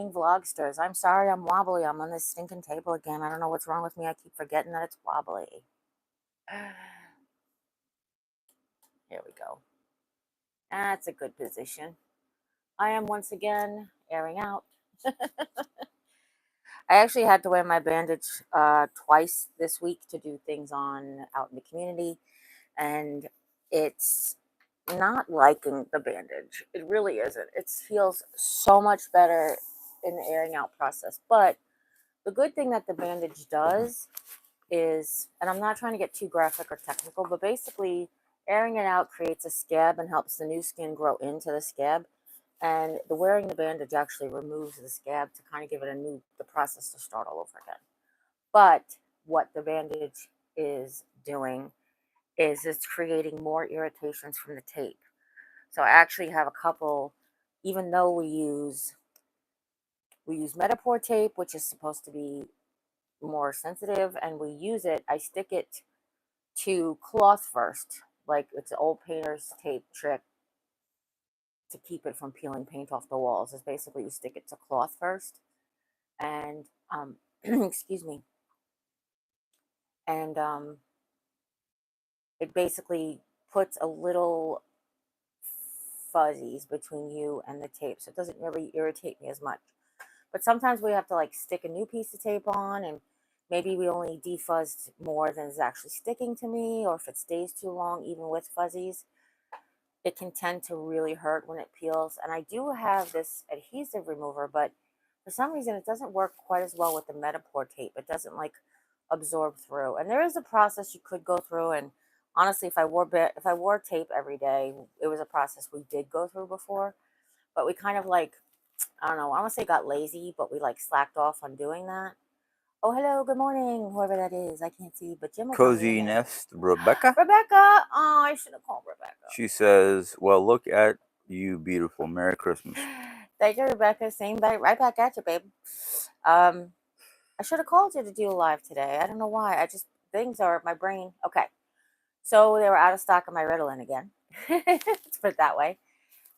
morning vlogsters. I'm sorry I'm wobbly. I'm on this stinking table again. I don't know what's wrong with me. I keep forgetting that it's wobbly. Here we go. That's a good position. I am once again airing out. I actually had to wear my bandage twice this week to do things out in the community, and it's not liking the bandage. It really isn't. It feels so much better in the airing out process. But the good thing that the bandage does is, and I'm not trying to get too graphic or technical, but basically airing it out creates a scab and helps the new skin grow into the scab. And wearing the bandage actually removes the scab to kind of give it the process to start all over again. But what the bandage is doing is it's creating more irritations from the tape. So I actually have a couple, even though we use Metapore tape, which is supposed to be more sensitive, and we use it, I stick it to cloth first. Like, it's an old painter's tape trick to keep it from peeling paint off the walls. Is basically you stick it to cloth first, and excuse me, and it basically puts a little fuzzies between you and the tape, so it doesn't really irritate me as much. But sometimes we have to like stick a new piece of tape on, and maybe we only defuzzed more than is actually sticking to me, or if it stays too long even with fuzzies, it can tend to really hurt when it peels. And I do have this adhesive remover, but for some reason it doesn't work quite as well with the Metapore tape. It doesn't like absorb through. And there is a process you could go through, and honestly, if I wore tape every day, it was a process we did go through before, but we kind of like, I don't know, I want to say got lazy, but we like slacked off on doing that. Oh, hello, good morning, whoever that is. I can't see, but Jim will tell me Cozy your name. Nest, Rebecca. Rebecca. Oh, I should have called Rebecca. She says, "Well, look at you, beautiful. Merry Christmas." Thank you, Rebecca. Same back, right back at you, babe. I should have called you to do a live today. I don't know why. Things are my brain. Okay, so they were out of stock of my Ritalin again. Let's put it that way.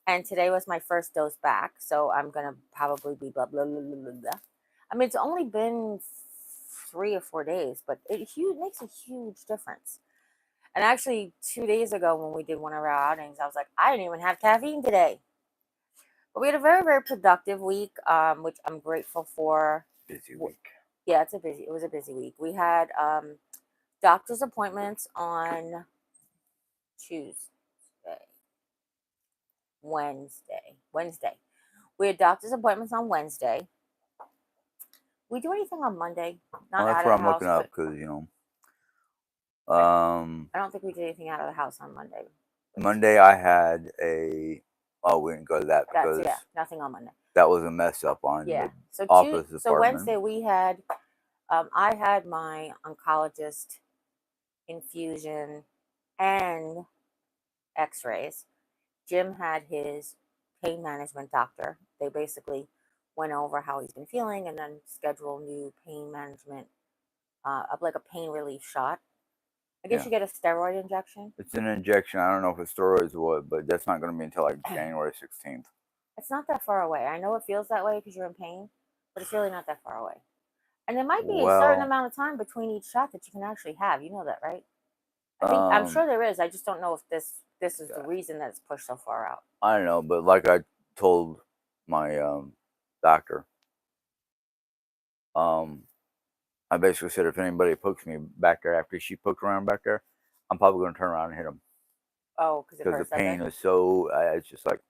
And today was my first dose back, so I'm gonna probably be blah blah blah blah blah. I mean, it's only been 3 or 4 days, but it makes a huge difference. And actually, 2 days ago when we did one of our outings, I was like, I didn't even have caffeine today. But we had a very, very productive week, which I'm grateful for. Busy week. Yeah, it was a busy week. We had doctor's appointments on Wednesday. We had doctor's appointments on Wednesday. We do anything on Monday? Not that's what I'm looking up, because I don't think we did anything out of the house on Monday. Monday I had we didn't go to that because nothing on Monday. That was a mess up on the office department. So Wednesday we had, I had my oncologist, infusion, and x-rays. Jim had his pain management doctor. They basically went over how he's been feeling and then scheduled new pain management, like a pain relief shot. I guess you get a steroid injection. It's an injection. I don't know if it's steroids or what, but that's not going to be until like January 16th. It's not that far away. I know it feels that way because you're in pain, but it's really not that far away. And there might be a certain amount of time between each shot that you can actually have. You know that, right? I'm sure there is. I just don't know if this is the reason that it's pushed so far out. I don't know, but like I told my doctor, I basically said if anybody pokes me back there after she poked around back there, I'm probably going to turn around and hit them. Oh, because the pain is so. It's just like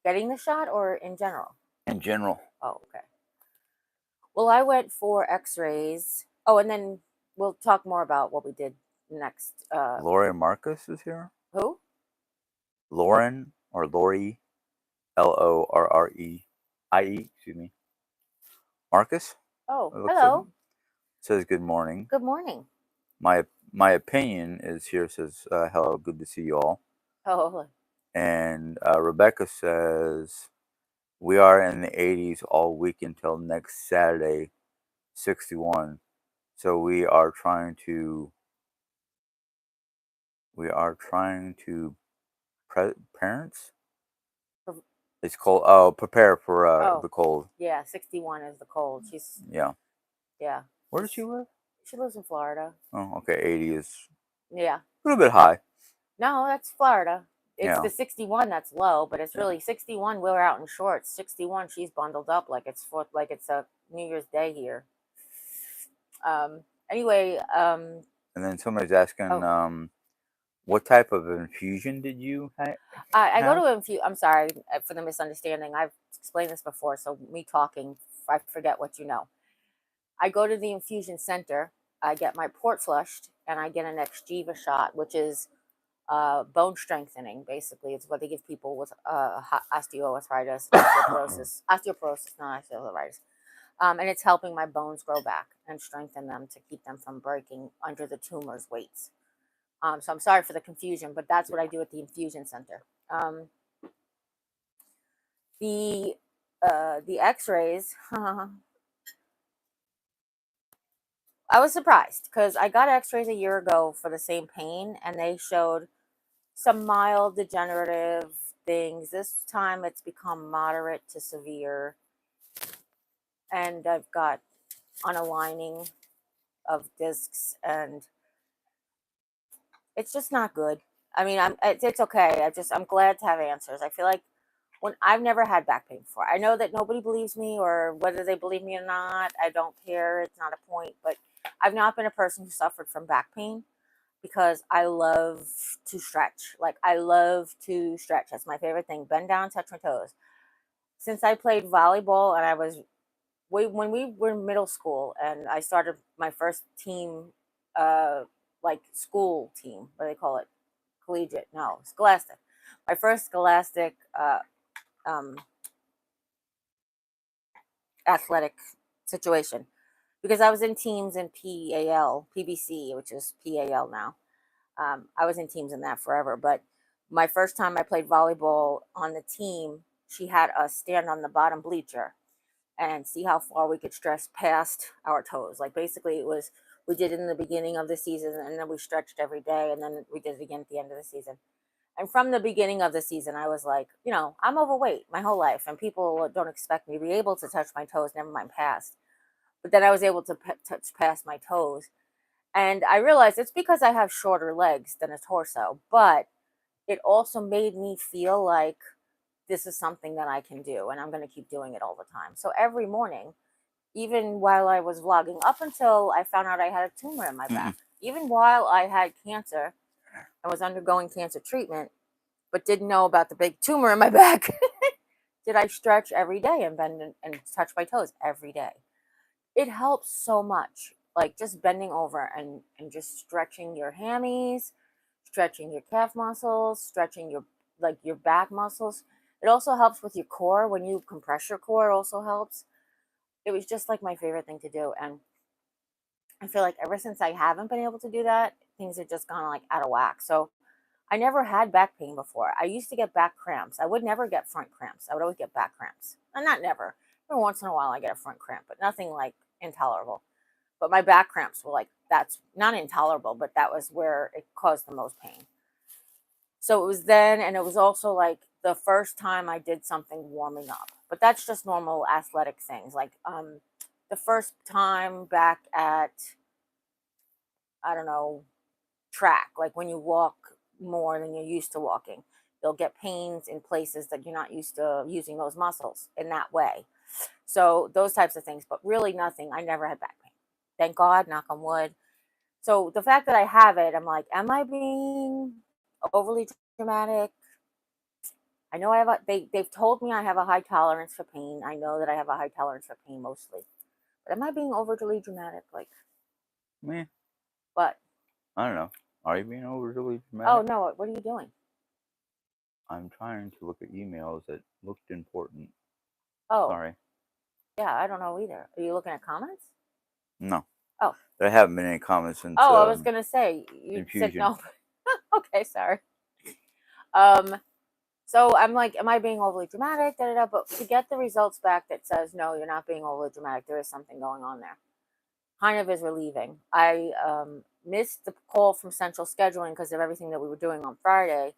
getting the shot, or in general. In general. Oh, okay. Well, I went for X-rays. Oh, and then we'll talk more about what we did next. Lauren Marcus is here. Who? Lauren or Lori, Lorrie. Excuse me. Marcus. Oh, hello. Says good morning. Good morning. My opinion is here. Says hello. Good to see you all. Oh. And Rebecca says we are in the 80s all week until next Saturday, 61. So we are trying to parents. It's cold. Oh, prepare for Oh, the cold. yeah, 61 is the cold. She's, Yeah. yeah. Where does she live? She lives in Florida. Oh, okay. 80 is Yeah. a little bit high. No, that's Florida. It's Yeah. the 61 that's low, but it's Yeah. really 61. We're out in shorts. 61, she's bundled up like it's a New Year's Day here. Anyway, And then somebody's asking, oh, what type of infusion did you I go have? to Infusion. I'm sorry for the misunderstanding. I've explained this before, so me talking, I forget what you know. I go to the infusion center. I get my port flushed, and I get an Exgeva shot, which is bone strengthening. Basically, it's what they give people with osteoarthritis, osteoporosis, not osteoarthritis. And it's helping my bones grow back and strengthen them to keep them from breaking under the tumor's weights. So I'm sorry for the confusion, but that's what I do at the infusion center. The X-rays. I was surprised because I got X-rays a year ago for the same pain, and they showed some mild degenerative things. This time it's become moderate to severe, and I've got unaligning of discs, and it's just not good. I mean, it's okay. I'm glad to have answers. I feel like when I've never had back pain before. I know that nobody believes me, or whether they believe me or not, I don't care. It's not a point. But I've not been a person who suffered from back pain because I love to stretch. Like, I love to stretch. That's my favorite thing. Bend down, touch my toes. Since I played volleyball, and when we were in middle school, and I started my first team, like school team, what do they call it? Collegiate? No, scholastic. My first scholastic um, athletic situation, because I was in teams in PBC, which is PAL now. I was in teams in that forever. But my first time I played volleyball on the team, she had us stand on the bottom bleacher and see how far we could stretch past our toes. Like, basically, it was, we did it in the beginning of the season, and then we stretched every day, and then we did it again at the end of the season. And from the beginning of the season, I was like, I'm overweight my whole life, and people don't expect me to be able to touch my toes, never mind past. But then I was able to touch past my toes. And I realized it's because I have shorter legs than a torso, but it also made me feel like this is something that I can do, and I'm going to keep doing it all the time. So every morning, even while I was vlogging, up until I found out I had a tumor in my back, even while I had cancer, I was undergoing cancer treatment, but didn't know about the big tumor in my back. Did I stretch every day and bend and touch my toes every day? It helps so much. Like, just bending over and just stretching your hammies, stretching your calf muscles, stretching your back muscles. It also helps with your core. When you compress your core, it also helps. It was just like my favorite thing to do. And I feel like ever since I haven't been able to do that, things have just gone like out of whack. So I never had back pain before. I used to get back cramps. I would never get front cramps. I would always get back cramps. And not never. Every once in a while I get a front cramp, but nothing like intolerable. But my back cramps were like, that's not intolerable, but that was where it caused the most pain. So it was then, and it was also like the first time I did something warming up. But that's just normal athletic things. Like, the first time back at, I don't know, track, like when you walk more than you're used to walking, you'll get pains in places that you're not used to using those muscles in that way. So those types of things, but really nothing. I never had back pain. Thank God, knock on wood. So the fact that I have it, I'm like, am I being overly dramatic? I know they've told me I have a high tolerance for pain. I know that I have a high tolerance for pain mostly. But am I being overly dramatic? Like, Meh. what? I don't know. Are you being overly Oh, dramatic? no, what are you doing? I'm trying to look at emails that looked important. Oh, Sorry. yeah, I don't know either. Are you looking at comments? No. Oh. There haven't been any comments since Oh, I was going to say, you said Infusion. no. Okay, sorry. So I'm like, am I being overly dramatic? Da, da, da. But to get the results back that says, no, you're not being overly dramatic, there is something going on there, kind of is relieving. I missed the call from Central Scheduling because of everything that we were doing on Friday.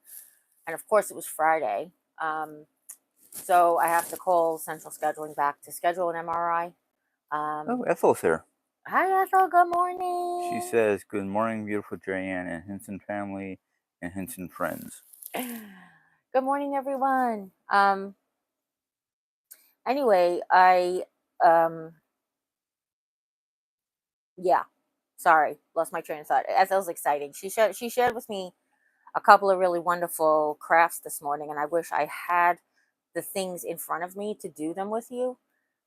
And of course, it was Friday. So I have to call central scheduling back to schedule an MRI. Oh, Ethel's here. Hi, Ethel. Good She morning. says, "Good morning, beautiful Jeri-Ann and Henson family and Henson friends." Good morning, everyone. Anyway, yeah, sorry, lost my train of thought. As I was exciting, she shared with me a couple of really wonderful crafts this morning, and I wish I had the things in front of me to do them with you,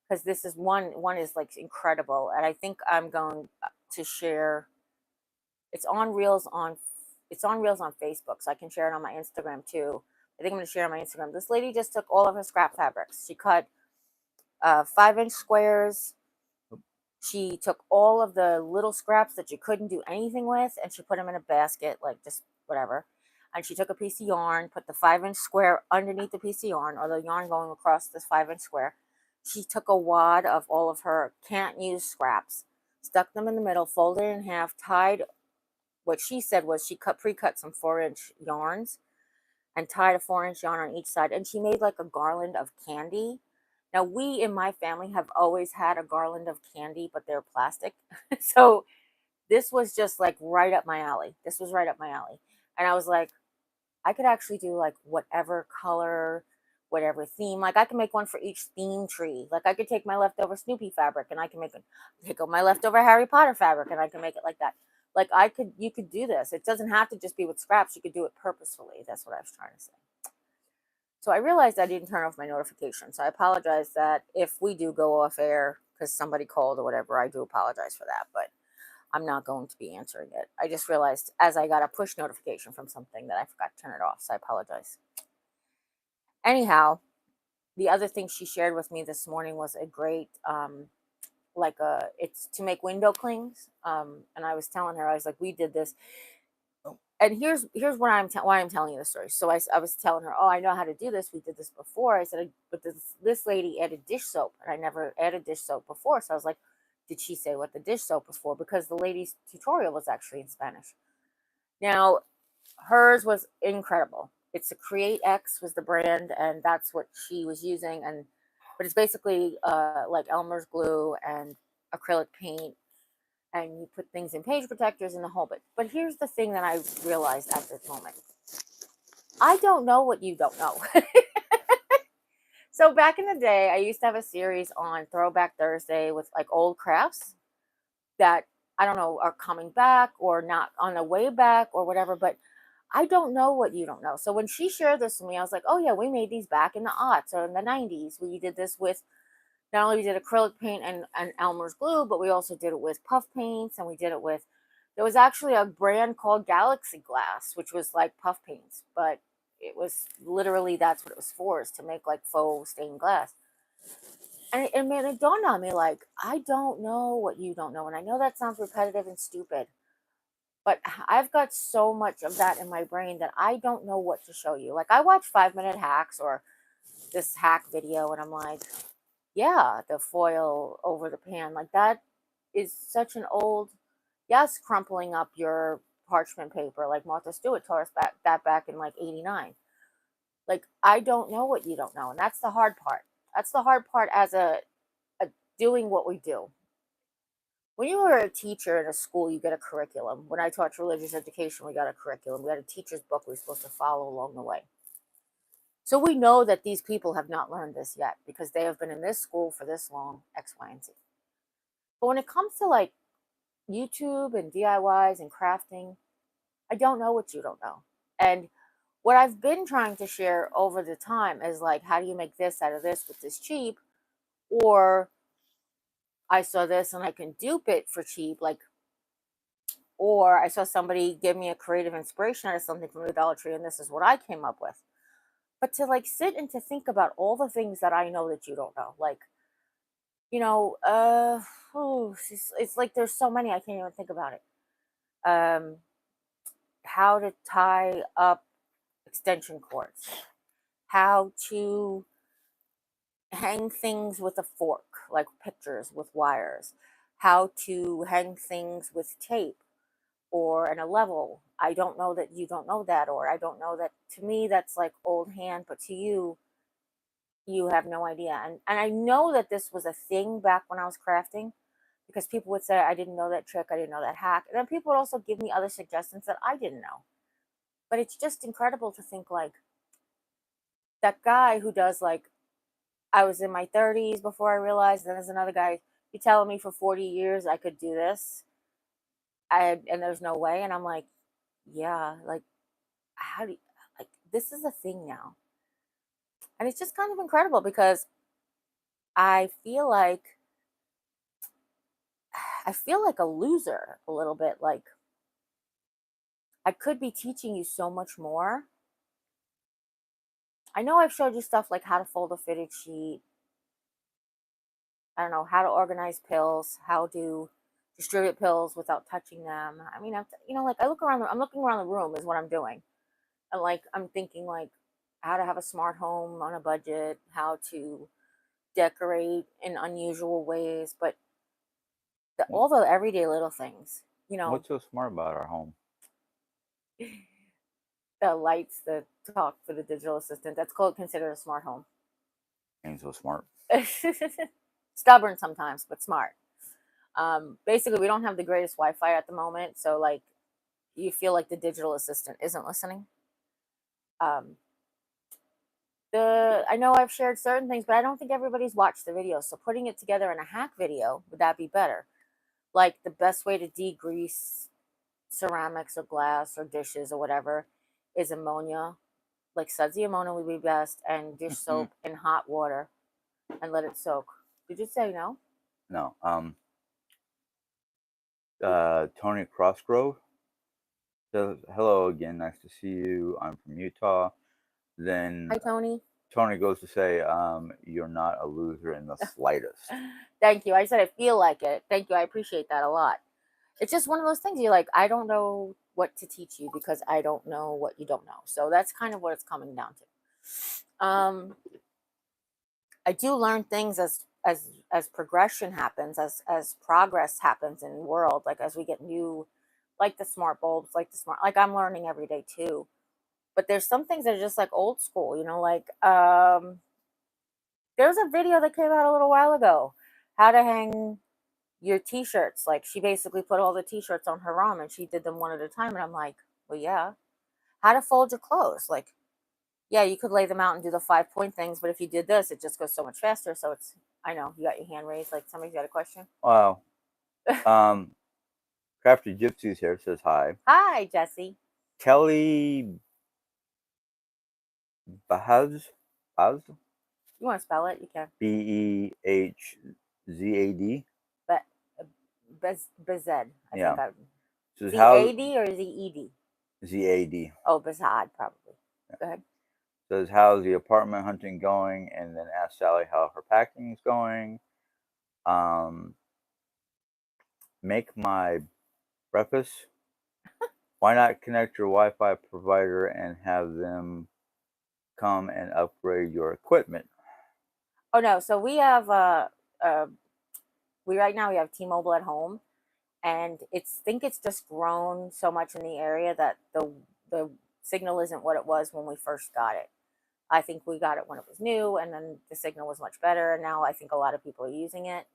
because this is one is like incredible, and I think I'm going to share. It's on Reels on Facebook, so I can share it on my Instagram too. I think I'm going to share on my Instagram. This lady just took all of her scrap fabrics. She cut 5-inch squares. She took all of the little scraps that you couldn't do anything with, and she put them in a basket, like just whatever. And she took a piece of yarn, put the 5-inch square underneath the piece of yarn, or the yarn going across this 5-inch square. She took a wad of all of her can't use scraps, stuck them in the middle, folded it in half, tied. What she said was she pre-cut some 4-inch yarns and tied a 4-inch yarn on each side, and she made like a garland of candy. Now, we in my family have always had a garland of candy, but they're plastic. So this was just like right up my alley. This was right up my alley. And I was like, I could actually do like whatever color, whatever theme. Like I can make one for each theme tree. Like I could take my leftover Snoopy fabric and I can make it, take my leftover Harry Potter fabric and I can make it like that. Like you could do this. It doesn't have to just be with scraps. You could do it purposefully. That's what I was trying to say. So I realized I didn't turn off my notifications. So I apologize that if we do go off air because somebody called or whatever, I do apologize for that. But I'm not going to be answering it. I just realized as I got a push notification from something that I forgot to turn it off. So I apologize. Anyhow, the other thing she shared with me this morning was a great, it's to make window clings. And I was telling her, I was like, we did this. And here's what why I'm telling you the story. So I was telling her, oh, I know how to do this. We did this before. I said, but this lady added dish soap, and I never added dish soap before. So I was like, did she say what the dish soap was for? Because the lady's tutorial was actually in Spanish. Now, hers was incredible. It's a Create X was the brand, and that's what she was using. But it's basically like Elmer's glue and acrylic paint, and you put things in page protectors and the whole bit. But here's the thing that I realized at this moment. I don't know what you don't know. So back in the day, I used to have a series on Throwback Thursday with like old crafts that I don't know are coming back or not on the way back or whatever, but I don't know what you don't know. So when she shared this with me, I was like, oh yeah, we made these back in the aughts or in the 90s. We did this with, not only we did acrylic paint and Elmer's glue, but we also did it with puff paints, and we did it with, there was actually a brand called Galaxy Glass, which was like puff paints, but it was literally, that's what it was for, is to make like faux stained glass. And it dawned on me, like, I don't know what you don't know. And I know that sounds repetitive and stupid, but I've got so much of that in my brain that I don't know what to show you. Like I watch 5-minute hacks or this hack video, and I'm like, yeah, the foil over the pan, like that is such an old, yes, crumpling up your parchment paper, like Martha Stewart taught us back in like 89. Like, I don't know what you don't know. And that's the hard part. That's the hard part as a doing what we do. When you were a teacher in a school, you get a curriculum. When I taught religious education, we got a curriculum. We had a teacher's book we were supposed to follow along the way. So we know that these people have not learned this yet because they have been in this school for this long, X, Y, and Z. But when it comes to like YouTube and DIYs and crafting, I don't know what you don't know. And what I've been trying to share over the time is like, how do you make this out of this with this cheap? Or I saw this and I can dupe it for cheap. Like, or I saw somebody give me a creative inspiration out of something from the Dollar Tree, and this is what I came up with. But to like sit and to think about all the things that I know that you don't know, like, you know, it's like there's so many I can't even think about it. How to tie up extension cords, how to hang things with a fork, like pictures with wires, how to hang things with tape or in a level. I don't know that you don't know that, or I don't know that. To me, that's like old hand, but to you, You have no idea. And I know that this was a thing back when I was crafting, because people would say, I didn't know that trick, I didn't know that hack. And then people would also give me other suggestions that I didn't know. But it's just incredible to think, like, that guy who does, like, I was in my 30s before I realized, then there's another guy, you telling me for 40 years I could do this. And there's no way. And I'm like, yeah, like, how do you, like, this is a thing now. And it's just kind of incredible because I feel like I feel like a loser a little bit. Like, I could be teaching you so much more. I know I've showed you stuff like how to fold a fitted sheet. I don't know, how to organize pills, how to distribute pills without touching them. I mean, like, I'm looking around the room is what I'm doing. And like, I'm thinking like how to have a smart home on a budget, how to decorate in unusual ways, but all the everyday little things, What's so smart about our home? the lights, the talk for the digital assistant, that's called considered a smart home. Ain't so smart. Stubborn sometimes, but smart. Basically, we don't have the greatest Wi-Fi at the moment, so like, you feel like the digital assistant isn't listening. I know I've shared certain things, but I don't think everybody's watched the video. So putting it together in a hack video, would that be better? Like, the best way to degrease ceramics or glass or dishes or whatever is ammonia. Like, sudsy ammonia would be best, and dish soap in hot water and let it soak. Did you say no? No. Tony Crossgrove says, hello again, nice to see you. I'm from Utah. Then Hi, Tony. Tony goes to say, you're not a loser in the slightest. Thank you. I said I feel like it. Thank you. I appreciate that a lot. It's just one of those things, you're like, I don't know what to teach you because I don't know what you don't know. So that's kind of what it's coming down to. I do learn things as progression happens, as progress happens in the world, like as we get new, like the smart bulbs, like I'm learning every day too. But there's some things that are just like old school, like there's a video that came out a little while ago, how to hang your t-shirts. Like, she basically put all the t-shirts on her arm and she did them one at a time, and I'm like, well, yeah. How to fold your clothes. Like, yeah, you could lay them out and do the 5-point things, but if you did this, it just goes so much faster. So it's, I know you got your hand raised, like somebody's got a question. Wow. Crafty Gypsies here says hi. Hi, Jesse. Kelly Bahaz. You want to spell it? You can. Behzad. But Bezed. Yeah. Think Z-A-D or Z-E-D? Z-A-D. Oh, Bezad, probably. Yeah. Go ahead. Says, how's the apartment hunting going? And then ask Sally how her packing is going. Make my breakfast. Why not connect your Wi-Fi provider and have them come and upgrade your equipment? Oh no, so we have right now we have T-Mobile at home, and it's just grown so much in the area that the signal isn't what it was when we first got it. I think we got it when it was new, and then the signal was much better, and now I think a lot of people are using it,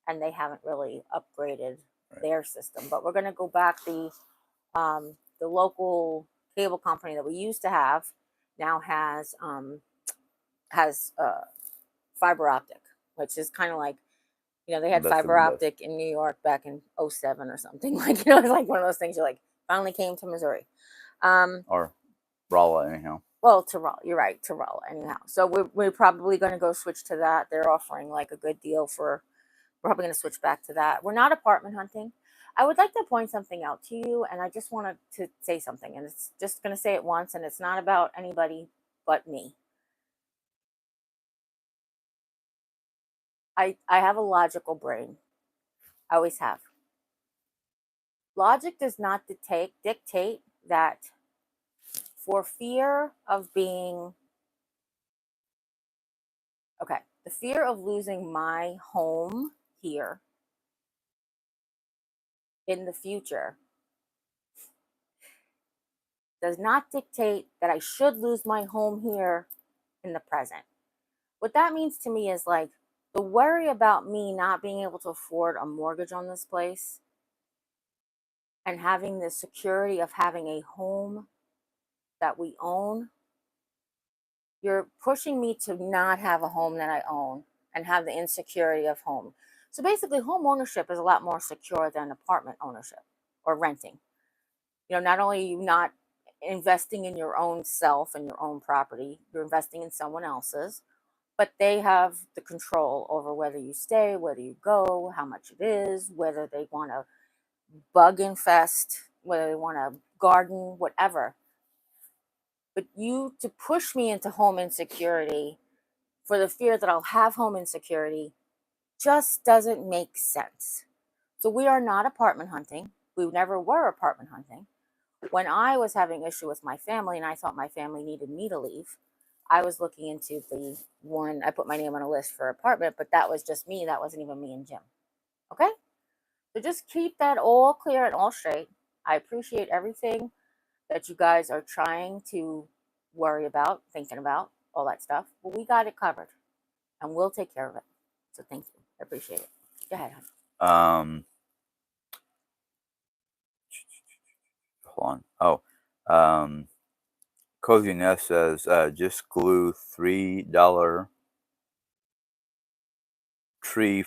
and they haven't really upgraded their system. But we're going to go back. The local cable company that we used to have now has fiber optic, which is kind of like, they had fiber optic in New York back in 07 or something. Like, it's like one of those things, you're like, finally came to Missouri. Or Rolla, anyhow. Well, to Rolla, you're right, to Rolla, anyhow. So we're probably going to go switch to that. They're offering like a good deal we're probably going to switch back to that. We're not apartment hunting. I would like to point something out to you, and I just wanted to say something, and it's just going to say it once, and it's not about anybody but me. I have a logical brain. I always have. Logic does not dictate that for fear of being, okay, the fear of losing my home here in the future does not dictate that I should lose my home here in the present. What that means to me is like the worry about me not being able to afford a mortgage on this place and having the security of having a home that we own. You're pushing me to not have a home that I own and have the insecurity of home. So basically, home ownership is a lot more secure than apartment ownership or renting. Not only are you not investing in your own self and your own property, you're investing in someone else's, but they have the control over whether you stay, whether you go, how much it is, whether they want to bug infest, whether they want to garden, whatever. But you to push me into home insecurity for the fear that I'll have home insecurity just doesn't make sense. So we are not apartment hunting. We never were apartment hunting. When I was having issue with my family and I thought my family needed me to leave, I was looking into the one, I put my name on a list for apartment, but that was just me. That wasn't even me and Jim. Okay? So just keep that all clear and all straight. I appreciate everything that you guys are trying to worry about, thinking about, all that stuff. But we got it covered and we'll take care of it. So thank you. I appreciate it. Go ahead, honey. Hold on. Cozy Nest says, just glue $3 tree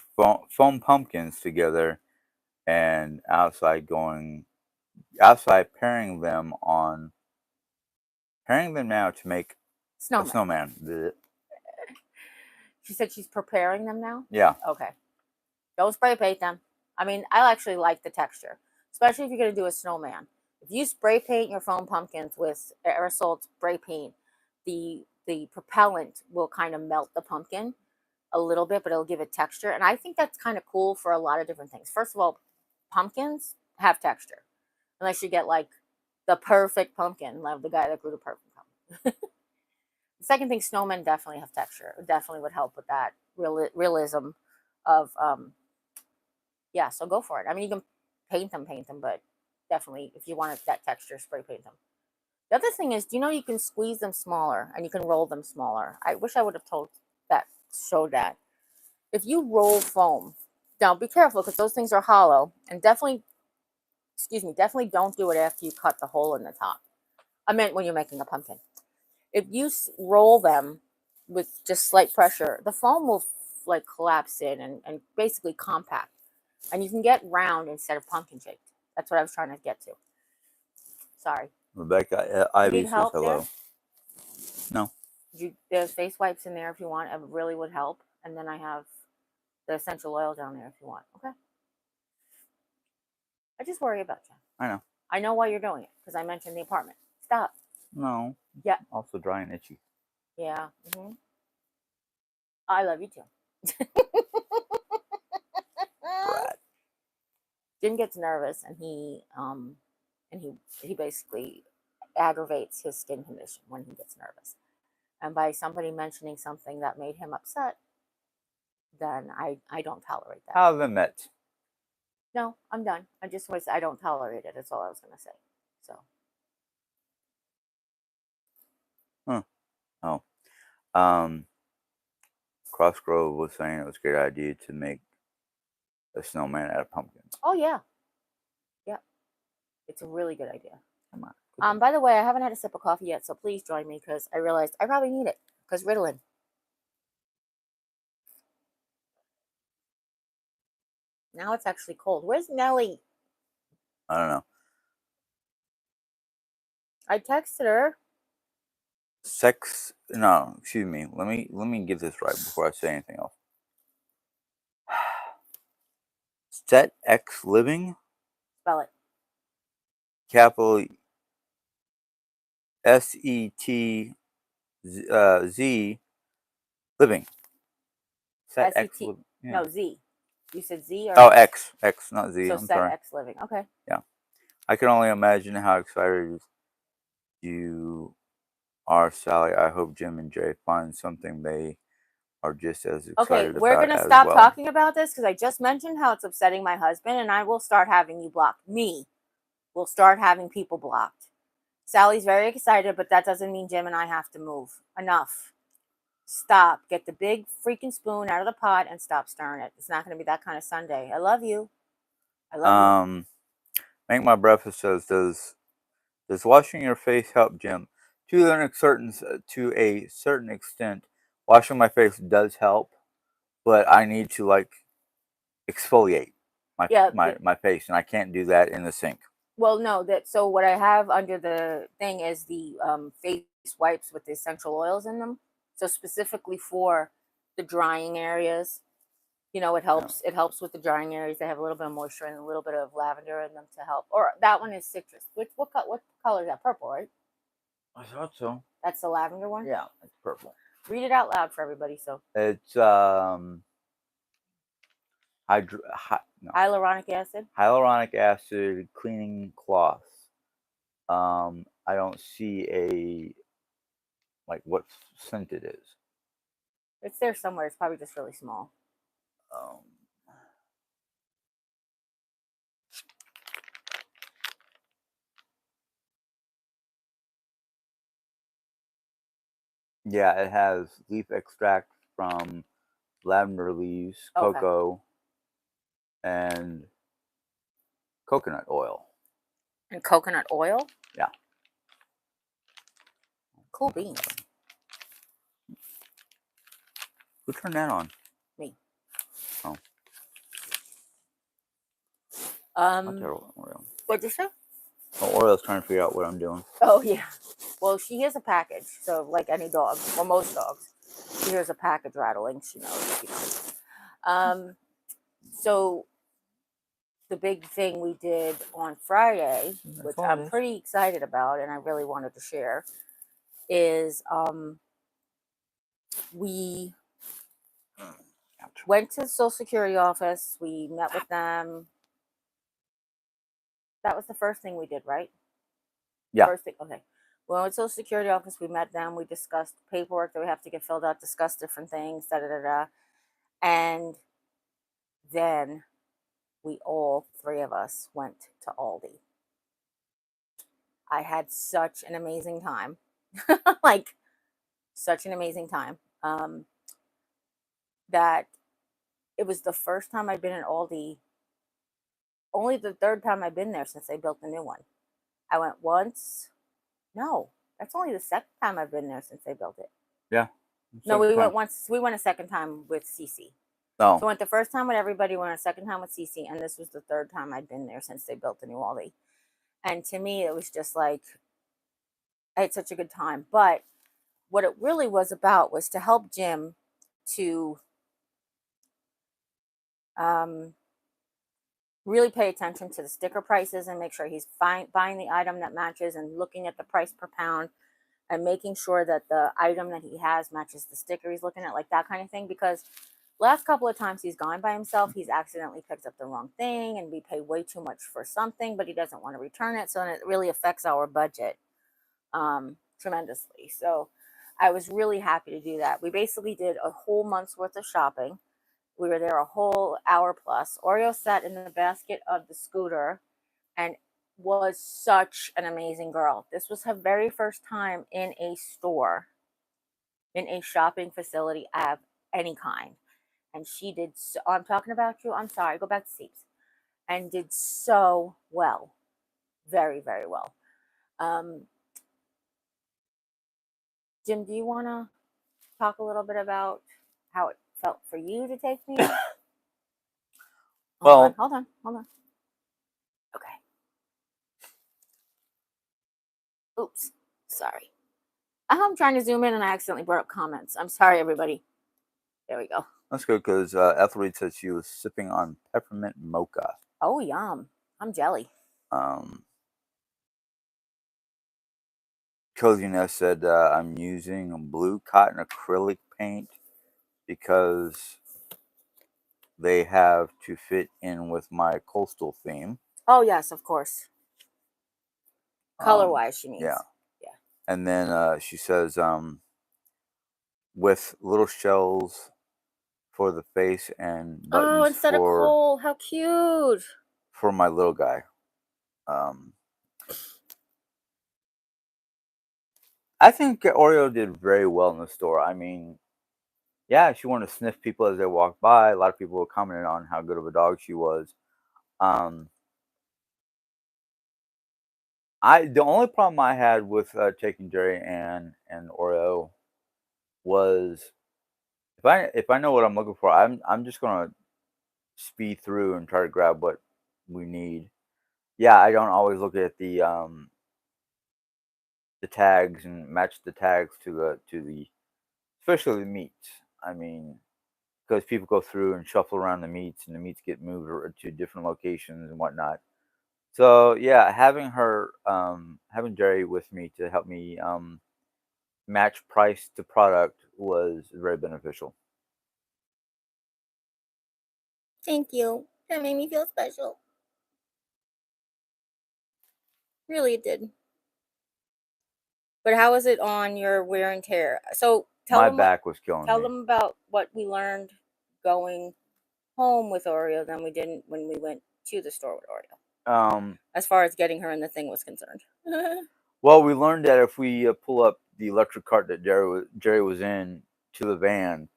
foam pumpkins together and outside pairing them now to make a snowman. She said she's preparing them now? Yeah. Okay. Don't spray paint them. I mean, I actually like the texture, especially if you're going to do a snowman. If you spray paint your foam pumpkins with aerosol spray paint, the propellant will kind of melt the pumpkin a little bit, but it'll give it texture. And I think that's kind of cool for a lot of different things. First of all, pumpkins have texture, unless you get like the perfect pumpkin, like the guy that grew the perfect pumpkin. The second thing, snowmen definitely have texture. It definitely would help with that realism of, yeah, so go for it. I mean, you can paint them, but definitely if you want that texture, spray paint them. The other thing is, you can squeeze them smaller and you can roll them smaller. I wish I would have showed that. If you roll foam, now be careful because those things are hollow, and definitely don't do it after you cut the hole in the top. I meant when you're making a pumpkin. If you roll them with just slight pressure, the foam will like collapse in and basically compact. And you can get round instead of pumpkin shaped. That's what I was trying to get to. Sorry. Rebecca Ivy says hello. There? No. There's face wipes in there if you want. It really would help. And then I have the essential oil down there if you want. Okay. I just worry about you. I know. I know why you're doing it because I mentioned the apartment. Stop. No. Yeah. Also dry and itchy. Yeah. Mm-hmm. I love you too. Brat. Jim gets nervous and he basically aggravates his skin condition when he gets nervous. And by somebody mentioning something that made him upset, then I don't tolerate that. Have them met. No, I'm done. I just want to say I don't tolerate it. That's all I was going to say. So. Crossgrove was saying it was a great idea to make a snowman out of pumpkins. Oh yeah. Yep. It's a really good idea. By the way, I haven't had a sip of coffee yet, so please join me because I realized I probably need it because Ritalin. Now it's actually cold. Where's Nellie? I don't know. I texted her. No, excuse me. Let me get this right before I say anything else. Set X Living. Spell it. Capital SET Z Living. Set X Living. Yeah. No, Z. You said Z or? Oh, X, not Z. So I'm Set sorry. X Living. Okay. Yeah. I can only imagine how excited you are, Sally. I hope Jim and Jay find something they are just as excited about. Okay, we're going to stop talking about this because I just mentioned how it's upsetting my husband, and I will start having you blocked. We'll start having people blocked. Sally's very excited, but that doesn't mean Jim and I have to move. Enough. stop. Get the big freaking spoon out of the pot and stop stirring it. It's not going to be that kind of Sunday. I love you. I love you. Make My Breakfast says, does washing your face help, Jim? To a certain extent, washing my face does help, but I need to like exfoliate my face, and I can't do that in the sink. Well, no, so what I have under the thing is the face wipes with the essential oils in them. So specifically for the drying areas, it helps. It helps with the drying areas. They have a little bit of moisture and a little bit of lavender in them to help. Or that one is citrus. What color is that? Purple, right? I thought so. That's the lavender one? Yeah, it's purple. Read it out loud for everybody. So it's hyaluronic acid. Hyaluronic acid cleaning cloth. I don't see what scent it is. It's there somewhere. It's probably just really small. Yeah, it has leaf extract from lavender leaves, cocoa, and coconut oil. And coconut oil? Yeah. Cool beans. Who turned that on? Me. Oh. What'd you say? Oriole's trying to figure out what I'm doing. Oh, yeah. Well, she hears a package. So, like any dog, or most dogs, she hears a package rattling. She knows. So, the big thing we did on Friday, which I'm pretty excited about and I really wanted to share, is we went to the Social Security office. We met with them. That was the first thing we did, right? Yeah. First thing, okay. We went to the Social Security office. We met them. We discussed paperwork that we have to get filled out, discussed different things, and then we all three of us went to Aldi. I had such an amazing time. Such an amazing time. That it was the first time I'd been in Aldi. Only the third time I've been there since they built the new one. I went once. No, that's only the second time I've been there since they built it. Yeah. No, we went once. We went a second time with Cece. No. So I went the first time with everybody, went a second time with Cece, and this was the third time I'd been there since they built the new Aldi. And to me, it was just like, I had such a good time. But what it really was about was to help Jim to really pay attention to the sticker prices and make sure he's buying the item that matches and looking at the price per pound and making sure that the item that he has matches the sticker he's looking at, like that kind of thing. Because last couple of times he's gone by himself, he's accidentally picked up the wrong thing and we pay way too much for something, but he doesn't want to return it. So it really affects our budget tremendously. So I was really happy to do that. We basically did a whole month's worth of shopping. We were there a whole hour plus. Oreo sat in the basket of the scooter and was such an amazing girl. This was her very first time in a store, in a shopping facility of any kind. And she did I'm talking about you. I'm sorry. Go back to seats. And did so well. Very, very well. Jim, do you want to talk a little bit about how it felt for you to take me? Hold on. Okay. Oops. Sorry. I'm trying to zoom in and I accidentally brought up comments. I'm sorry, everybody. There we go. That's good because Ethelreed said she was sipping on peppermint mocha. Oh, yum. I'm jelly. Coziness said I'm using blue cotton acrylic paint because they have to fit in with my coastal theme. Oh, yes, of course. Color-wise, she means. Yeah. And then she says with little shells for the face and buttons instead of coal. How cute. For my little guy. I think Oreo did very well in the store. I mean, yeah, she wanted to sniff people as they walked by. A lot of people were commenting on how good of a dog she was. Um, the only problem I had with taking Jeri-Ann and Oreo was if I know what I'm looking for, I'm just gonna speed through and try to grab what we need. Yeah, I don't always look at the tags and match the tags to the especially the meats. I mean, because people go through and shuffle around the meats, and the meats get moved to different locations and whatnot. So yeah, having Jerry with me to help me match price to product was very beneficial. Thank you. That made me feel special. Really, it did. But how is it on your wear and tear? So My back was killing tell me. them about what we learned going home with Oreo than we didn't when we went to the store with Oreo. As far as getting her in the thing was concerned. Well, we learned that if we pull up the electric cart that Jerry was in to the van,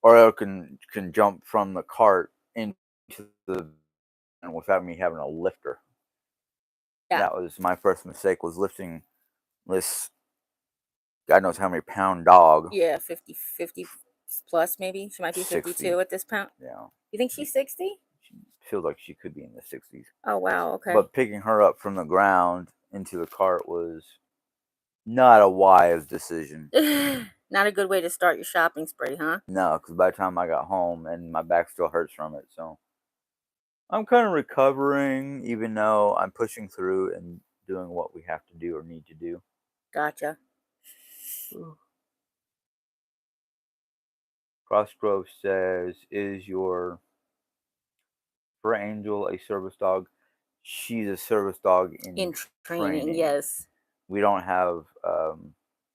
Oreo can jump from the cart into the van without me having to lift her. Yeah. That was my first mistake, was lifting this God knows how many pound dog. Yeah, 50 plus maybe. She might be 52 60. at this point. Yeah. You think she's 60? She feels like she could be in the 60s. Oh, wow. Okay. But picking her up from the ground into the cart was not a wise decision. Not a good way to start your shopping spree, huh? No, because by the time I got home, and my back still hurts from it, so I'm kind of recovering, even though I'm pushing through and doing what we have to do or need to do. Gotcha. Crossgrove says, "Is your fur angel a service dog?" She's a service dog in training. Yes. We don't have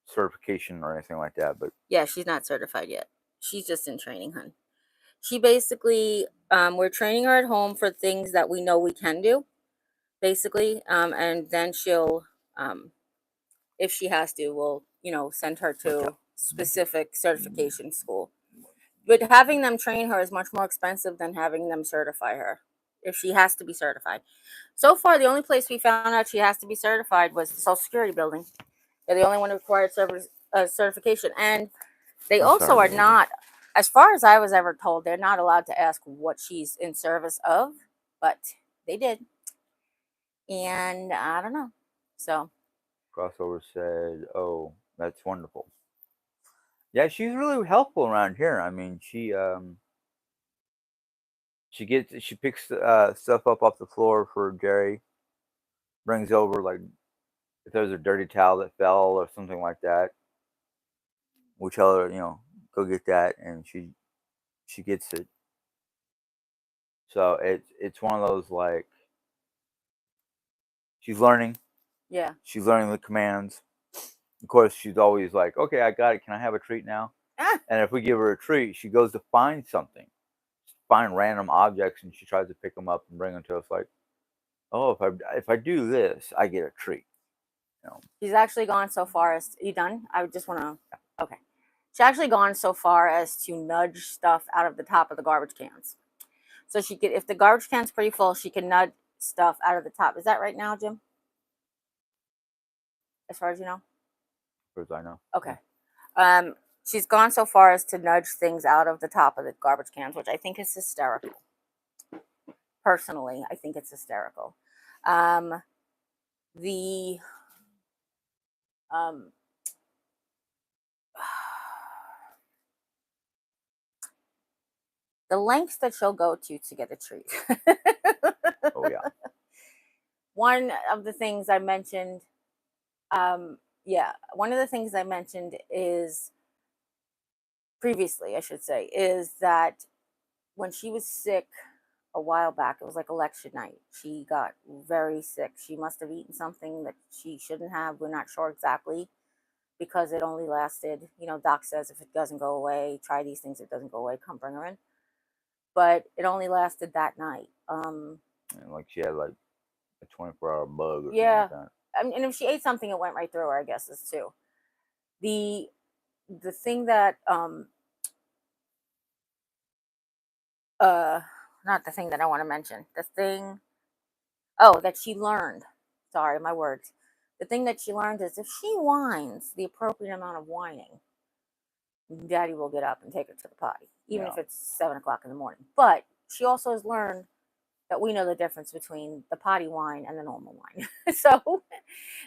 certification or anything like that, but Yeah, she's not certified yet. She's just in training, hun. She basically, we're training her at home for things that we know we can do, basically. And then she'll, if she has to, we'll, send her to specific certification school. But having them train her is much more expensive than having them certify her if she has to be certified. So far, the only place we found out she has to be certified was the Social Security building. They're the only one who required certification. And they also are not, as far as I was ever told, they're not allowed to ask what she's in service of, but they did. And I don't know. So, Crossover said, "Oh, that's wonderful." Yeah, she's really helpful around here. I mean, she picks stuff up off the floor for Jerry, brings over like if there's a dirty towel that fell or something like that. We tell her, go get that, and she gets it. So it's one of those like she's learning. yeah. She's learning the commands. Of course, she's always like, "Okay, I got it. Can I have a treat now?" Ah, And if we give her a treat, she goes to find something, find random objects, and she tries to pick them up and bring them to us. Like, "Oh, if I do this, I get a treat." she's actually gone so far as, you done? I just want to, okay. She's actually gone so far as to nudge stuff out of the top of the garbage cans. So she could, if the garbage can's pretty full, she can nudge stuff out of the top. Is that right now, Jim? As far as you know? As far as I know. Okay. She's gone so far as to nudge things out of the top of the garbage cans, which I think is hysterical. Personally, I think it's hysterical. The um, the lengths that she'll go to get a treat. Oh yeah. One of the things I mentioned, one of the things I mentioned is previously, I should say, is that when she was sick a while back, it was like election night. She got very sick. She must have eaten something that she shouldn't have. We're not sure exactly because it only lasted, Doc says if it doesn't go away, try these things. If it doesn't go away, come bring her in. But it only lasted that night. And like she had like a 24-hour bug or Yeah. something like that. And if she ate something, it went right through her, I guess, is too. The thing that not the thing that I want to mention. The thing, oh, that she learned. Sorry, my words. The thing that she learned is if she whines the appropriate amount of whining, Daddy will get up and take her to the potty, even if it's 7 o'clock in the morning. But she also has learned that we know the difference between the potty whine and the normal whine. So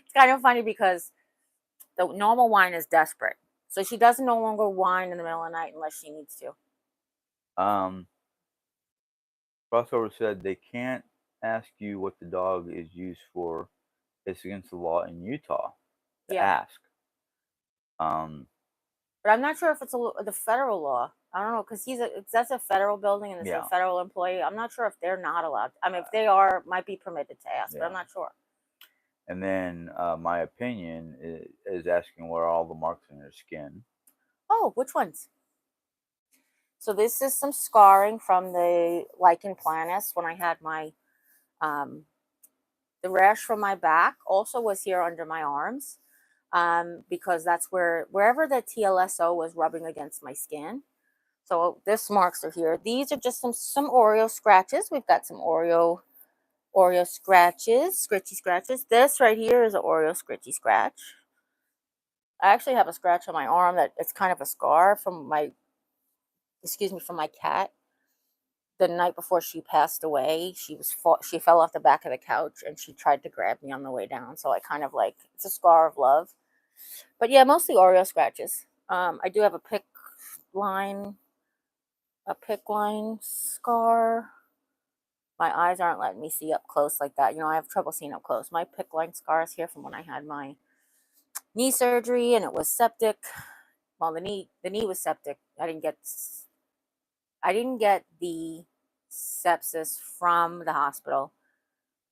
it's kind of funny because the normal whine is desperate. So she doesn't no longer whine in the middle of the night unless she needs to. Crossover said they can't ask you what the dog is used for. It's against the law in Utah to ask. But I'm not sure if it's the federal law. I don't know because that's a federal building and it's a federal employee. I'm not sure if they're not allowed. I mean, if they are, might be permitted to ask, but I'm not sure. And then my opinion is asking what are all the marks on your skin. Oh, which ones? So this is some scarring from the lichen planus when I had my, the rash from my back also was here under my arms, because that's wherever the TLSO was rubbing against my skin. So this marks are here. These are just some Oreo scratches. We've got some Oreo scratches, scritchy scratches. This right here is an Oreo scritchy scratch. I actually have a scratch on my arm that it's kind of a scar from my cat. The night before she passed away, she fell off the back of the couch and she tried to grab me on the way down. So I kind of it's a scar of love. But yeah, mostly Oreo scratches. I do have a pick line scar. My eyes aren't letting me see up close like that. I have trouble seeing up close. My pick line scar is here from when I had my knee surgery and it was septic. Well, the knee was septic. I didn't get the sepsis from the hospital.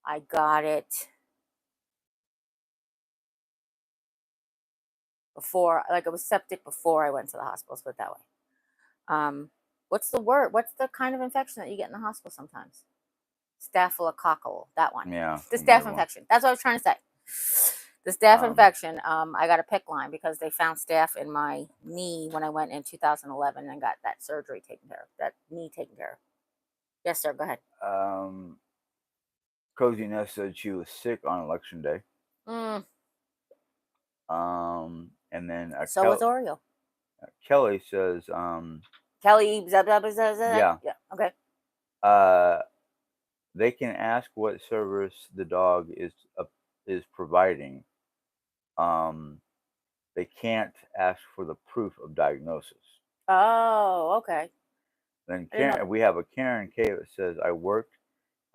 I got it before, it was septic before I went to the hospital, let's put it that way. What's the word? What's the kind of infection that you get in the hospital sometimes? Staphylococcal, that one. Yeah. The staph infection. That's what I was trying to say. The staph infection, I got a PICC line because they found staph in my knee when I went in 2011 and got that surgery taken care of, that knee taken care of. Yes, sir, go ahead. Cozy Nest said she was sick on election day. And then so was Oreo. Kelly says Kelly, yeah, okay. They can ask what service the dog is providing. They can't ask for the proof of diagnosis. Oh, okay. Then we have a Karen K that says, I worked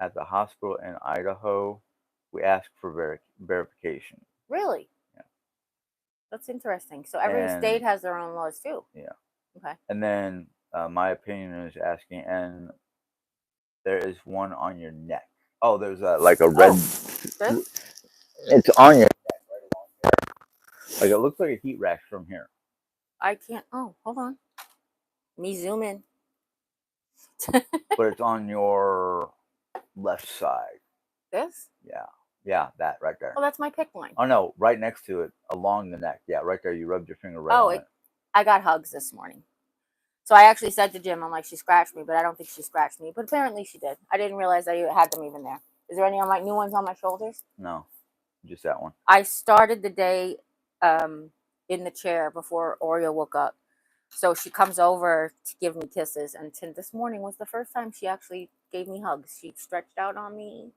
at the hospital in Idaho. We ask for verification. Really? Yeah. That's interesting. So every state has their own laws too. Yeah. Okay. And then my opinion is asking, and there is one on your neck. Oh, there's a red. It's on your neck right along here. It looks like a heat rash from here. I can't. Oh, hold on. Let me zoom in. But it's on your left side. This? Yeah. Yeah, that right there. Oh, that's my PICC line. Oh, no, right next to it, along the neck. Yeah, right there. You rubbed your finger right on it. I got hugs this morning. So I actually said to Jim, I'm like, she scratched me, but I don't think she scratched me. But apparently she did. I didn't realize that you had them even there. Is there any new ones on my shoulders? No, just that one. I started the day in the chair before Oreo woke up. So she comes over to give me kisses. And this morning was the first time she actually gave me hugs. She stretched out on me.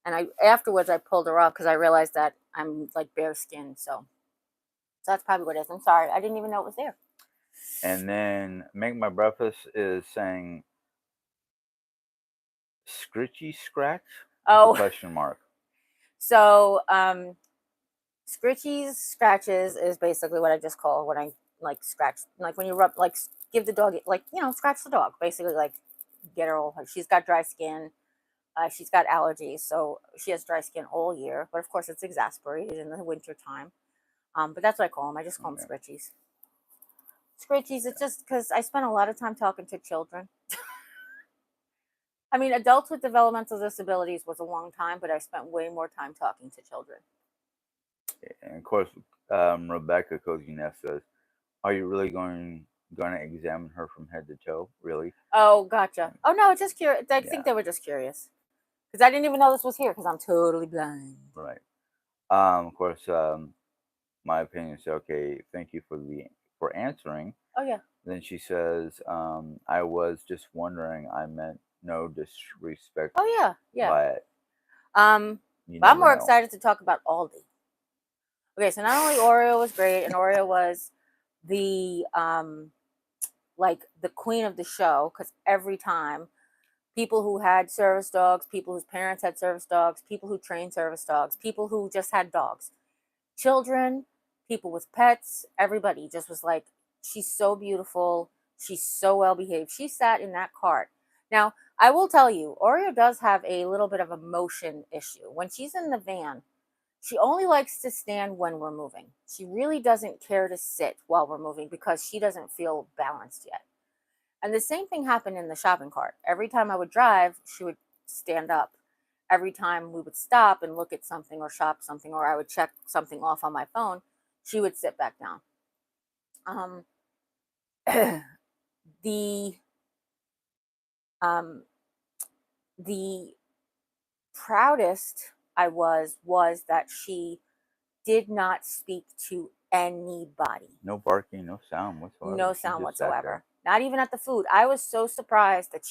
And afterwards, I pulled her up because I realized that I'm bare skin. So that's probably what it is. I'm sorry. I didn't even know it was there. And then Make My Breakfast is saying scritchy scratch? Oh. Question mark. So scritchy scratches is basically what I just call when I scratch, when you rub, give the dog, scratch the dog. Basically, get her all. She's got dry skin. She's got allergies, so she has dry skin all year. But of course, it's exasperated in the winter time. But that's what I call them. I just call them scritchies. Scritchies. It's just because I spent a lot of time talking to children. I mean, adults with developmental disabilities was a long time, but I spent way more time talking to children. And of course, Rebecca Cozy Nest says, are you really going going to examine her from head to toe. Really? Oh, gotcha. Oh no, just curious. I Yeah. think they were just curious because I didn't even know this was here because I'm totally blind. Right. Of course, my opinion is okay. Thank you for answering. Oh yeah. Then she says, I was just wondering. I meant no disrespect Oh yeah. Yeah. by it. You But I'm never more know. excited to talk about Aldi. Okay, so not only Oreo was great, and Oreo was the like the queen of the show because every time people who had service dogs, people whose parents had service dogs, people who trained service dogs, people who just had dogs, children, people with pets, everybody just was like, she's so beautiful. She's so well behaved. She sat in that cart. Now, I will tell you, Oreo does have a little bit of a motion issue. When she's in the van, she only likes to stand when we're moving. She really doesn't care to sit while we're moving because she doesn't feel balanced yet. And the same thing happened in the shopping cart. Every time I would drive, she would stand up. Every time we would stop and look at something or shop something, or I would check something off on my phone, she would sit back down. Um, the um, the proudest I was that she did not speak to anybody. No barking, no sound whatsoever. No She sound just sat there. whatsoever. Not even at the food. I was so surprised that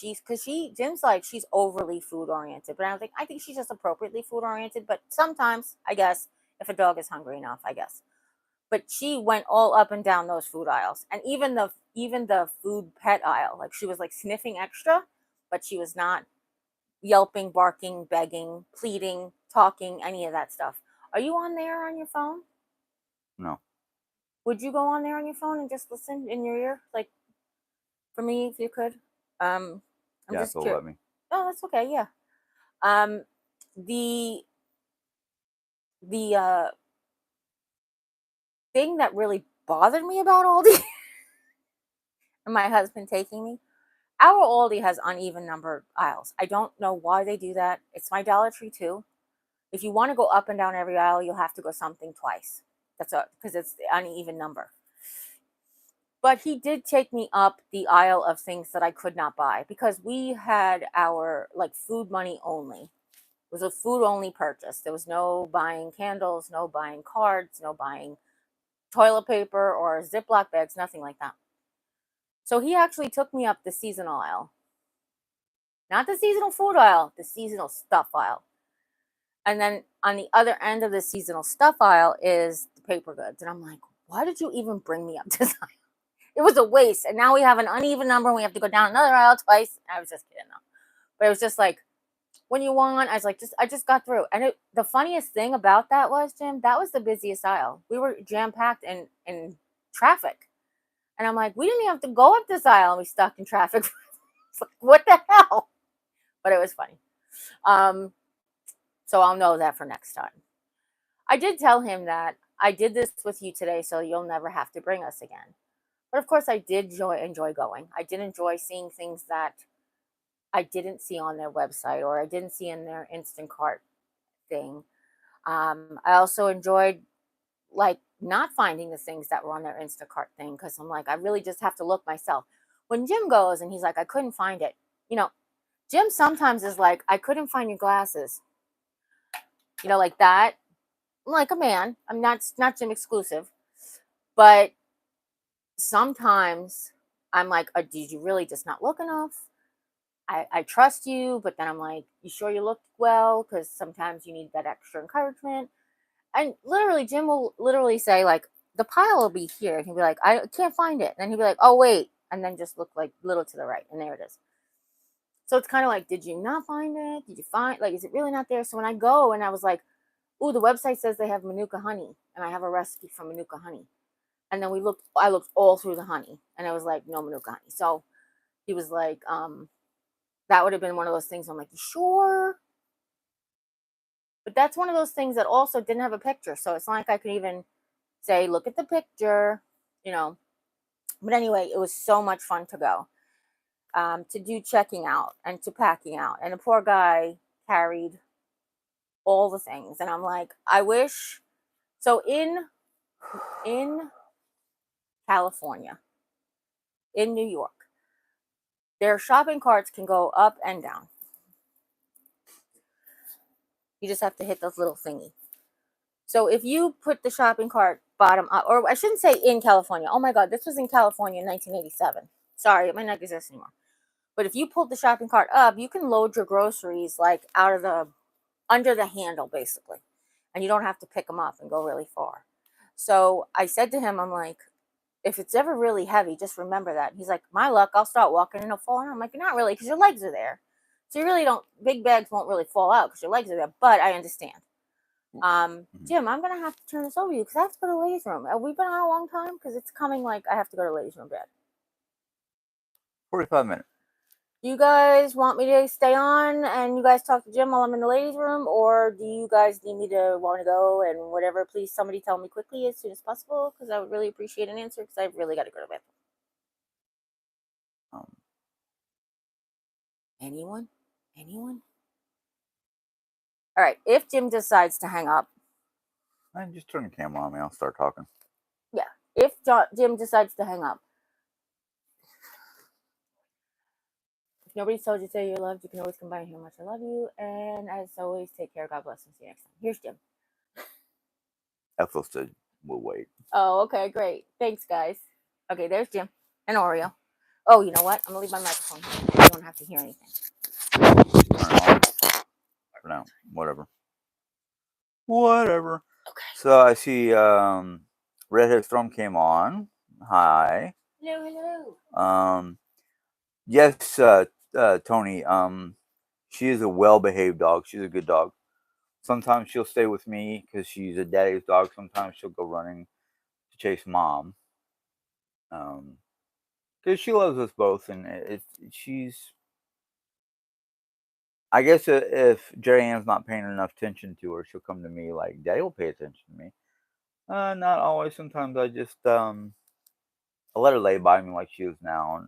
Jim's like, she's overly food oriented. But I think she's just appropriately food oriented. But sometimes, I guess, if a dog is hungry enough, I guess. But she went all up and down those food aisles. And even the food pet aisle. Like she was like sniffing extra, but she was not yelping, barking, begging, pleading, talking, any of that stuff. Are you on there on your phone? No. Would you go on there on your phone and just listen in your ear? Like for me, if you could. I'm Yeah, just they'll curious. let me. Oh, that's okay. Yeah. Um, the the thing that really bothered me about Aldi and my husband taking me, our Aldi has uneven numbered aisles. I don't know why they do that. It's my Dollar Tree too. If you want to go up and down every aisle, you'll have to go something twice. That's because it's the uneven number. But he did take me up the aisle of things that I could not buy because we had our like food money only. It was a food only purchase. There was no buying candles, no buying cards, no buying toilet paper or Ziploc bags, nothing like that. So he actually took me up the seasonal aisle. Not the seasonal food aisle, the seasonal stuff aisle. And then on the other end of the seasonal stuff aisle is the paper goods. And I'm like, why did you even bring me up this aisle? It was a waste. And now we have an uneven number and we have to go down another aisle twice. I was just kidding though. But it was just like, when you want, I was like, I just got through. And the funniest thing about that was, Jim, that was the busiest aisle. We were jam-packed in traffic. And I'm like, we didn't even have to go up this aisle and we stuck in traffic. It's like, what the hell? But it was funny. So I'll know that for next time. I did tell him that I did this with you today, so you'll never have to bring us again. But of course, I did enjoy going. I did enjoy seeing things that I didn't see on their website or I didn't see in their instant cart thing. I also enjoyed like not finding the things that were on their Instacart thing because I'm like, I really just have to look myself. When Jim goes and he's like, I couldn't find it. Jim sometimes is like, I couldn't find your glasses. Like that. I'm like a man. I'm not Jim exclusive, but sometimes I'm like, did you really just not look enough? I trust you, but then I'm like, you sure you looked well? Because sometimes you need that extra encouragement. And literally, Jim will literally say, like, the pile will be here. And he'll be like, I can't find it. And then he'll be like, oh, wait. And then just look like little to the right. And there it is. So it's kind of like, did you not find it? Did you find, like, is it really not there? So when I go and I was like, ooh, the website says they have Manuka honey. And I have a recipe for Manuka honey. And then I looked all through the honey. And I was like, no Manuka honey. So he was like, that would have been one of those things. I'm like, you sure? But that's one of those things that also didn't have a picture. So it's not like I could even say, look at the picture, you know. But anyway, it was so much fun to go, to do checking out and to packing out. And the poor guy carried all the things. And I'm like, I wish. So in California, in New York, their shopping carts can go up and down. You just have to hit those little thingy. So if you put the shopping cart bottom up, or I shouldn't say in California. Oh my God, this was in California in 1987. Sorry, it might not exist anymore. But if you pulled the shopping cart up, you can load your groceries like out of the, under the handle basically. And you don't have to pick them up and go really far. So I said to him, I'm like, if it's ever really heavy, just remember that. He's like, my luck, I'll start walking and it'll fall out. I'm like, not really, because your legs are there. So you really don't, big bags won't really fall out because your legs are there, but I understand. Jim, I'm gonna have to turn this over to you because I have to go to the ladies' room. Have we been on a long time? Because it's coming like I have to go to the ladies' room bed. 45 minutes. Do you guys want me to stay on and you guys talk to Jim while I'm in the ladies' room, or do you guys need me to want to go and whatever? Please, somebody tell me quickly as soon as possible because I would really appreciate an answer because I've really got to go to bed. Anyone? Anyone? All right. If Jim decides to hang up, I just turn the camera on me. I'll start talking. yeah. If Jim decides to hang up, if nobody's told you today you're loved, you can always come by and hear how much I love you. And as always, take care. God bless and see you next time. Here's Jim. Ethel said we'll wait. Oh, okay, great. Thanks, guys. Okay, there's Jim and Oreo. Oh, you know what? I'm gonna leave my microphone here. You don't have to hear anything. For now, whatever. Whatever. Okay. So I see Redhead Storm came on. Hi. Hello. Yes, Tony. She is a well-behaved dog. She's a good dog. Sometimes she'll stay with me because she's a daddy's dog. Sometimes she'll go running to chase mom. Because she loves us both, and she's. I guess if Jeri-Ann's not paying enough attention to her, she'll come to me like, "Daddy will pay attention to me." Not always. Sometimes I just I let her lay by me like she is now, and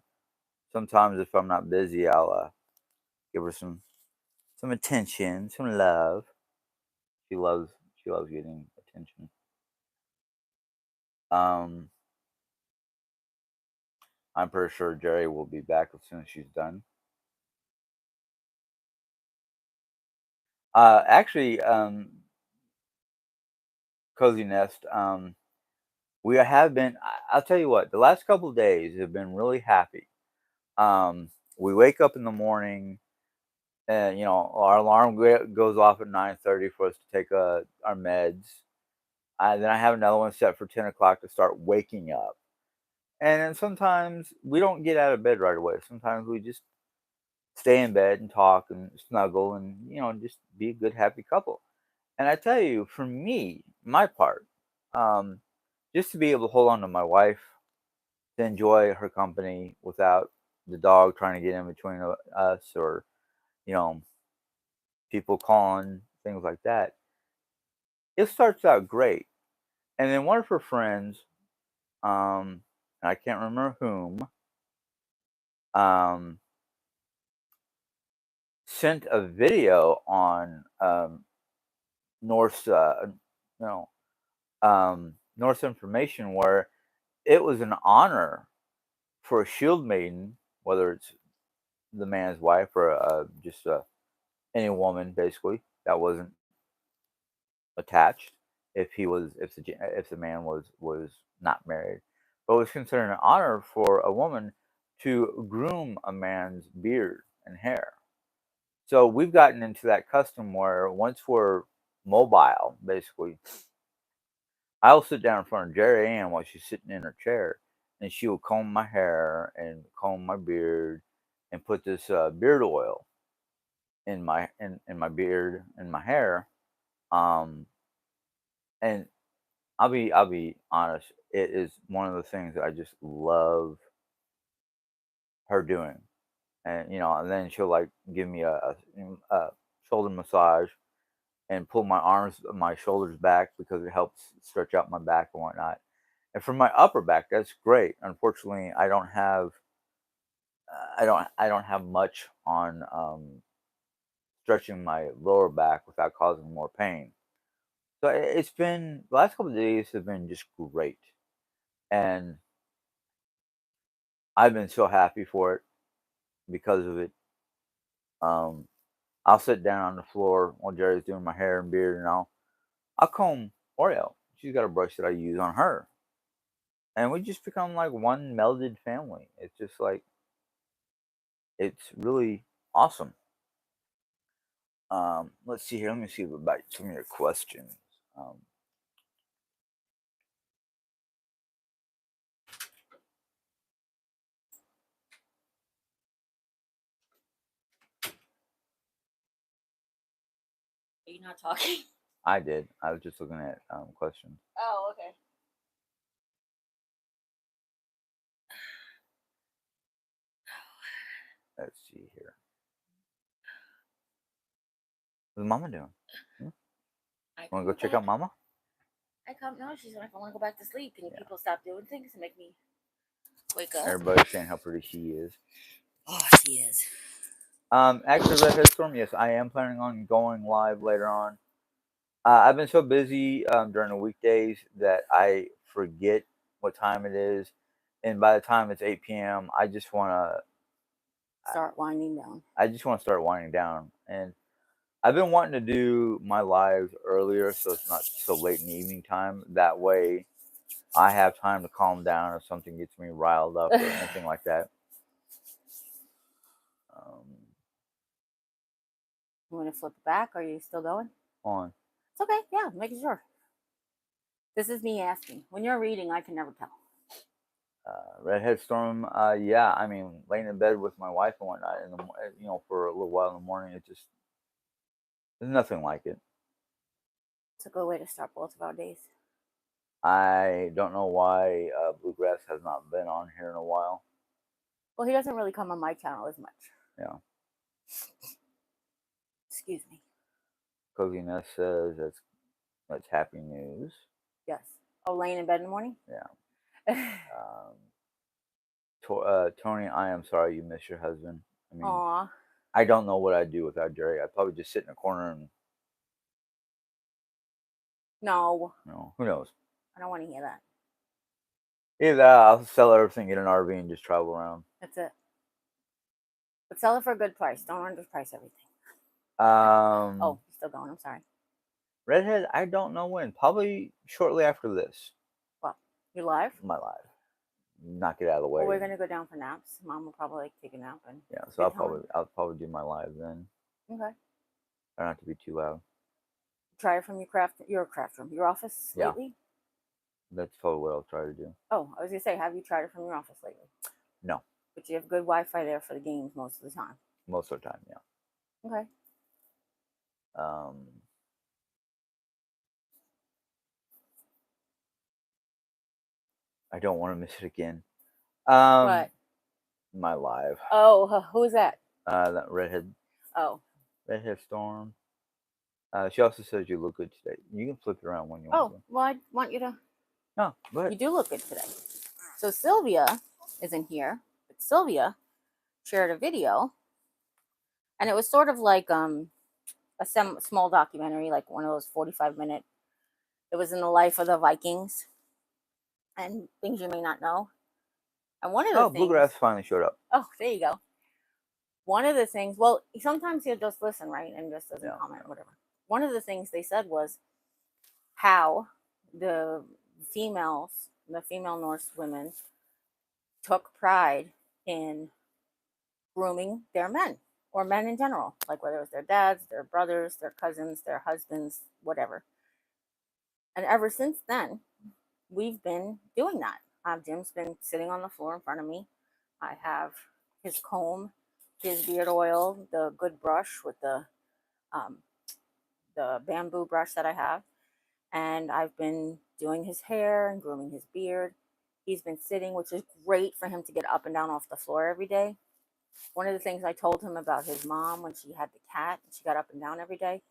sometimes if I'm not busy, I'll give her some attention, some love. She loves getting attention. I'm pretty sure Jerry will be back as soon as she's done. Actually, Cozy Nest, we have been. I'll tell you what. The last couple of days have been really happy. We wake up in the morning, and our alarm goes off at 9:30 for us to take our meds. Then I have another one set for 10 o'clock to start waking up. And then sometimes we don't get out of bed right away. Sometimes we just stay in bed and talk and snuggle and just be a good happy couple. And I tell you, for me, my part, um, just to be able to hold on to my wife, to enjoy her company without the dog trying to get in between us, or you know people calling, things like that. It starts out great. And then one of her friends, and I can't remember whom, um, sent a video on Norse, no, Norse information, where it was an honor for a shield maiden, whether it's the man's wife or just any woman, basically, that wasn't attached. If the man was not married, but it was considered an honor for a woman to groom a man's beard and hair. So we've gotten into that custom where once we're mobile, basically, I'll sit down in front of Jeri-Ann while she's sitting in her chair, and she will comb my hair and comb my beard, and put this beard oil in my beard and my hair. Um, and I'll be honest, it is one of the things that I just love her doing. And and then she'll like give me a shoulder massage and pull my shoulders back because it helps stretch out my back and whatnot. And for my upper back, that's great. Unfortunately, I don't have much on stretching my lower back without causing more pain. So it's been the last couple of days have been just great, and I've been so happy for it because of it. Um, I'll sit down on the floor while Jerry's doing my hair and beard, and I'll comb Oreo. She's got a brush that I use on her, and we just become like one melded family. It's just like it's really awesome. Let's see here. Let me see about some of your questions. Um, Are you not talking? I did. I was just looking at questions. Oh, okay. Let's see here. What's Mama doing? Want to go check out Mama? I come. No, she's like, I want to go back to sleep. Can you people stop doing things to make me wake up? Everybody's saying how pretty she is. Oh, she is. Actually, Redhead Storm, yes, I am planning on going live later on. I've been so busy during the weekdays that I forget what time it is, and by the time it's 8 p.m., I just want to start winding down. I just want to start winding down, and I've been wanting to do my lives earlier, so it's not so late in the evening time. That way, I have time to calm down if something gets me riled up or anything like that. You want to flip it back? Or are you still going? On. It's okay. Yeah, making sure. This is me asking. When you're reading, I can never tell. Redhead Storm, yeah, I mean, laying in bed with my wife and whatnot, for a little while in the morning, there's nothing like it. It's a good way to start both of our days. I don't know why Bluegrass has not been on here in a while. Well, he doesn't really come on my channel as much. Yeah. Excuse me. Coziness says that's happy news. Yes. Oh, laying in bed in the morning? Yeah. Tony, I am sorry you miss your husband. I mean, Aww. I don't know what I'd do without Jerry. I'd probably just sit in a corner and. No. No, who knows? I don't want to hear that. Either that, I'll sell everything, get an RV, and just travel around. That's it. But sell it for a good price. Don't underprice everything. Oh, still going. I'm sorry. Redhead, I don't know when. Probably shortly after this. Well, you live? My live. Knock it out of the way. Well, we're gonna go down for naps. Mom will probably take a nap and. Yeah, so I'll probably do my live then. Okay. I don't have to be too loud. Try it from your craft room, your office lately. That's probably what I'll try to do. Oh, I was gonna say, have you tried it from your office lately? No. But you have good Wi-Fi there for the games most of the time. Most of the time, yeah. Okay. I don't want to miss it again. What? My live. Oh, who's that? That Redhead. Oh. Redhead Storm. She also says you look good today. You can flip it around when you want to. Oh, well, I want you to. No, go ahead. You do look good today. So Sylvia isn't here, but Sylvia shared a video, and it was sort of like a small documentary, like one of those 45-minute. It was in the life of the Vikings and things you may not know. And one of the things. Bluegrass finally showed up. Oh, there you go. One of the things. Well, sometimes he'll just listen, right, and just doesn't comment, whatever. One of the things they said was how the female Norse women took pride in grooming their men, or men in general, like whether it was their dads, their brothers, their cousins, their husbands, whatever. And ever since then, we've been doing that. Jim's been sitting on the floor in front of me. I have his comb, his beard oil, the good brush with the bamboo brush that I have, and I've been doing his hair and grooming his beard. He's been sitting, which is great for him to get up and down off the floor every day. One of the things I told him about his mom when she had the cat and she got up and down every day,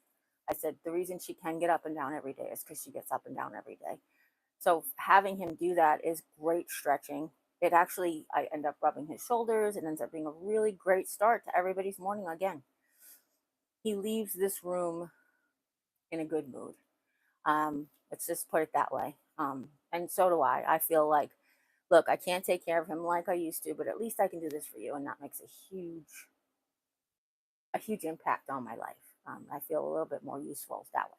I said the reason she can get up and down every day is because she gets up and down every day. So having him do that is great stretching. It actually, I end up rubbing his shoulders. It ends up being a really great start to everybody's morning again. He leaves this room in a good mood. Let's just put it that way. And so do I. I feel like look, I can't take care of him like I used to, but at least I can do this for you. And that makes a huge impact on my life. I feel a little bit more useful that way.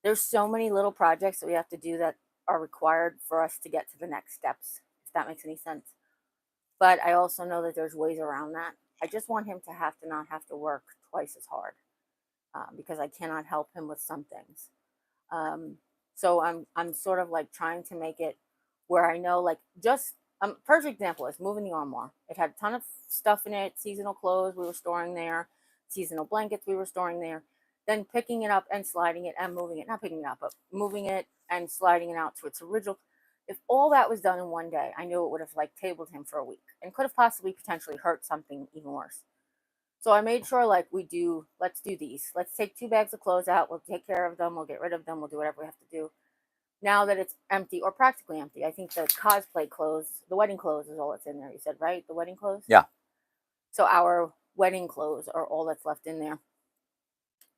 There's so many little projects that we have to do that are required for us to get to the next steps, if that makes any sense. But I also know that there's ways around that. I just want him to not have to work twice as hard, because I cannot help him with some things. Um, so I'm sort of like trying to make it where I know, like, just perfect example is moving the armoire. It had a ton of stuff in it, seasonal clothes we were storing there, seasonal blankets we were storing there. Then picking it up and sliding it and moving it, not picking it up, but moving it and sliding it out to its original. If all that was done in one day, I knew it would have like tabled him for a week and could have possibly potentially hurt something even worse. So I made sure, like, let's do these. Let's take 2 bags of clothes out. We'll take care of them. We'll get rid of them. We'll do whatever we have to do. Now that it's empty or practically empty, I think the cosplay clothes, the wedding clothes is all that's in there. You said, right? The wedding clothes? Yeah. So our wedding clothes are all that's left in there.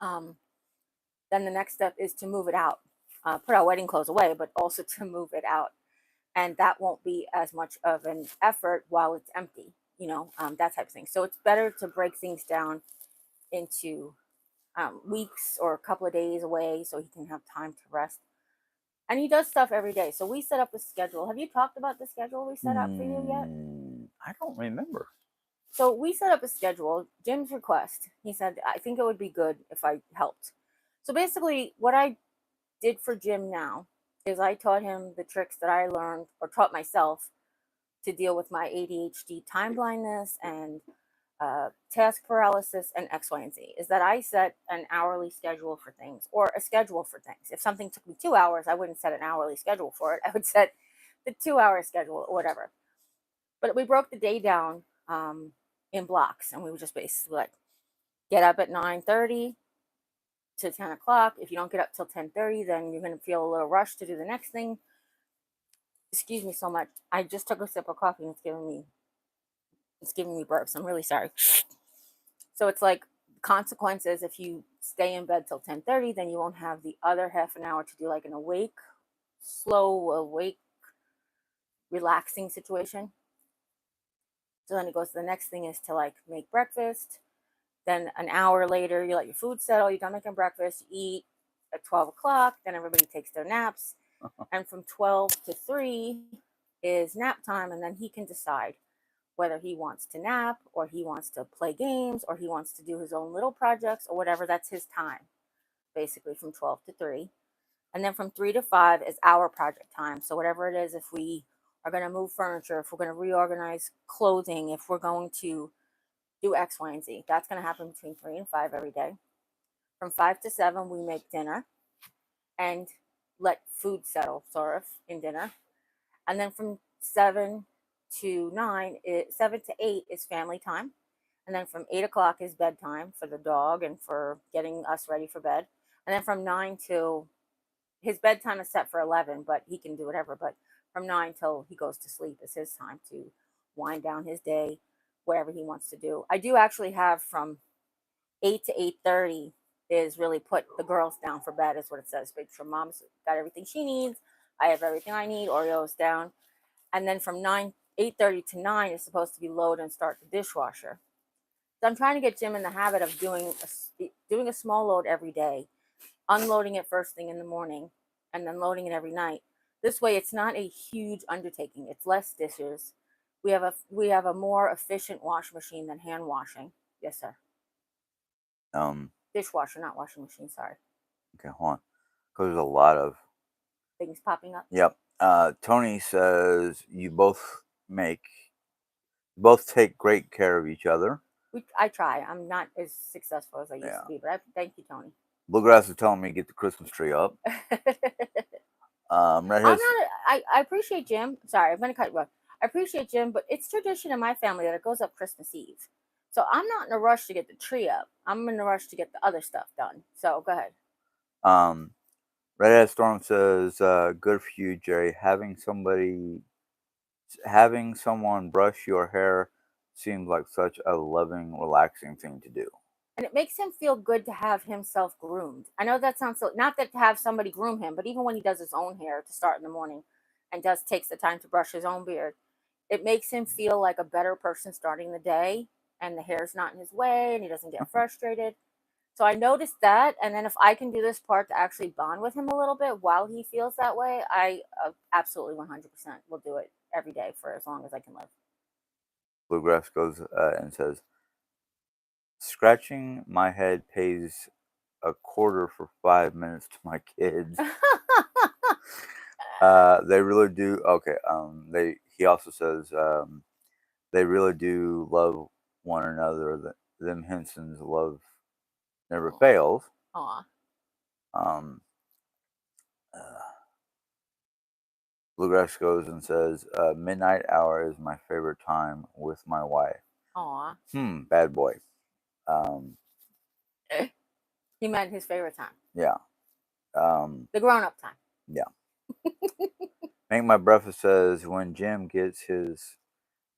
Then the next step is to move it out. Put our wedding clothes away, but also to move it out. And that won't be as much of an effort while it's empty, that type of thing. So it's better to break things down into weeks or a couple of days away so he can have time to rest. And he does stuff every day. So we set up a schedule. Have you talked about the schedule we set up for you yet? I don't remember. So we set up a schedule, Jim's request. He said, I think it would be good if I helped. So basically, what I did for Jim now is I taught him the tricks that I learned or taught myself to deal with my ADHD time blindness and task paralysis and X, Y, and Z. Is that I set an hourly schedule for things or a schedule for things. If something took me 2 hours, I wouldn't set an hourly schedule for it. I would set the 2 hour schedule or whatever. But we broke the day down in blocks, and we would just basically like get up at 9:30 to 10 o'clock. If you don't get up till 10:30, then you're going to feel a little rushed to do the next thing. Excuse me so much. I just took a sip of coffee and it's giving me burps. I'm really sorry. So it's like consequences. If you stay in bed till 10:30, then you won't have the other half an hour to do like an slow awake, relaxing situation. So then it goes to the next thing is to like make breakfast. Then an hour later, you let your food settle. You're done making breakfast. You eat at 12 o'clock. Then everybody takes their naps. And from 12 to 3 is nap time. And then he can decide whether he wants to nap or he wants to play games or he wants to do his own little projects or whatever. That's his time, basically from 12 to 3. And then from 3 to 5 is our project time. So whatever it is, if we are going to move furniture, if we're going to reorganize clothing, if we're going to do X, Y, and Z, that's going to happen between 3 and 5 every day. From 5 to 7, we make dinner and let food settle sort of in dinner. And then from 7 to 8 is family time. And then from 8 o'clock is bedtime for the dog and for getting us ready for bed. And then from 9 till his bedtime is set for 11, but he can do whatever. But from 9 till he goes to sleep is his time to wind down his day, whatever he wants to do. I do actually have from 8 to 8:30 is really put the girls down for bed, is what it says. Make sure mom's got everything she needs. I have everything I need. Oreo's down. And then from 8:30 to 9 is supposed to be load and start the dishwasher. So I'm trying to get Jim in the habit of doing a small load every day, unloading it first thing in the morning, and then loading it every night. This way, it's not a huge undertaking. It's less dishes. We have a more efficient wash machine than hand washing. Yes, sir. Dishwasher, not washing machine. Sorry. Okay, hold on. Because there's a lot of things popping up. Yep. Tony says you both take great care of each other. I try. I'm not as successful as I used to be, but thank you, Tony. Bluegrass is telling me to get the Christmas tree up. I appreciate Jim. Sorry, I'm going to cut you off. I appreciate Jim, but it's tradition in my family that it goes up Christmas Eve. So I'm not in a rush to get the tree up. I'm in a rush to get the other stuff done. So go ahead. Redhead Storm says, good for you, Jerry. Having someone brush your hair seems like such a loving, relaxing thing to do. And it makes him feel good to have himself groomed. I know that sounds so, not that to have somebody groom him, but even when he does his own hair to start in the morning and takes the time to brush his own beard, it makes him feel like a better person starting the day, and the hair's not in his way and he doesn't get frustrated. So I noticed that, and then if I can do this part to actually bond with him a little bit while he feels that way, I absolutely 100% will do it every day for as long as I can live. Bluegrass goes and says, scratching my head pays a quarter for 5 minutes to my kids. They really do. Okay. He also says they really do love one another. Them Henson's love never fails. Aw. Bluegrass goes and says, midnight hour is my favorite time with my wife. Aw. Bad boy. He meant his favorite time. Yeah. The grown-up time. Yeah. Make My Breakfast says, when Jim gets his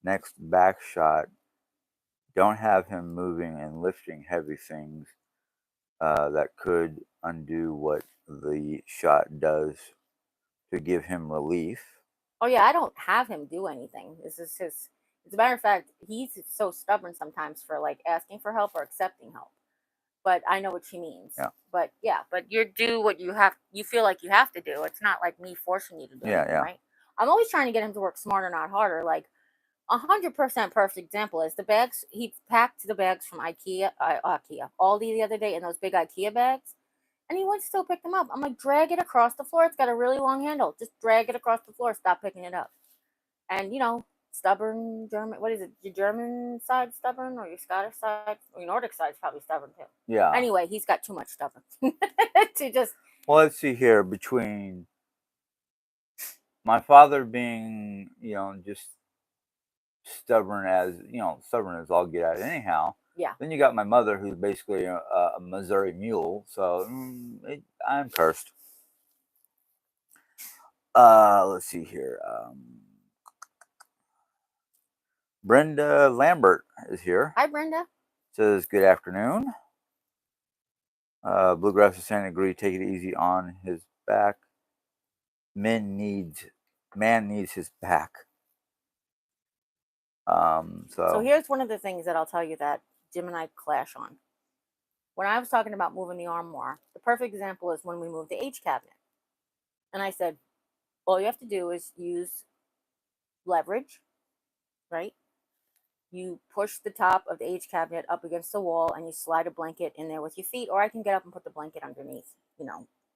next back shot, don't have him moving and lifting heavy things that could undo what the shot does to give him relief. Oh yeah, I don't have him do anything. This is his. As a matter of fact, he's so stubborn sometimes for like asking for help or accepting help. But I know what she means. Yeah. But you do what you have. You feel like you have to do. It's not like me forcing you to do anything, right? I'm always trying to get him to work smarter, not harder. Like 100% perfect example is the bags. He packed the bags from Aldi the other day in those big IKEA bags. And he went to still pick them up. I'm like, drag it across the floor. It's got a really long handle. Just drag it across the floor. Stop picking it up. And, stubborn German. What is it? Your German side stubborn or your Scottish side? Or your Nordic side's probably stubborn too. Yeah. Anyway, he's got too much stubborn to just. Well, let's see here. Between my father being, just stubborn as all get out anyhow. Yeah. Then you got my mother, who's basically a Missouri mule. So I'm cursed. Let's see here. Brenda Lambert is here. Hi, Brenda. Says, good afternoon. Bluegrass is saying, agree, take it easy on his back. Man needs his back. So here's one of the things that I'll tell you that Jim and I clash on. When I was talking about moving the armoire, the perfect example is when we moved the H cabinet. And I said, all you have to do is use leverage, right? You push the top of the H cabinet up against the wall and you slide a blanket in there with your feet, or I can get up and put the blanket underneath,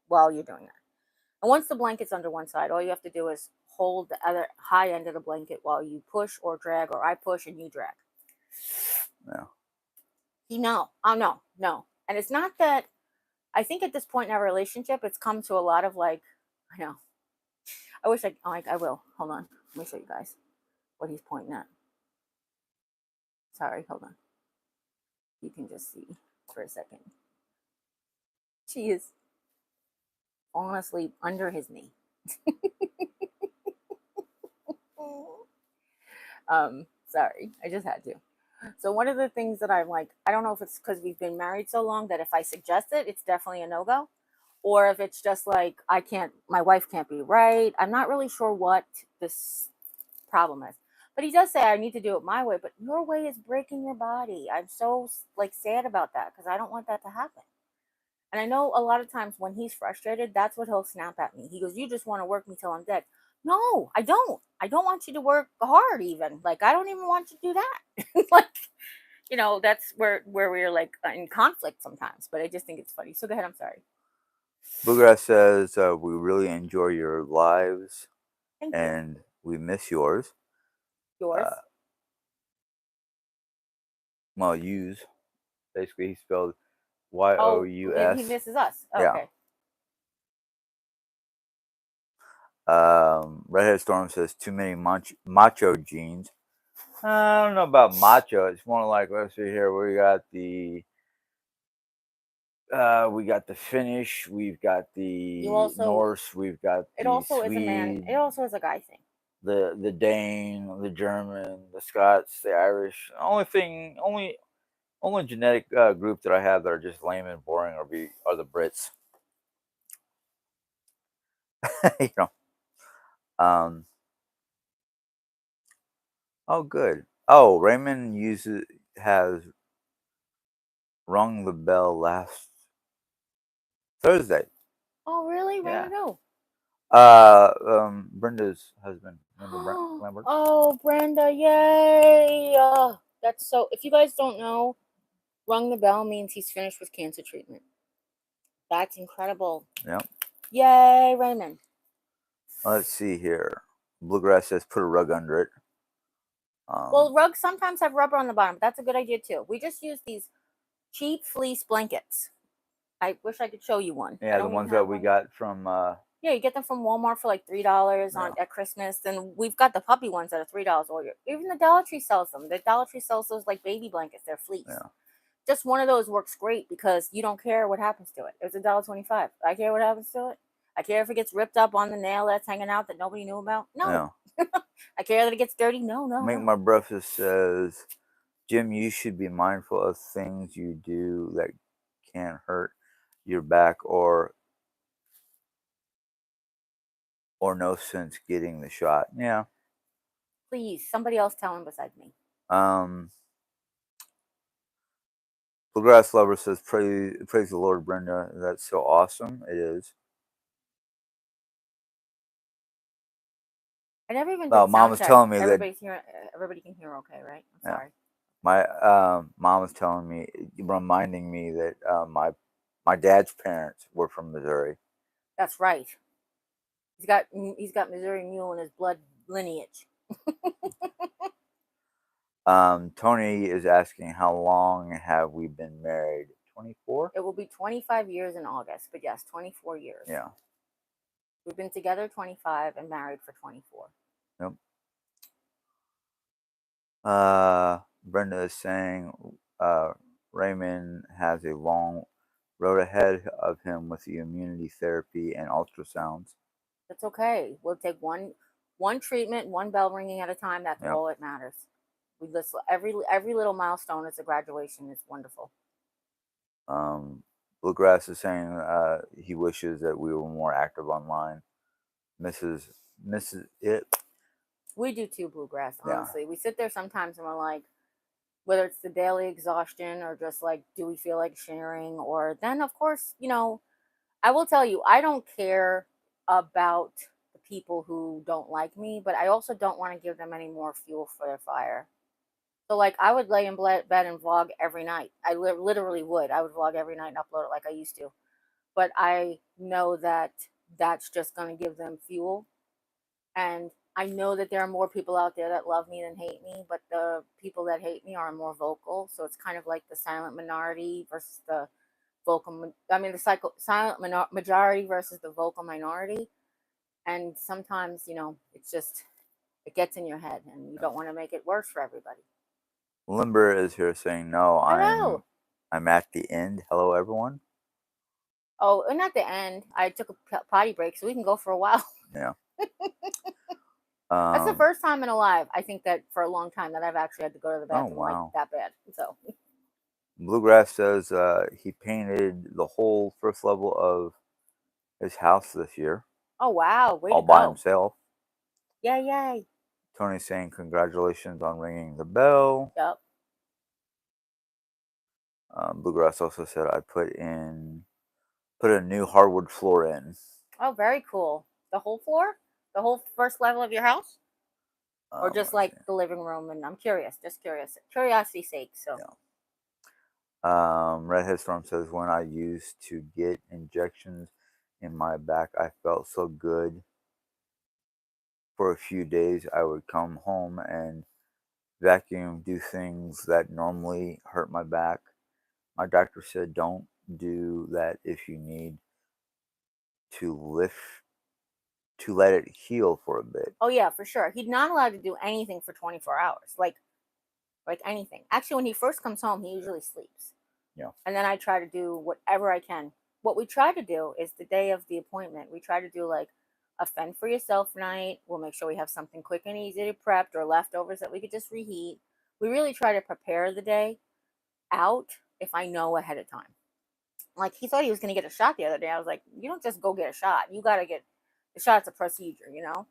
while you're doing that. And once the blanket's under one side, all you have to do is hold the other high end of the blanket while you push or drag, or I push and you drag. No. No. And it's not that, I think at this point in our relationship, it's come to a lot of like, I know. I wish I will. Hold on. Let me show you guys what he's pointing at. Sorry, hold on. You can just see for a second. She is falling asleep under his knee. Sorry, I just had to. So one of the things that I'm like, I don't know if it's because we've been married so long that if I suggest it, it's definitely a no-go. Or if it's just like, my wife can't be right. I'm not really sure what this problem is. But he does say I need to do it my way, but your way is breaking your body. I'm so sad about that because I don't want that to happen. And I know a lot of times when he's frustrated, that's what he'll snap at me. He goes, you just want to work me till I'm dead. No, I don't. I don't want you to work hard even. Like, I don't even want you to do that. Like, that's where we're like in conflict sometimes. But I just think it's funny. So go ahead. I'm sorry. Bluegrass says, we really enjoy your lives. Thank you. And we miss yours. Yours? Well, use. Basically, he spelled Y-O-U-S. He misses us. Oh, yeah. Okay. Redhead Storm says, too many macho jeans. I don't know about macho. It's more like, let's see here. We got the Finnish. We've got the Norse. We've got the It also Swede, is a man. It also is a guy thing. The Dane, the German, the Scots, the Irish. Only Only genetic group that I have that are just lame and boring are the Brits. You know. Oh, good. Oh, Raymond has rung the bell last Thursday. Oh, really? Where Yeah. did it go? Brenda's husband. Remember Lambert? Oh, Brenda, yay! That's so. If you guys don't know, rung the bell means he's finished with cancer treatment. That's incredible. Yep. Yay, Raymond. Let's see here. Bluegrass says put a rug under it. Well, rugs sometimes have rubber on the bottom. But that's a good idea too. We just use these cheap fleece blankets. I wish I could show you one. Yeah, the ones that we got from. Yeah, you get them from Walmart for like $3 at Christmas. And we've got the puppy ones that are $3 all year. Even the Dollar Tree sells them. The Dollar Tree sells those like baby blankets. They're fleece. Yeah. Just one of those works great because you don't care what happens to it. It's $1.25. I care what happens to it. I care if it gets ripped up on the nail that's hanging out that nobody knew about. No. Yeah. I care that it gets dirty. No. Make My Breakfast says, Jim, you should be mindful of things you do that can hurt your back or no sense getting the shot. Yeah. Please, somebody else tell him besides me. Bluegrass Lover says, praise the Lord, Brenda. That's so awesome. It is. I never even Well, did Mom sound was check. telling me Everybody's hearing. Everybody can hear okay, right? I'm sorry. My mom was telling me, reminding me that my dad's parents were from Missouri. That's right. He's got Missouri Mule in his blood lineage. Tony is asking, how long have we been married? 24? It will be 25 years in August, but yes, 24 years. Yeah. We've been together 25 and married for 24. Yep. Brenda is saying Raymond has a long road ahead of him with the immunity therapy and ultrasounds. That's okay. We'll take one treatment, one bell ringing at a time. That's all that matters. We list every little milestone as a graduation is wonderful. Bluegrass is saying he wishes that we were more active online. Misses it. We do too, Bluegrass, honestly. We sit there sometimes and we're like, whether it's the daily exhaustion or just like, do we feel like sharing? Or then, of course, I will tell you, I don't care about the people who don't like me, but I also don't want to give them any more fuel for their fire. So, like, I would lay in bed and vlog every night. I literally would. I would vlog every night and upload it like I used to. But I know that that's just going to give them fuel. And I know that there are more people out there that love me than hate me, but the people that hate me are more vocal. So it's kind of like the silent minority versus the vocal. The silent majority versus the vocal minority. And sometimes, it gets in your head, and you don't want to make it worse for everybody. Limber is here saying, no, Hello. I'm at the end. Hello, everyone. Oh, and at the end, I took a potty break, so we can go for a while. Yeah. That's the first time in a life, I think that for a long time, that I've actually had to go to the bathroom like that bad. So Bluegrass says he painted the whole first level of his house this year. Oh, wow. Way all to by go. himself. Yay. Tony's saying congratulations on ringing the bell. Yep. Bluegrass also said I put a new hardwood floor in. Oh, very cool. The whole floor? The whole first level of your house? Or just like the living room? And I'm curious, just curious. Curiosity's sake. So. Yeah. Redhead Storm says, when I used to get injections in my back, I felt so good. For a few days, I would come home and vacuum, do things that normally hurt my back. My doctor said, don't do that if you need to let it heal for a bit. Oh, yeah, for sure. He's not allowed to do anything for 24 hours. Like anything. Actually, when he first comes home, he usually sleeps. Yeah. And then I try to do whatever I can. What we try to do is the day of the appointment, we try to do like a fend for yourself night. We'll make sure we have something quick and easy to prep or leftovers that we could just reheat. We really try to prepare the day. out if I know ahead of time. Like, he thought he was going to get a shot the other day. I was like, you don't just go get a shot. You got to get the shot. It's a procedure, you know?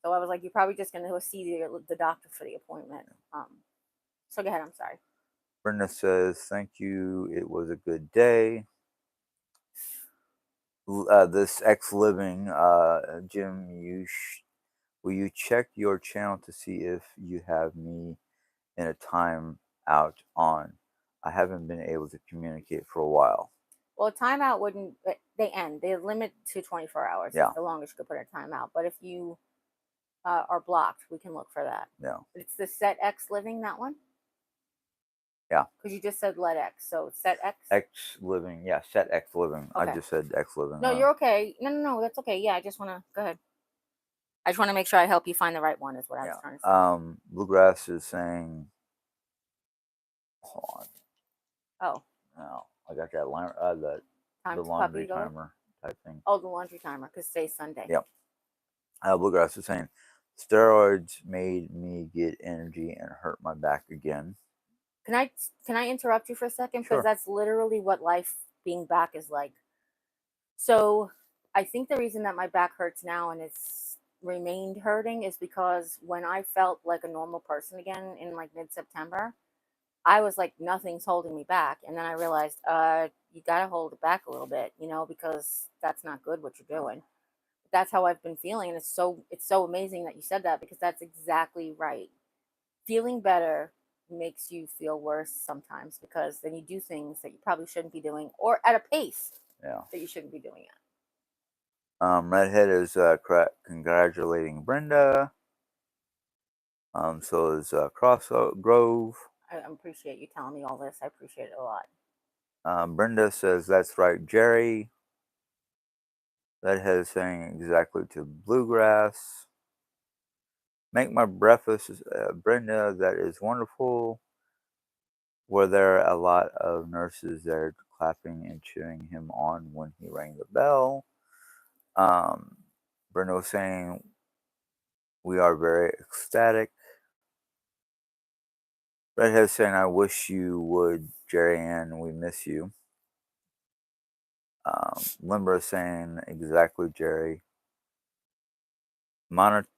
So I was like, you're probably just going to go see the doctor for the appointment. So go ahead. I'm sorry. Brenda says, thank you. It was a good day. This ex-living, Jim, will you check your channel to see if you have me in a time out on? I haven't been able to communicate for a while. Well, a timeout wouldn't, they end. They limit to 24 hours. Yeah. It's the longest you could put a timeout. But if you are blocked, we can look for that. Yeah. It's the set X living, that one? Yeah. Because you just said let X. So set X? X living. Yeah, set X living. Okay. I just said X living. No, you're okay. No, that's okay. Yeah, I just want to, go ahead. I just want to make sure I help you find the right one is what I was trying to say. Bluegrass is saying, hold on. Oh. No, I got that the laundry timer type thing. Oh, the laundry timer, because today's Sunday. Yep. Bluegrass is saying, steroids made me get energy and hurt my back again. Can I interrupt you for a second? Because that's literally what life being back is like. So I think the reason that my back hurts now and it's remained hurting is because when I felt like a normal person again in like mid-September, I was like, nothing's holding me back. And then I realized, you got to hold it back a little bit, you know, because that's not good what you're doing. That's how I've been feeling. And it's so amazing that you said that, because that's exactly right. Feeling better makes you feel worse sometimes, because then you do things that you probably shouldn't be doing, or at a pace that you shouldn't be doing it. Redhead is congratulating Brenda. So is Cross Grove. I appreciate you telling me all this. I appreciate it a lot. Brenda says, that's right, Jerry. Redhead is saying exactly to Bluegrass. Make my breakfast, Brenda, that is wonderful. Were there a lot of nurses there clapping and cheering him on when he rang the bell? Brenda was saying, we are very ecstatic. Redhead saying, I wish you would, Jeri-Ann, we miss you. Limber saying, exactly, Jerry. Minority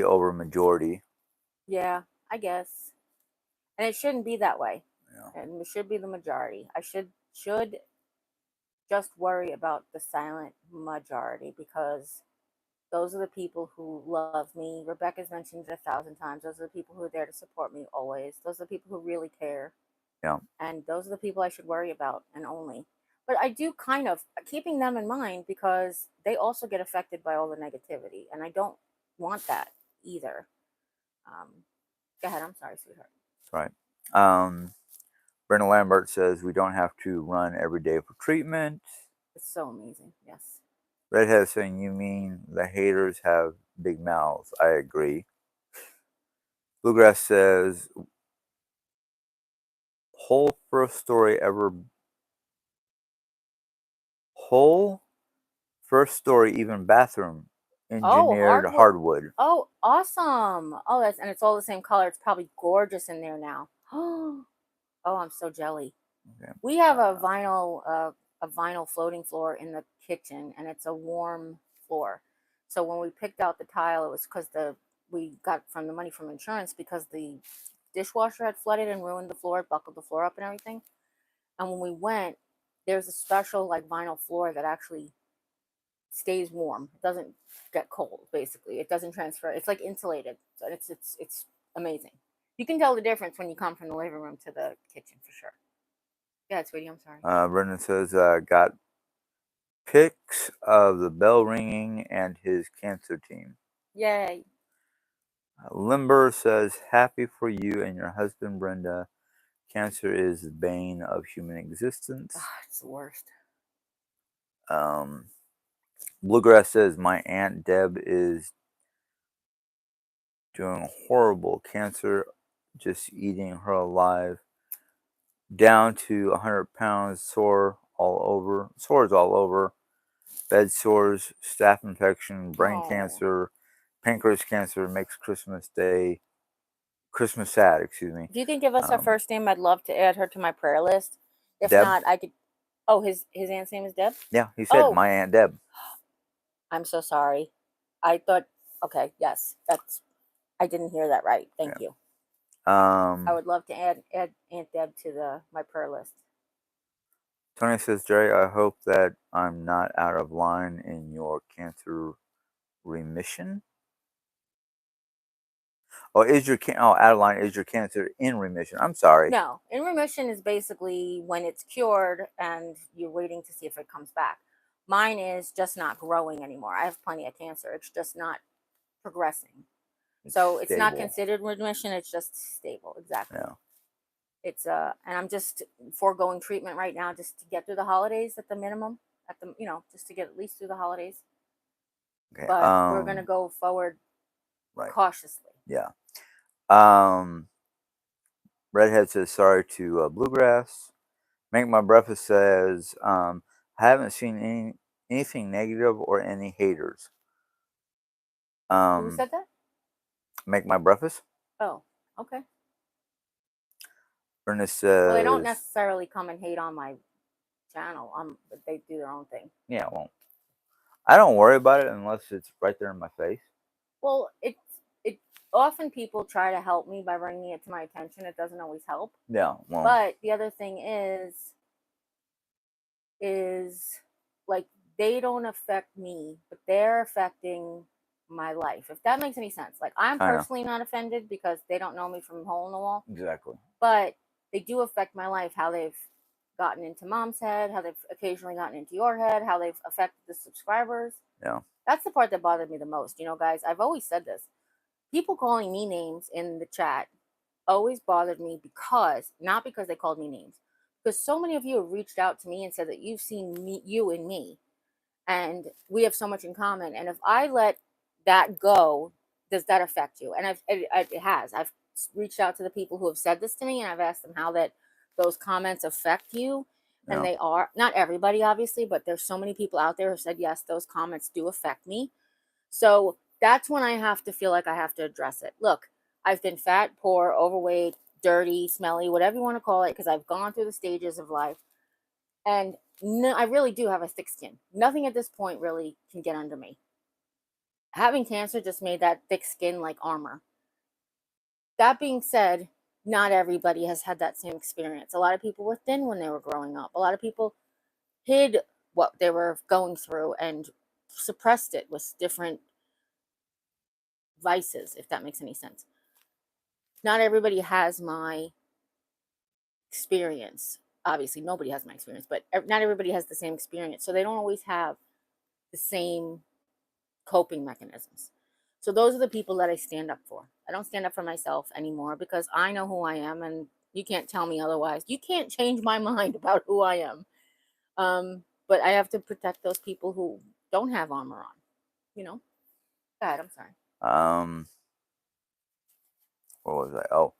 over majority. Yeah, I guess. And it shouldn't be that way. Yeah. And it should be the majority. I should just worry about the silent majority, because those are the people who love me. Rebecca's mentioned it 1,000 times. Those are the people who are there to support me always. Those are the people who really care. Yeah. And those are the people I should worry about, and only. But I do kind of keeping them in mind, because they also get affected by all the negativity, and I don't want that either. Go ahead. I'm sorry, sweetheart. That's right. Brenda Lambert says, we don't have to run every day for treatment. It's so amazing. Yes. Redhead saying, you mean the haters have big mouths? I agree. Bluegrass says, whole first story even bathroom engineered hardwood. Oh, awesome. Oh, and it's all the same color. It's probably gorgeous in there now. Oh, I'm so jelly. Okay. We have a vinyl floating floor in the kitchen, and it's a warm floor. So when we picked out the tile, it was because we got from the money from insurance, because the dishwasher had flooded and ruined the floor, buckled the floor up and everything. And when we went, there's a special like vinyl floor that actually stays warm. It doesn't get cold, basically. It doesn't transfer. It's like insulated. So it's amazing. You can tell the difference when you come from the living room to the kitchen for sure. Yeah, sweetie, I'm sorry. Brendan says, got pics of the bell ringing and his cancer team. Yay. Limber says, happy for you and your husband, Brenda. Cancer is the bane of human existence. It's the worst. Bluegrass says, my Aunt Deb is doing horrible. Cancer just eating her alive. Down to 100 pounds, sores all over. Bed sores, staph infection, brain cancer, pancreas cancer, makes Christmas Day Christmas sad, excuse me. If you can give us our first name, I'd love to add her to my prayer list. If Deb? not, I could. Oh, his aunt's name is Deb? Yeah, he said Oh, my Aunt Deb. I'm so sorry. I thought, okay, yes, I didn't hear that right. Thank you. I would love to add Aunt Deb to my prayer list. Tony says, Jerry, I hope that I'm not out of line in your cancer remission. Oh, out of line, is your cancer in remission? I'm sorry. No, in remission is basically when it's cured and you're waiting to see if it comes back. Mine is just not growing anymore. I have plenty of cancer. It's just not progressing. So it's not considered remission. It's just stable. Exactly. Yeah. It's and I'm just foregoing treatment right now just to get through the holidays at the minimum. Just to get at least through the holidays. Okay. But we're gonna go forward cautiously. Yeah. Redhead says sorry to Bluegrass. Make My Breakfast says I haven't seen anything negative or any haters. Who said that? Make My Breakfast. Oh, okay. Ernest says, well, they don't necessarily come and hate on my channel. But they do their own thing. Yeah, well, I don't worry about it unless it's right there in my face. Well, it often people try to help me by bringing it to my attention. It doesn't always help. Yeah. Well, but the other thing is like they don't affect me, but they're affecting my life. If that makes any sense. Like I'm personally not offended because they don't know me from a hole in the wall. Exactly. But they do affect my life. How they've gotten into Mom's head, how they've occasionally gotten into your head, how they've affected the subscribers. Yeah. That's the part that bothered me the most. Guys, I've always said this. People calling me names in the chat always bothered me not because they called me names, because so many of you have reached out to me and said that you've seen you in me, and we have so much in common. And if I let that go, does that affect you? And it has. I've reached out to the people who have said this to me, and I've asked them how those comments affect you. And they are not everybody, obviously, but there's so many people out there who said, yes, those comments do affect me. So that's when I have to feel like I have to address it. Look, I've been fat, poor, overweight, dirty, smelly, whatever you want to call it, because I've gone through the stages of life. And I really do have a thick skin. Nothing at this point really can get under me. Having cancer just made that thick skin like armor. That being said, not everybody has had that same experience. A lot of people were thin when they were growing up. A lot of people hid what they were going through and suppressed it with different vices, if that makes any sense. Not everybody has my experience. Obviously, nobody has my experience, but not everybody has the same experience. So they don't always have the same coping mechanisms. So those are the people that I stand up for. I don't stand up for myself anymore because I know who I am, and you can't tell me otherwise. You can't change my mind about who I am. But I have to protect those people who don't have armor on. Go ahead, I'm sorry. What was that? Oh,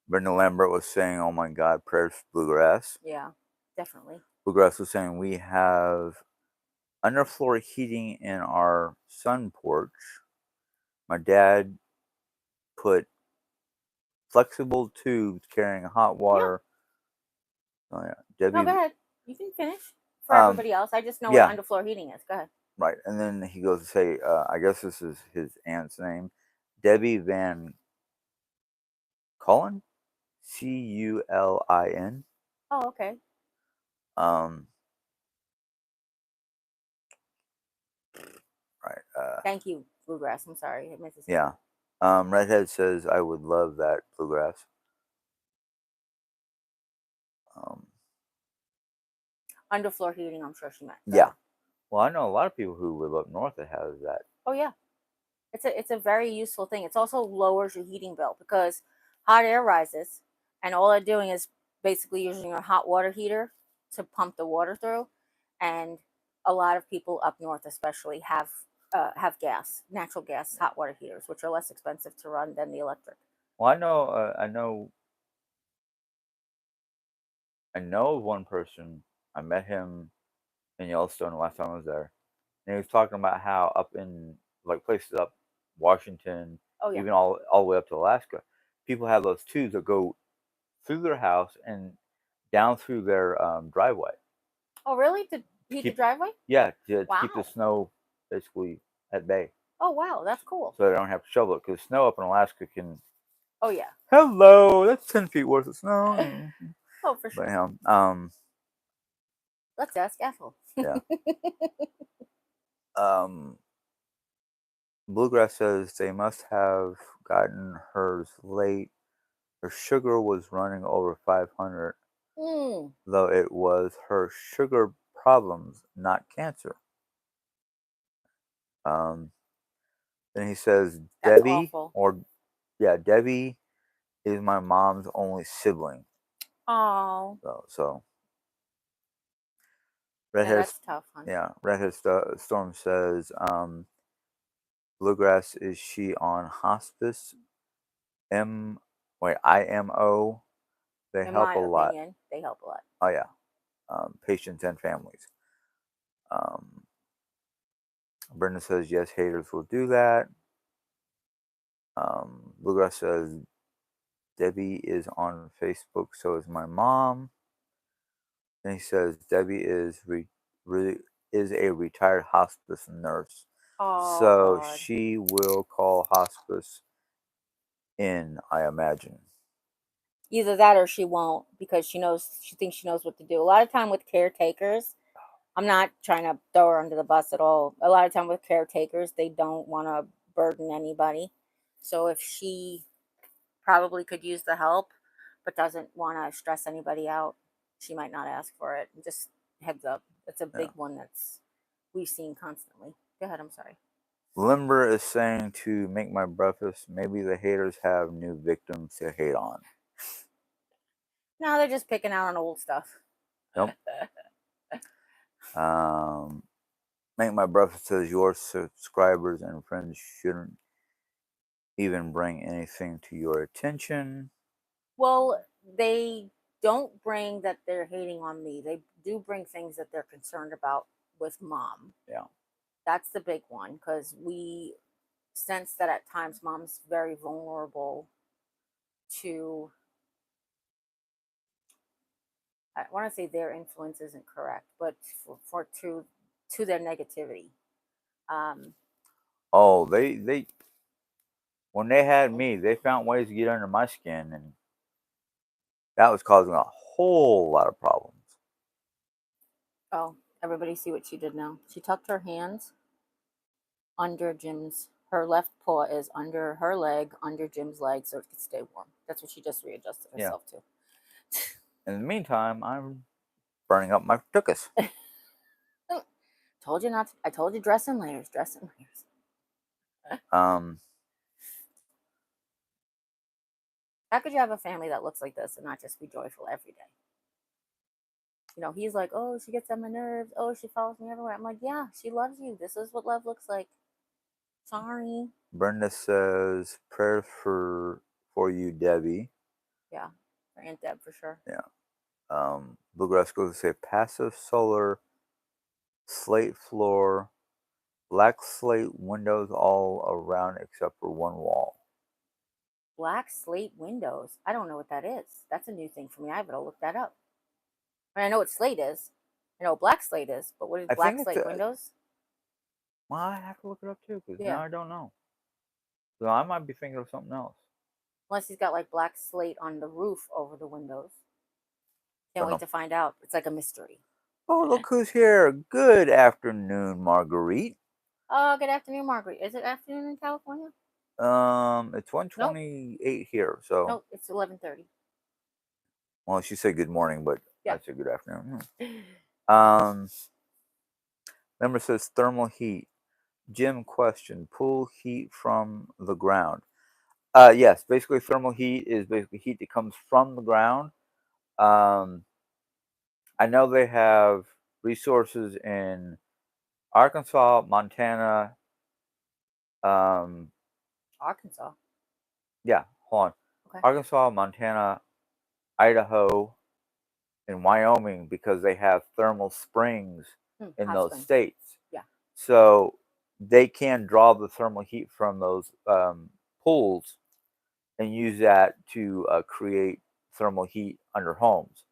Brenda Lambert was saying, oh my God, prayers for Bluegrass. Yeah, definitely. Bluegrass was saying, we have underfloor heating in our sun porch. My dad put flexible tubes carrying hot water. Yeah. Oh, yeah. Debbie, no, go ahead. You can finish for everybody else. I just know what underfloor heating is. Go ahead. Right. And then he goes to say, I guess this is his aunt's name, Debbie Van Cullen, Culin. Oh, okay. Right. Thank you, Bluegrass. I'm sorry. I missed yeah. Redhead says, I would love that, Bluegrass. Underfloor heating, I'm sure she meant. Yeah. Well, I know a lot of people who live up north that have that. Oh, yeah. It's a very useful thing. It's also lowers your heating bill because hot air rises, and all they're doing is basically using your hot water heater to pump the water through. And a lot of people up north especially have natural gas hot water heaters, which are less expensive to run than the electric. Well, I know of one person. I met him in Yellowstone the last time I was there, and he was talking about how up in like places up Washington, even all the way up to Alaska, people have those tubes that go through their house and down through their driveway. Oh, really? To heat the driveway? Yeah, to keep the Wow. snow basically at bay. Oh, wow. That's cool. So they don't have to shovel it, because snow up in Alaska can. Oh, yeah. Hello, that's 10 feet worth of snow. Oh, for But sure. Let's ask Ethel. yeah. Bluegrass says they must have gotten hers late. Her sugar was running over 500, though it was her sugar problems, not cancer. Then he says That's Debbie, awful. Debbie is my mom's only sibling. Oh. So Yeah, that's tough, honey. Yeah, Redhead Storm says, Bluegrass, is she on hospice? IMO. They In help my a lot. opinion, they help a lot. Oh yeah, patients and families. Brenda says yes, haters will do that. Bluegrass says Debbie is on Facebook, so is my mom. And he says Debbie is is a retired hospice nurse, Oh, so God. she will call hospice in, I imagine. Either that or she won't, because she thinks she knows what to do. A lot of time with caretakers, I'm not trying to throw her under the bus at all. A lot of time with caretakers, they don't want to burden anybody. So if she probably could use the help, but doesn't want to stress anybody out, she might not ask for it. Just heads up. It's a big one we've seen constantly. Go ahead, I'm sorry. Limber is saying to make my breakfast. Maybe the haters have new victims to hate on. No, they're just picking out on old stuff. Nope. Make my breakfast says your subscribers and friends shouldn't even bring anything to your attention. Well, they don't bring that they're hating on me. They do bring things that they're concerned about with mom. Yeah. That's the big one, because we sense that at times mom's very vulnerable to, I want to say their influence isn't correct, but to their negativity. They when they had me, they found ways to get under my skin, and that was causing a whole lot of problems. Oh, everybody see what she did now? She tucked her hands under Jim's. Her left paw is under her leg, under Jim's leg, so it could stay warm. That's what she just readjusted herself to. In the meantime, I'm burning up my tuchus. Told you not to, I told you dress in layers, dress in layers. How could you have a family that looks like this and not just be joyful every day? He's like, oh, she gets on my nerves. Oh, she follows me everywhere. I'm like, yeah, she loves you. This is what love looks like. Sorry. Brenda says prayers for you, Debbie. Yeah, for Aunt Deb for sure. Yeah. Bluegrass goes to say passive solar, slate floor, black slate windows all around except for one wall. Black slate windows. I don't know what that is. That's a new thing for me. I better look that up. I know what slate is. I know what black slate is, but what is black slate windows? Well, I have to look it up too, because now I don't know. So I might be thinking of something else. Unless he's got like black slate on the roof over the windows. Can't wait to find out. It's like a mystery. Oh, look who's here. Good afternoon, Marguerite. Oh, good afternoon, Marguerite. Is it afternoon in California? It's 1:28 here, so. Nope, it's 11:30. Well, she said good morning, but I said good afternoon. Member says thermal heat. Jim question, pull heat from the ground. Yes, basically thermal heat is basically heat that comes from the ground. I know they have resources in Arkansas, Montana. Arkansas? Yeah, hold on. Okay. Arkansas, Montana, Idaho, and Wyoming, because they have thermal springs in those states. Yeah. So they can draw the thermal heat from those pools and use that to create thermal heat under homes.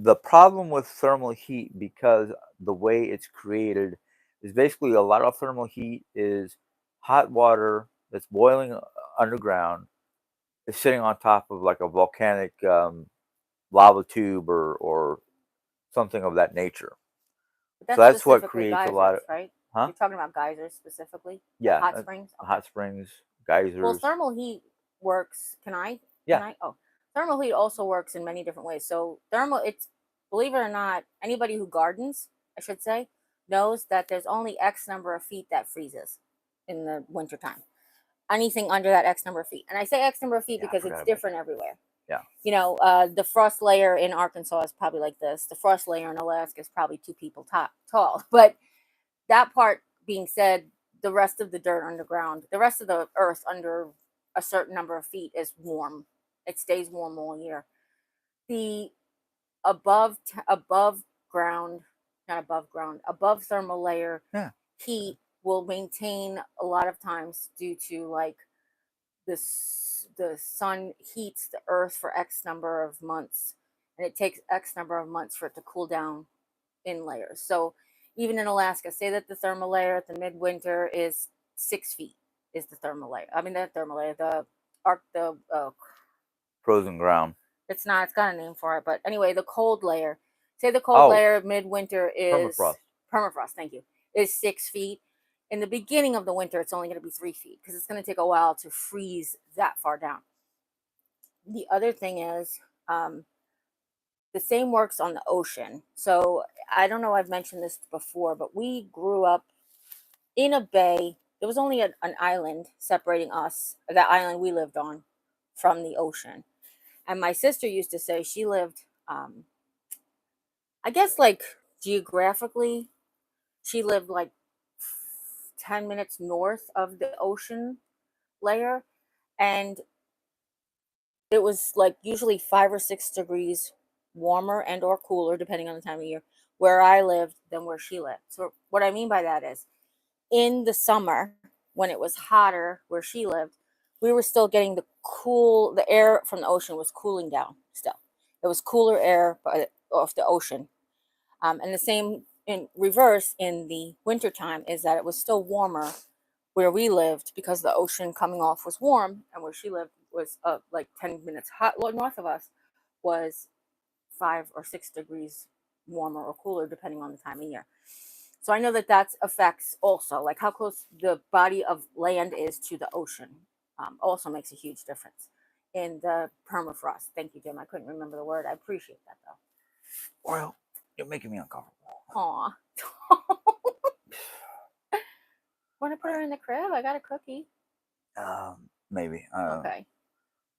The problem with thermal heat, because the way it's created, is basically a lot of thermal heat is hot water that's boiling underground is sitting on top of like a volcanic lava tube or something of that nature. But So that's that's what specifically creates a lot geysers, of, right? huh? You're talking about geysers specifically, like Yeah, hot springs. Okay. hot springs, Well, geysers. thermal heat works. Can I? Can Yeah, I? Oh, thermal heat also works in many different ways. So thermal, it's, believe it or not, anybody who gardens, I should say, knows that there's only X number of feet that freezes in the wintertime. Anything under that X number of feet, and I say X number of feet yeah, I because it's forgot about different that. everywhere. Yeah, You know, the frost layer in Arkansas is probably like this. The frost layer in Alaska is probably 2 people tall. But that part being said, the rest of the dirt underground, the rest of the earth under a certain number of feet is warm. It stays warm all year. The above ground, not above ground, above thermal layer yeah, heat will maintain a lot of times due to like the sun heats the earth for X number of months, and it takes X number of months for it to cool down in layers. So even in Alaska, say that the thermal layer at the midwinter is 6 feet is the thermal layer. I mean the thermal layer, the arc, the frozen ground. it's not. It's got a name for it, but anyway, the cold layer. Say the cold Oh, layer midwinter is permafrost. permafrost. Thank you. Is 6 feet. In the beginning of the winter, it's only going to be 3 feet because it's going to take a while to freeze that far down. The other thing is, the same works on the ocean. So I don't know. I've mentioned this before, but we grew up in a bay. There was only an island separating us, that island we lived on, from the ocean. And my sister used to say she lived, I guess, like geographically, she lived like 10 minutes north of the ocean layer. And it was like usually 5 or 6 degrees warmer and or cooler, depending on the time of year, where I lived than where she lived. So what I mean by that is, in the summer, when it was hotter where she lived, we were still getting the air from the ocean was cooling down still. It was cooler air off the ocean. And the same in reverse in the wintertime is that it was still warmer where we lived because the ocean coming off was warm, and where she lived was like 10 minutes hot north of us was 5 or 6 degrees warmer or cooler depending on the time of year. So I know that that affects also, like how close the body of land is to the ocean, also makes a huge difference in the permafrost. Thank you, Jim. I couldn't remember the word. I appreciate that though. Well, you're making me uncomfortable. Aw. Want to put her in the crib? I got a cookie. Maybe. Okay.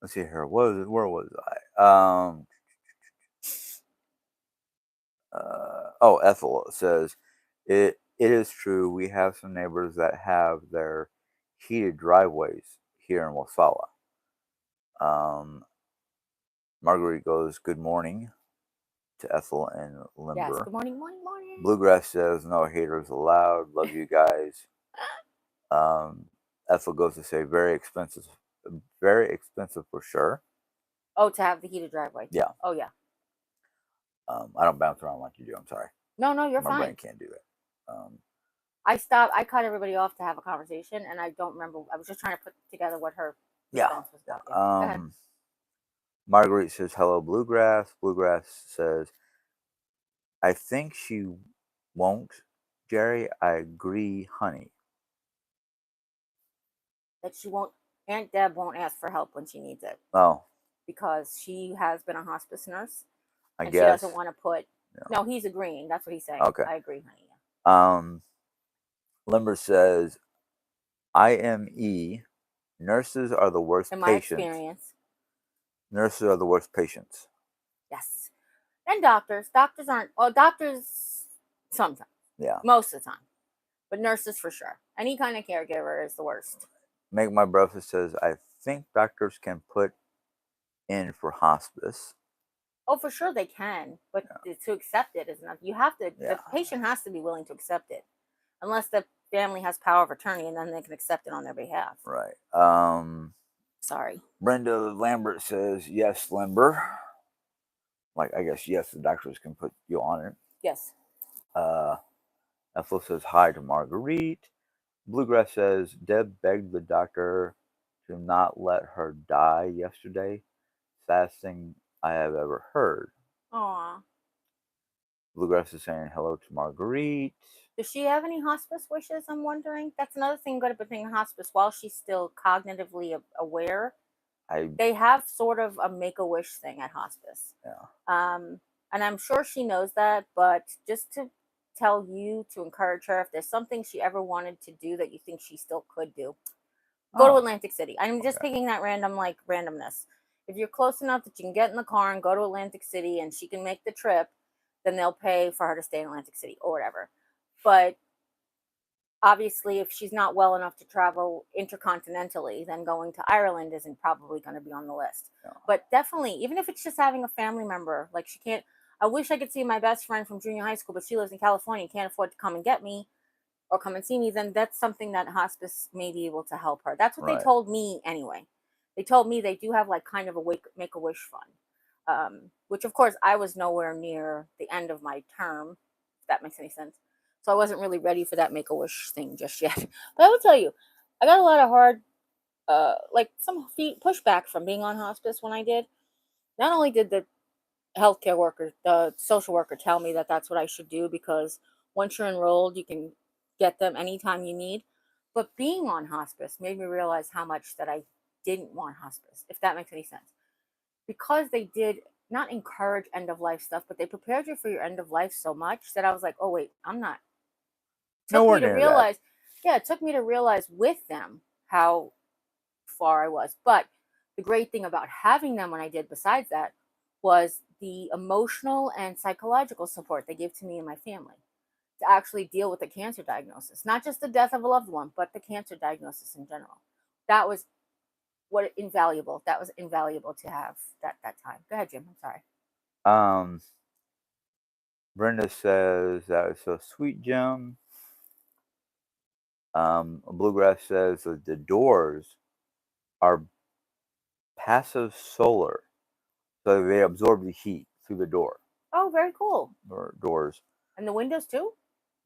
Let's see here. Where was I? Ethel says, it is true. We have some neighbors that have their heated driveways here in Wasala. Marguerite goes, good morning to Ethel and Limber. Yes, good morning, morning, morning. Bluegrass says, no haters allowed. Love you guys. Ethel goes to say, very expensive for sure. Oh, to have the heated driveway. Yeah. Oh, yeah. I don't bounce around like you do. I'm sorry. No, you're fine. My brain can't do that. I cut everybody off to have a conversation, and I don't remember. I was just trying to put together what her response was about. Yeah. Go ahead. Marguerite says, hello, Bluegrass. Bluegrass says, I think she won't. Jerry, I agree, honey. That she won't, Aunt Deb won't ask for help when she needs it. Oh. Because she has been a hospice nurse. I guess. She doesn't want to put. No, he's agreeing. That's what he's saying. Okay. I agree, honey. Limber says, IME, nurses are the worst In my patients. experience. Nurses are the worst patients. Yes. And doctors. Doctors aren't. Well, doctors sometimes. Yeah. Most of the time. But nurses for sure. Any kind of caregiver is the worst. Make My Brother says, I think doctors can put in for hospice. Oh, for sure they can. But to accept it is not. You have to. The patient has to be willing to accept it. Unless the family has power of attorney, and then they can accept it on their behalf. Right. Sorry. Brenda Lambert says, yes, Limber. Like, I guess, yes, the doctors can put you on it. Yes. Ethel says, hi to Marguerite. Bluegrass says, Deb begged the doctor to not let her die yesterday. Saddest thing I have ever heard. Aw. Bluegrass is saying hello to Marguerite. Does she have any hospice wishes? I'm wondering. That's another thing good about being in hospice. While she's still cognitively aware, they have sort of a make-a-wish thing at hospice. Yeah. And I'm sure she knows that, but just to tell you, to encourage her, if there's something she ever wanted to do that you think she still could do, go to Atlantic City. I'm just picking that randomness. If you're close enough that you can get in the car and go to Atlantic City and she can make the trip, then they'll pay for her to stay in Atlantic City or whatever. But obviously, if she's not well enough to travel intercontinentally, then going to Ireland isn't probably going to be on the list. Yeah. But definitely, even if it's just having a family member, like she can't, I wish I could see my best friend from junior high school, but she lives in California and can't afford to come and get me or come and see me, then that's something that hospice may be able to help her. That's what they told me anyway. They told me they do have like kind of a make-a-wish fund, which of course I was nowhere near the end of my term, if that makes any sense. So I wasn't really ready for that make-a-wish thing just yet. But I will tell you, I got a lot of hard, like some pushback from being on hospice when I did. Not only did the healthcare worker, the social worker, tell me that that's what I should do because once you're enrolled, you can get them anytime you need. But being on hospice made me realize how much that I didn't want hospice, if that makes any sense. Because they did not encourage end of life stuff, but they prepared you for your end of life so much that I was like, oh, wait, I'm not. Nowhere near that. Yeah, it took me to realize with them how far I was. But the great thing about having them when I did, besides that, was the emotional and psychological support they gave to me and my family to actually deal with the cancer diagnosis, not just the death of a loved one, but the cancer diagnosis in general. That was invaluable. That was invaluable to have that time. Go ahead, Jim. I'm sorry. Brenda says that was so sweet, Jim. Bluegrass says that the doors are passive solar, so they absorb the heat through the door. Oh, very cool. Or doors. And the windows too?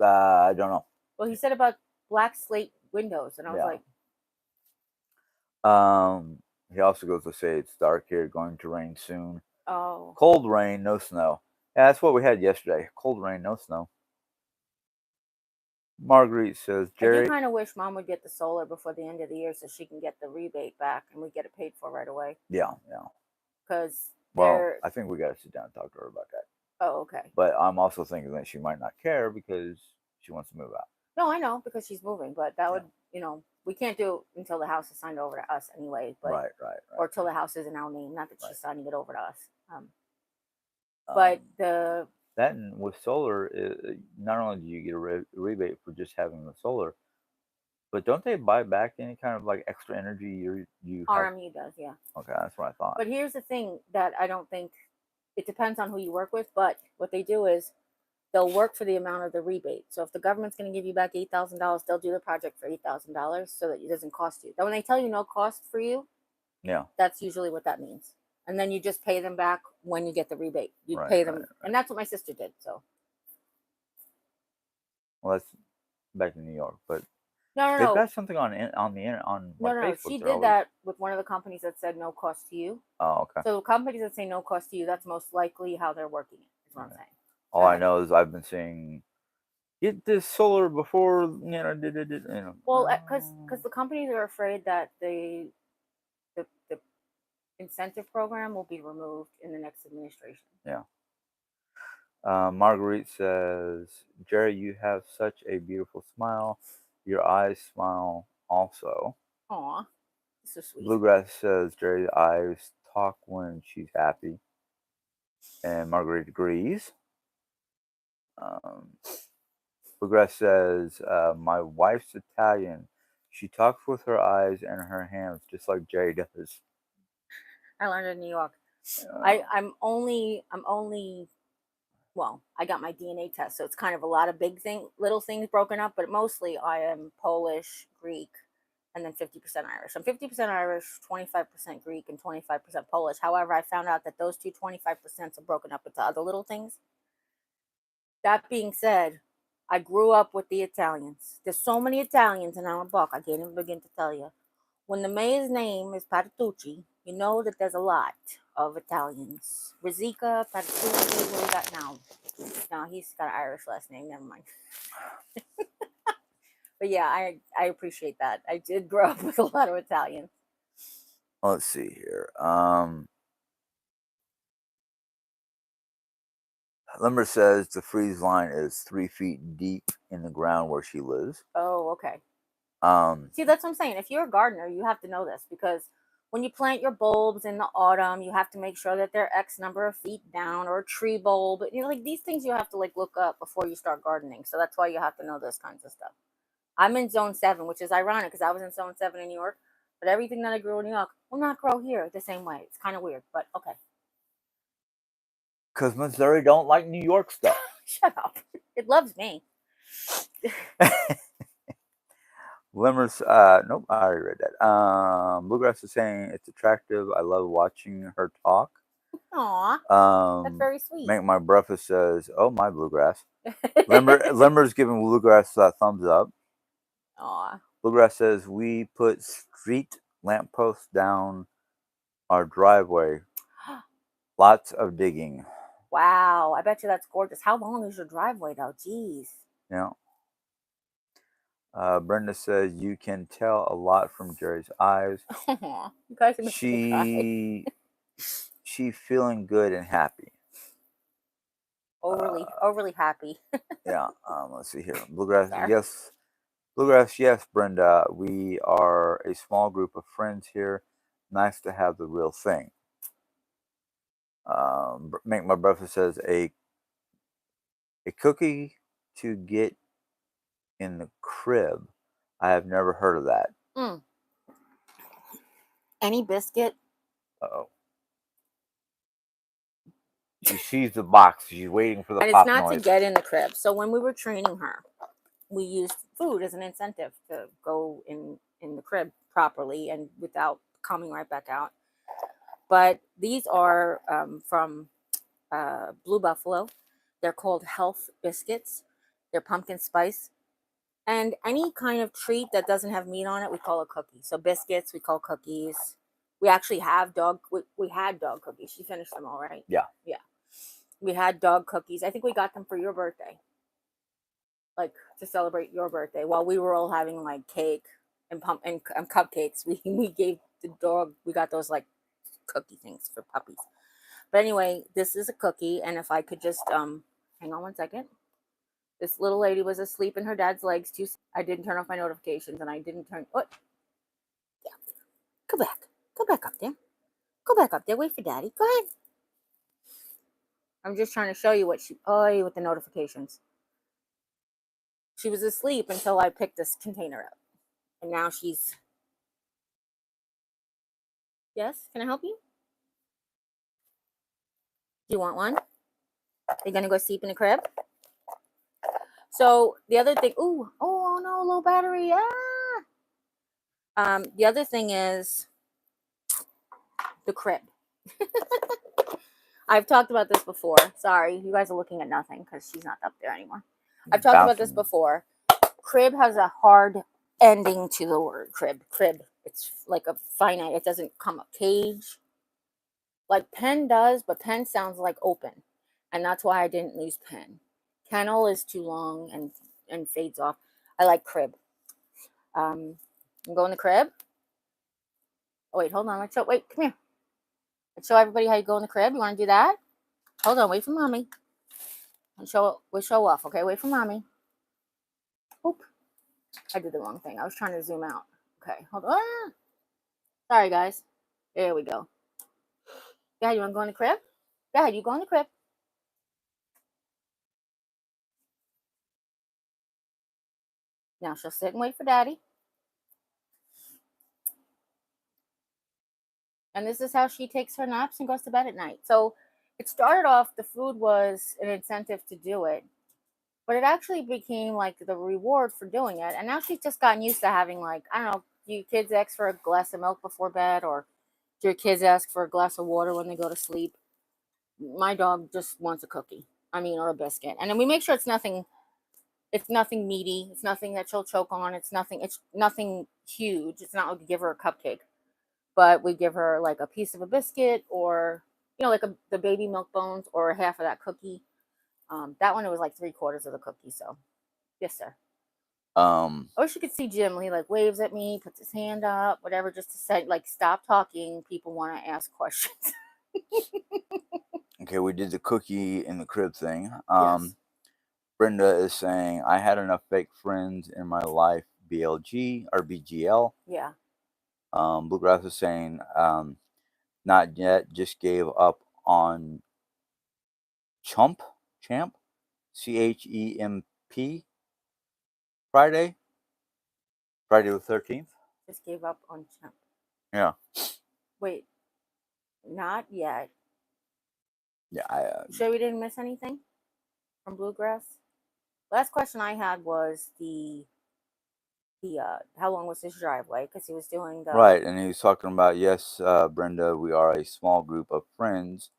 I don't know. Well, he said about black slate windows, and I was like, he also goes to say it's dark here, going to rain soon. oh. Cold rain, no snow. Yeah, that's what we had yesterday. Cold rain, no snow. Marguerite says, Jerry. I do kind of wish Mom would get the solar before the end of the year so she can get the rebate back and we get it paid for right away. Yeah. Because I think we got to sit down and talk to her about that. Oh, okay. But I'm also thinking that she might not care because she wants to move out. No, I know, because she's moving, but that would, we can't do it until the house is signed over to us anyway. But, right. Or till the house is in our name, not that she's signing it over to us. But that and with solar, not only do you get a rebate for just having the solar, but don't they buy back any kind of like extra energy you have? RMU does, yeah. Okay, that's what I thought. But here's the thing that I don't think, it depends on who you work with, but what they do is they'll work for the amount of the rebate. So if the government's going to give you back $8,000, they'll do the project for $8,000 so that it doesn't cost you. Then when they tell you no cost for you, that's usually what that means. And then you just pay them back when you get the rebate. You pay them, and that's what my sister did. So, well, that's back in New York, but no. They've got something on Facebook. She did that with one of the companies that said no cost to you. Oh, okay. So companies that say no cost to you, that's most likely how they're working it. Is what I'm saying. All I know is I've been seeing, get this solar before Well, because the companies are afraid that the incentive program will be removed in the next administration. Yeah. Marguerite says, Jerry, you have such a beautiful smile. Your eyes smile also. Aw, so sweet. Bluegrass says, Jerry's eyes talk when she's happy. And Marguerite agrees. Bluegrass says, my wife's Italian. She talks with her eyes and her hands, just like Jerry does. I learned in New York. I'm only, well, I got my DNA test, so it's kind of a lot of little things broken up, but mostly I am Polish, Greek, and then 50% Irish. I'm 50% Irish, 25% Greek, and 25% Polish. However, I found out that those two 25% are broken up into other little things. That being said, I grew up with the Italians. There's so many Italians in our book, I can't even begin to tell you. When the mayor's name is Patitucci, you know that there's a lot of Italians. Rizzica, Patitucci, what do we got now? No, he's got an Irish last name, never mind. But yeah, I appreciate that. I did grow up with a lot of Italians. Let's see here. Limber says the freeze line is 3 feet deep in the ground where she lives. Oh, okay. Um, See, that's what I'm saying. If you're a gardener, you have to know this, because when you plant your bulbs in the autumn, you have to make sure that they're X number of feet down, or a tree bulb. You know, like these things you have to like look up before you start gardening. So that's why you have to know this kinds of stuff. I'm in zone 7, which is ironic because I was in zone 7 in New York, but everything that I grew in New York will not grow here the same way. It's kind of weird, but okay. Because Missouri don't like New York stuff. Shut up. It loves me. Limmer's, nope, I already read that. Bluegrass is saying it's attractive. I love watching her talk. Aw, that's very sweet. Make My Breakfast says, oh, my Bluegrass. Limmer's giving Bluegrass a thumbs up. Aw. Bluegrass says, we put street lampposts down our driveway. Lots of digging. Wow, I bet you that's gorgeous. How long is your driveway, though? Jeez. Yeah. Brenda says, you can tell a lot from Jeri's eyes. You guys are making me cry. She feeling good and happy. Overly happy. Yeah. Let's see here. Bluegrass, yes. Bluegrass, yes, Brenda. We are a small group of friends here. Nice to have the real thing. Make My Breakfast says a cookie to get in the crib. I have never heard of that. Any biscuit? Uh-oh. She sees the box. She's waiting for the pop noise. And it's not to get in the crib. So when we were training her, we used food as an incentive to go in the crib properly and without coming right back out. But these are from Blue Buffalo. They're called health biscuits. They're pumpkin spice. And any kind of treat that doesn't have meat on it, we call a cookie. So biscuits, we call cookies. We actually have we had dog cookies. She finished them all, right? Yeah. Yeah. We had dog cookies. I think we got them for your birthday. Like to celebrate your birthday while we were all having like cake and cupcakes. We gave the dog, we got those like cookie things for puppies. But anyway, this is a cookie, and if I could just hang on one second. This little lady was asleep in her dad's legs too. I didn't turn off my notifications, and I didn't turn. What? Yeah. Go back. Go back up there. Go back up there. Wait for daddy. Go ahead. I'm just trying to show you what she. Oh, with the notifications. She was asleep until I picked this container up, and now she's. Yes. Can I help you? Do you want one? Are you gonna go sleep in the crib? So the other thing, oh no, low battery, the other thing is the crib. I've talked about this before. Sorry, you guys are looking at nothing because she's not up there anymore. I've talked about this before. Crib has a hard ending to the word crib. Crib, it's like a finite. It doesn't come a cage. Like pen does, but pen sounds like open, and that's why I didn't use pen. Kennel is too long and fades off. I like crib. I'm going to crib. Oh wait, hold on. Wait, come here. Let's show everybody how you go in the crib. You want to do that? Hold on, wait for mommy. We'll show off, okay? Wait for mommy. Oop. I did the wrong thing. I was trying to zoom out. Okay, hold on. Sorry, guys. There we go. Yeah, you want to go in the crib? Yeah, you go in the crib. Now she'll sit and wait for daddy. And this is how she takes her naps and goes to bed at night. So it started off, the food was an incentive to do it, but it actually became like the reward for doing it. And now she's just gotten used to having like, I don't know, do your kids ask for a glass of milk before bed, or do your kids ask for a glass of water when they go to sleep? My dog just wants a cookie. I mean, or a biscuit. And then we make sure it's nothing meaty. It's nothing that she'll choke on. It's nothing huge. It's not like we give her a cupcake, but we give her like a piece of a biscuit, or, like the baby milk bones, or half of that cookie. That one, it was like 3/4 of the cookie. So, yes, sir. I wish you could see Jim. He like waves at me, puts his hand up, whatever, just to say, like, stop talking. People want to ask questions. Okay, we did the cookie in the crib thing. Yes. Brenda is saying, I had enough fake friends in my life, BLG or BGL. Yeah. Bluegrass is saying, not yet, just gave up on Champ, CHEMP, Friday the 13th. Just gave up on Champ. Yeah. Wait, not yet. Yeah. Sure we didn't miss anything from Bluegrass? Last question I had was the how long was his driveway? Because he was doing the... Right, and he was talking about, yes, Brenda, we are a small group of friends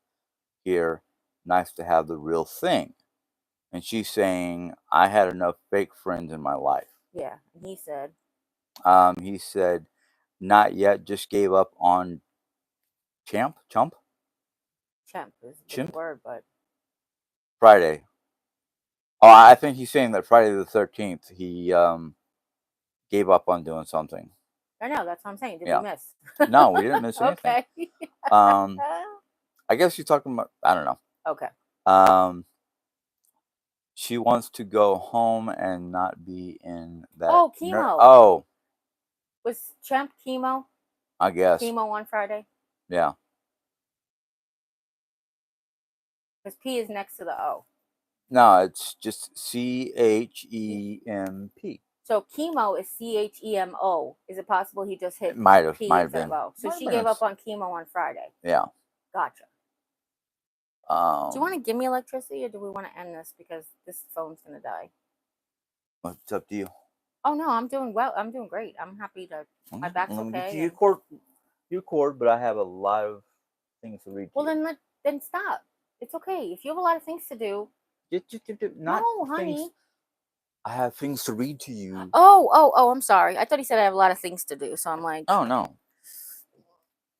here. Nice to have the real thing. And she's saying, I had enough fake friends in my life. Yeah, and he said... He said, not yet, just gave up on Chump is a big word, but... Friday. Oh, I think he's saying that Friday the 13th, he gave up on doing something. I know, that's what I'm saying. Did we miss? No, we didn't miss anything. Okay. I guess you're talking about, I don't know. Okay. She wants to go home and not be in that. Oh, chemo. Oh. Was Champ chemo? I guess. Chemo on Friday? Yeah. Because P is next to the O. No, it's just CHEMP. So chemo is CHEMO. Is it possible he just hit might have P been. instead of O? So she gave up on chemo on Friday. Yeah. Gotcha. Do you want to give me electricity, or do we want to end this because this phone's gonna die? It's up to you. Oh no, I'm doing well. I'm doing great. I'm happy to. My back's okay. You record, but I have a lot of things to read. Well, then stop. It's okay. If you have a lot of things to do. No, honey. I have things to read to you. Oh, I'm sorry. I thought he said I have a lot of things to do. So I'm like, oh, no.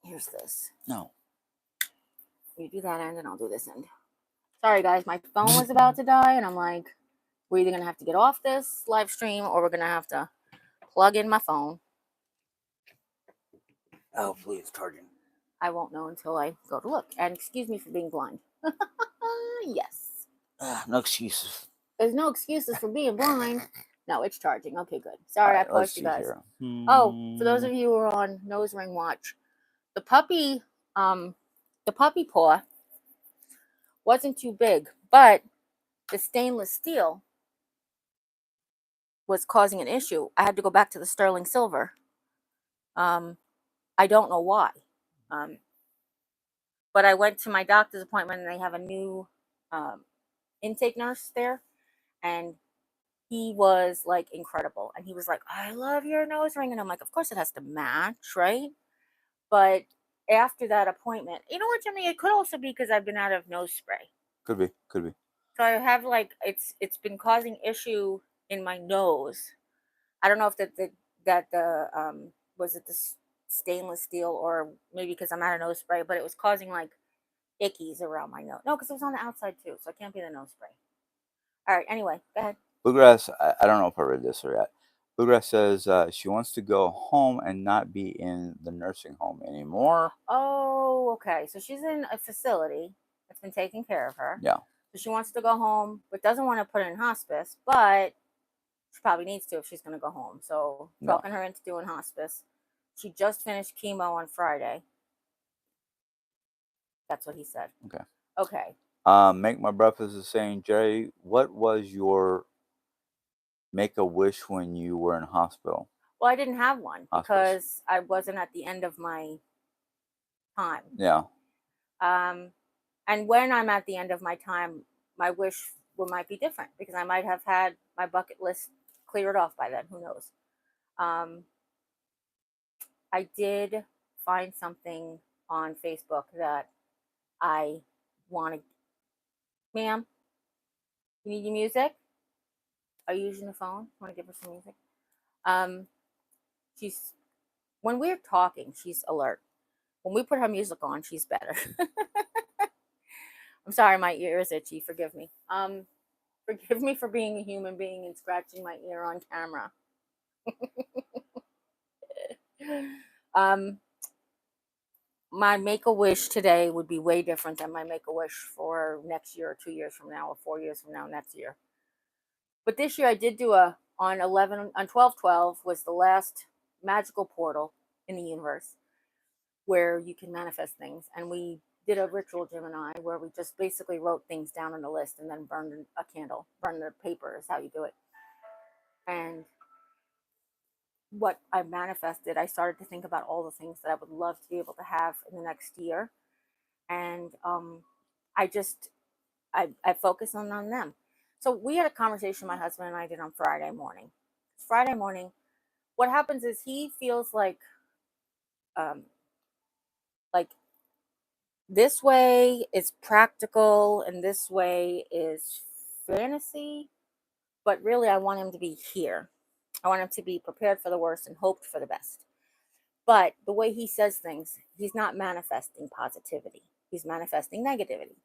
Here's this. No. You do that end and I'll do this end. Sorry, guys. My phone was about to die. And I'm like, we're either going to have to get off this live stream or we're going to have to plug in my phone. Hopefully it's charging. I won't know until I go to look. And excuse me for being blind. Yes. No excuses. There's no excuses for being blind. No, it's charging. Okay, good. Sorry, right, I paused you guys. Oh, for those of you who are on nose ring watch, the puppy paw wasn't too big, but the stainless steel was causing an issue. I had to go back to the sterling silver. I don't know why. But I went to my doctor's appointment and they have a new intake nurse there, and he was like incredible. And he was like, I love your nose ring. And I'm like, of course it has to match, right? But after that appointment, you know what, Jimmy? It could also be because I've been out of nose spray. Could be. So I have it's been causing issue in my nose. I don't know if was it the stainless steel, or maybe because I'm out of nose spray, but it was causing like ickies around my nose. No, because it was on the outside too, so it can't be the nose spray. All right, anyway, go ahead. Bluegrass, I don't know if I read this or yet. Bluegrass says she wants to go home and not be in the nursing home anymore. Oh, okay. So she's in a facility that's been taking care of her. Yeah. So she wants to go home, but doesn't want to put her in hospice, but she probably needs to if she's going to go home. So talking her into doing hospice. She just finished chemo on Friday. That's what he said. Okay. Make My Breakfast is saying, Jerry, what was your Make-A-Wish when you were in hospital? Well, I didn't have one because I wasn't at the end of my time. Yeah. And when I'm at the end of my time, my wish might be different because I might have had my bucket list cleared off by then. Who knows? I did find something on Facebook that I wanted. Ma'am, you need your music? Are you using the phone? Want to give her some music? Um, she's when we're talking, she's alert. When we put her music on, she's better. I'm sorry, my ear is itchy. Forgive me. Forgive me for being a human being and scratching my ear on camera. um, my make-a-wish today would be way different than my make-a-wish for next year or 2 years from now or 4 years from now next year. But this year I did do on 12/12 was the last magical portal in the universe where you can manifest things. And we did a ritual, Jim and I, where we just basically wrote things down on a list and then burned a candle. Burn the paper is how you do it. And what I manifested, I started to think about all the things that I would love to be able to have in the next year. And I just, I focus on them. So we had a conversation my husband and I did on Friday morning. Friday morning, what happens is he feels um, like this way is practical and this way is fantasy, but really I want him to be here. I want him to be prepared for the worst and hoped for the best. But the way he says things, he's not manifesting positivity. He's manifesting negativity.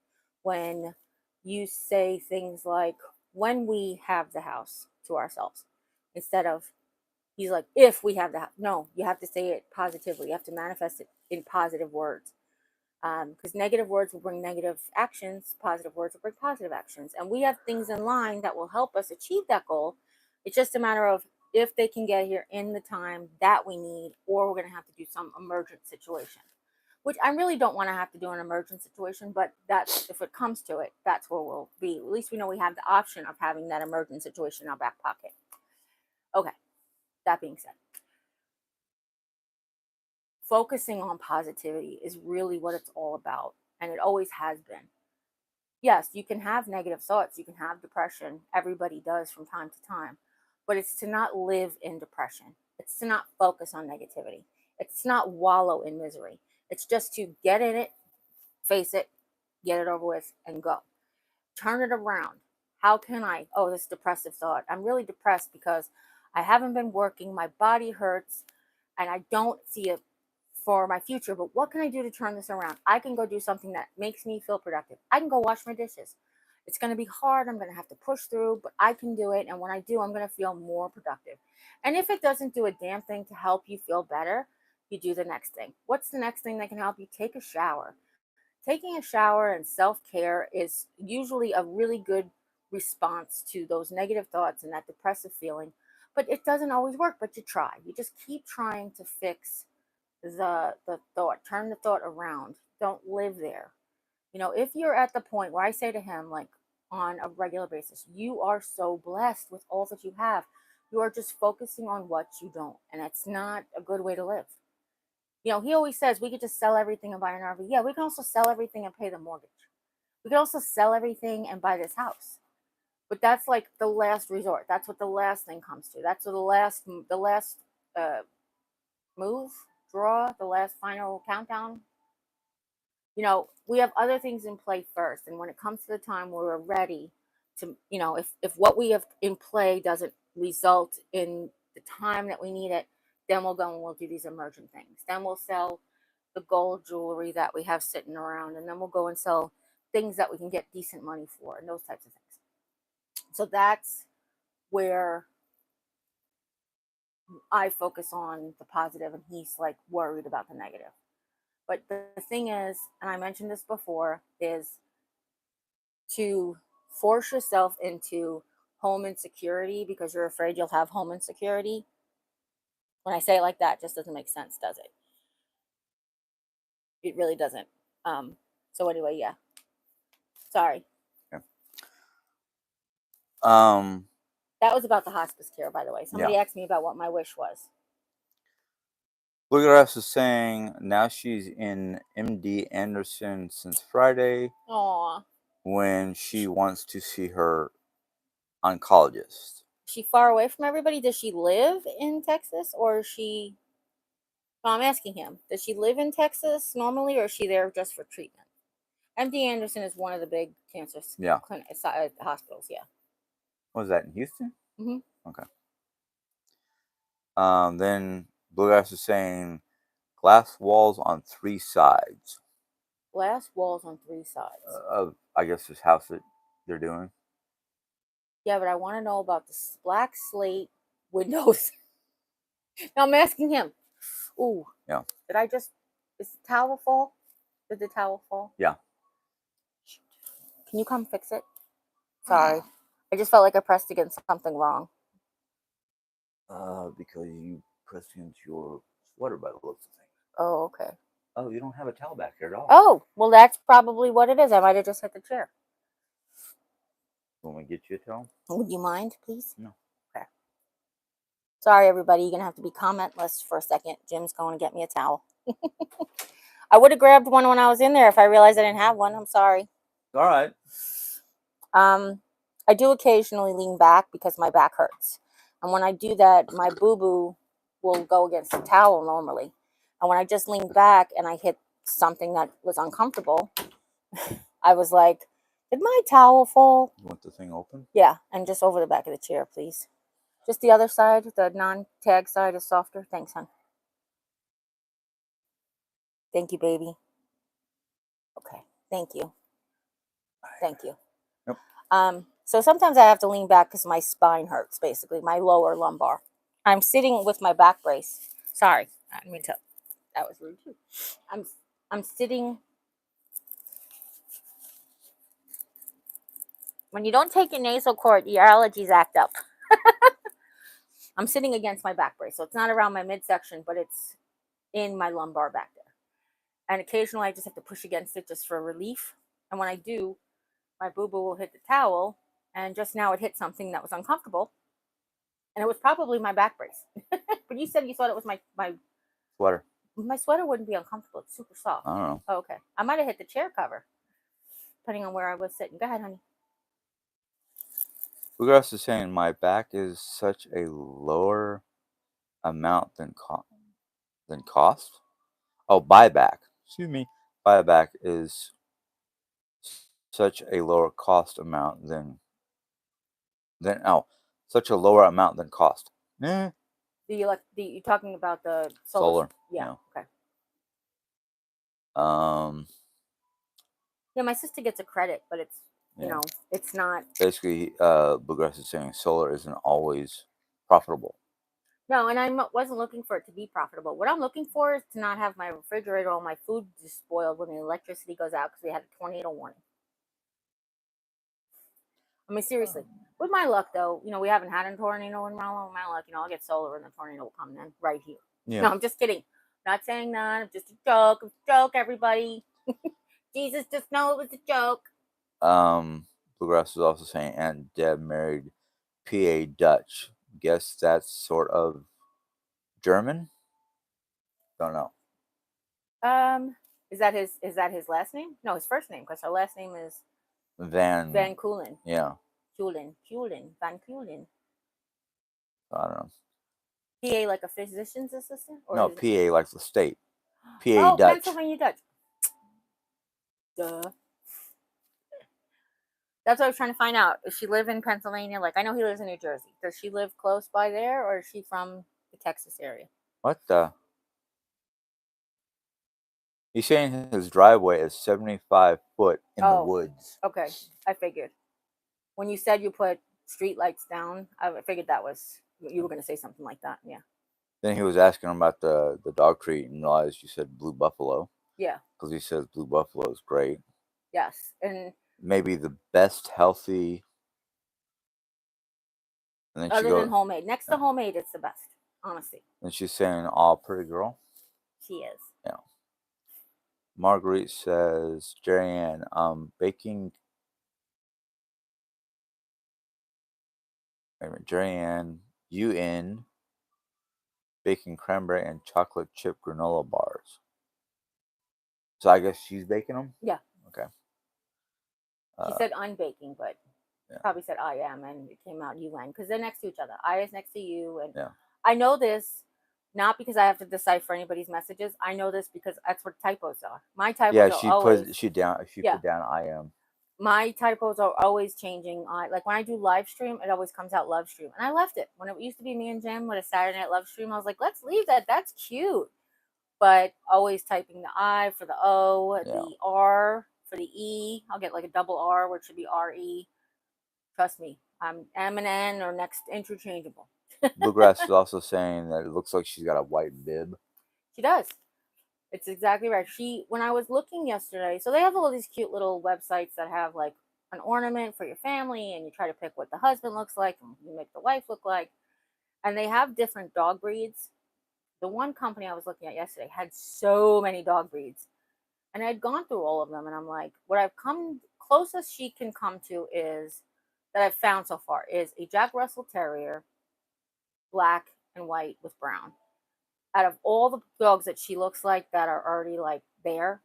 When you say things like, when we have the house to ourselves, instead of, he's like, if we have the house. No, you have to say it positively. You have to manifest it in positive words. Because negative words will bring negative actions, positive words will bring positive actions. And we have things in line that will help us achieve that goal. It's just a matter of if they can get here in the time that we need, or we're going to have to do some emergent situation, which I really don't want to have to do an emergent situation, but that's, if it comes to it, that's where we'll be. At least we know we have the option of having that emergent situation in our back pocket. Okay, that being said, focusing on positivity is really what it's all about, and it always has been. Yes, you can have negative thoughts, you can have depression. Everybody does from time to time. But it's to not live in depression. It's to not focus on negativity. It's not wallow in misery. It's just to get in it, face it, get it over with, and go. Turn it around. How can I? Oh, this depressive thought. I'm really depressed because I haven't been working, my body hurts, and I don't see a for my future, but what can I do to turn this around? I can go do something that makes me feel productive. I can go wash my dishes. It's going to be hard. I'm going to have to push through, but I can do it. And when I do, I'm going to feel more productive. And if it doesn't do a damn thing to help you feel better, you do the next thing. What's the next thing that can help you? Take a shower. Taking a shower and self-care is usually a really good response to those negative thoughts and that depressive feeling, but it doesn't always work, but you try. You just keep trying to fix the thought, turn the thought around. Don't live there. If you're at the point where I say to him, like, on a regular basis, you are so blessed with all that you have, you are just focusing on what you don't, and it's not a good way to live. He always says we could just sell everything and buy an RV. Yeah, we can also sell everything and pay the mortgage. We could also sell everything and buy this house. But that's like the last resort. That's what the last thing comes to. That's what the last uh, move, draw, the last final countdown. We have other things in play first. And when it comes to the time where we're ready to, if what we have in play doesn't result in the time that we need it, then we'll go and we'll do these emergent things. Then we'll sell the gold jewelry that we have sitting around. And then we'll go and sell things that we can get decent money for and those types of things. So that's where I focus on the positive and he's like worried about the negative. But the thing is, and I mentioned this before, is to force yourself into home insecurity because you're afraid you'll have home insecurity. When I say it like that, it just doesn't make sense, does it? It really doesn't. So anyway, yeah. Sorry. Yeah. That was about the hospice care, by the way. Somebody asked me about what my wish was. Bluegrass is saying now she's in MD Anderson since Friday. Aww. When she wants to see her oncologist. Is she far away from everybody? Does she live in Texas or is she? Well, I'm asking him, does she live in Texas normally, or is she there just for treatment? MD Anderson is one of the big cancer hospitals, yeah. Was that in Houston? Mm-hmm. Okay. Then Bluegrass is saying glass walls on 3 sides Glass walls on 3 sides. of, I guess, this house that they're doing. Yeah, but I want to know about the black slate windows. Now I'm asking him. Ooh. Yeah. Is the towel fall? Did the towel fall? Yeah. Can you come fix it? Sorry. I just felt like I pressed against something wrong. Because you pressed against your sweater by the looks of things. Oh, okay. Oh, you don't have a towel back here at all. Oh, well, that's probably what it is. I might have just hit the chair. Want me to get you a towel? Would you mind, please? No. Okay. Sorry, everybody. You're going to have to be commentless for a second. Jim's going to get me a towel. I would have grabbed one when I was in there if I realized I didn't have one. I'm sorry. All right. I do occasionally lean back because my back hurts. And when I do that, my boo-boo will go against the towel normally. And when I just leaned back and I hit something that was uncomfortable, I was like, did my towel fall? You want the thing open? Yeah, and just over the back of the chair, please. Just the other side, the non-tag side is softer. Thanks, hon. Thank you, baby. Okay, thank you. Thank you. Yep. So sometimes I have to lean back because my spine hurts, basically, my lower lumbar. I'm sitting with my back brace. Sorry, I didn't mean to. That was rude too. I'm sitting. When you don't take your nasal cord, your allergies act up. I'm sitting against my back brace, so it's not around my midsection, but it's in my lumbar back there. And occasionally I just have to push against it just for relief. And when I do, my boo-boo will hit the towel, and just now it hit something that was uncomfortable. And it was probably my back brace. But you said you thought it was my Sweater. My sweater wouldn't be uncomfortable. It's super soft. I don't know. Oh, okay. I might have hit the chair cover, depending on where I was sitting. Go ahead, honey. Bluegrass is saying my back is such a lower amount than cost. Oh, buyback. Excuse me. Buyback is such a lower cost amount than such a lower amount than cost. You talking about the Solar. Yeah. Okay. Yeah, my sister gets a credit, but it's it's not. Basically, Bluegrass is saying solar isn't always profitable. No, and I wasn't looking for it to be profitable. What I'm looking for is to not have my refrigerator or my food just spoiled when the electricity goes out because we had a tornado warning. I mean, seriously. With my luck, though, we haven't had a tornado in Marlow. With my luck, I'll get solar and the tornado will come then right here. Yeah. No, I'm just kidding. Not saying that. I'm just a joke. It's a joke, everybody. Jesus, just know it was a joke. Bluegrass is also saying Aunt Deb married PA Dutch. Guess that's sort of German. Don't know. Is that his last name? No, his first name, because her last name is Van Coolen. Yeah. Van Coolen. I don't know. PA like a physician's assistant? Or no, PA like the state. PA oh, Dutch. Pennsylvania Dutch. Duh. That's what I was trying to find out. Does she live in Pennsylvania? Like, I know he lives in New Jersey. Does she live close by there, or is she from the Texas area? What the? He's saying his driveway is 75 foot in the woods. Okay, I figured. When you said you put street lights down, I figured that was, you were going to say something like that. Yeah. Then he was asking him about the dog treat and realized you said Blue Buffalo. Yeah. Because he says Blue Buffalo is great. Yes. And maybe the best healthy. And then other than homemade. Next to homemade, it's the best, honestly. And she's saying, "Aw, pretty girl." She is. Yeah. Marguerite says, "Jeri-Ann, baking." Wait a minute, Jeri-Ann, you in baking cranberry and chocolate chip granola bars. So I guess she's baking them? Yeah. Okay. She said I'm baking, but probably said I am, and it came out UN because they're next to each other. I is next to you, and I know this Not because I have to decipher anybody's messages. I know this because that's what typos are. My typos Yeah, are she always put she down. She yeah. put down I am. My typos are always changing. Like when I do live stream, it always comes out love stream, and I left it when it used to be me and Jim with a Saturday Night Love stream. I was like, let's leave that. That's cute. But always typing the I for the O, Yeah. the R for the E. I'll get like a double R, which should be RE. Trust me, I'm M and N or next interchangeable. Bluegrass is also saying that it looks like she's got a white bib. She does. It's exactly right. When I was looking yesterday, so they have all these cute little websites that have like an ornament for your family, and you try to pick what the husband looks like and you make the wife look like. And they have different dog breeds. The one company I was looking at yesterday had so many dog breeds. And I'd gone through all of them, and I'm like, what I've come closest she can come to is that I've found so far is a Jack Russell Terrier, black and white with brown. Out of all the dogs that she looks like that are already like there,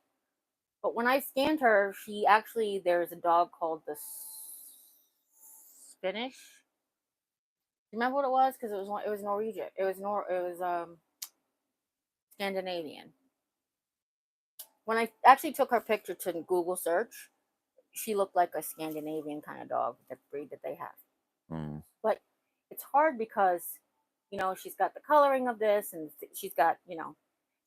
but when I scanned her, there's a dog called the Spanish. Remember what it was? Because it was Norwegian. It was Scandinavian. When I actually took her picture to Google search, she looked like a Scandinavian kind of dog, the breed that they have. Mm. But it's hard because, she's got the coloring of this, and she's got,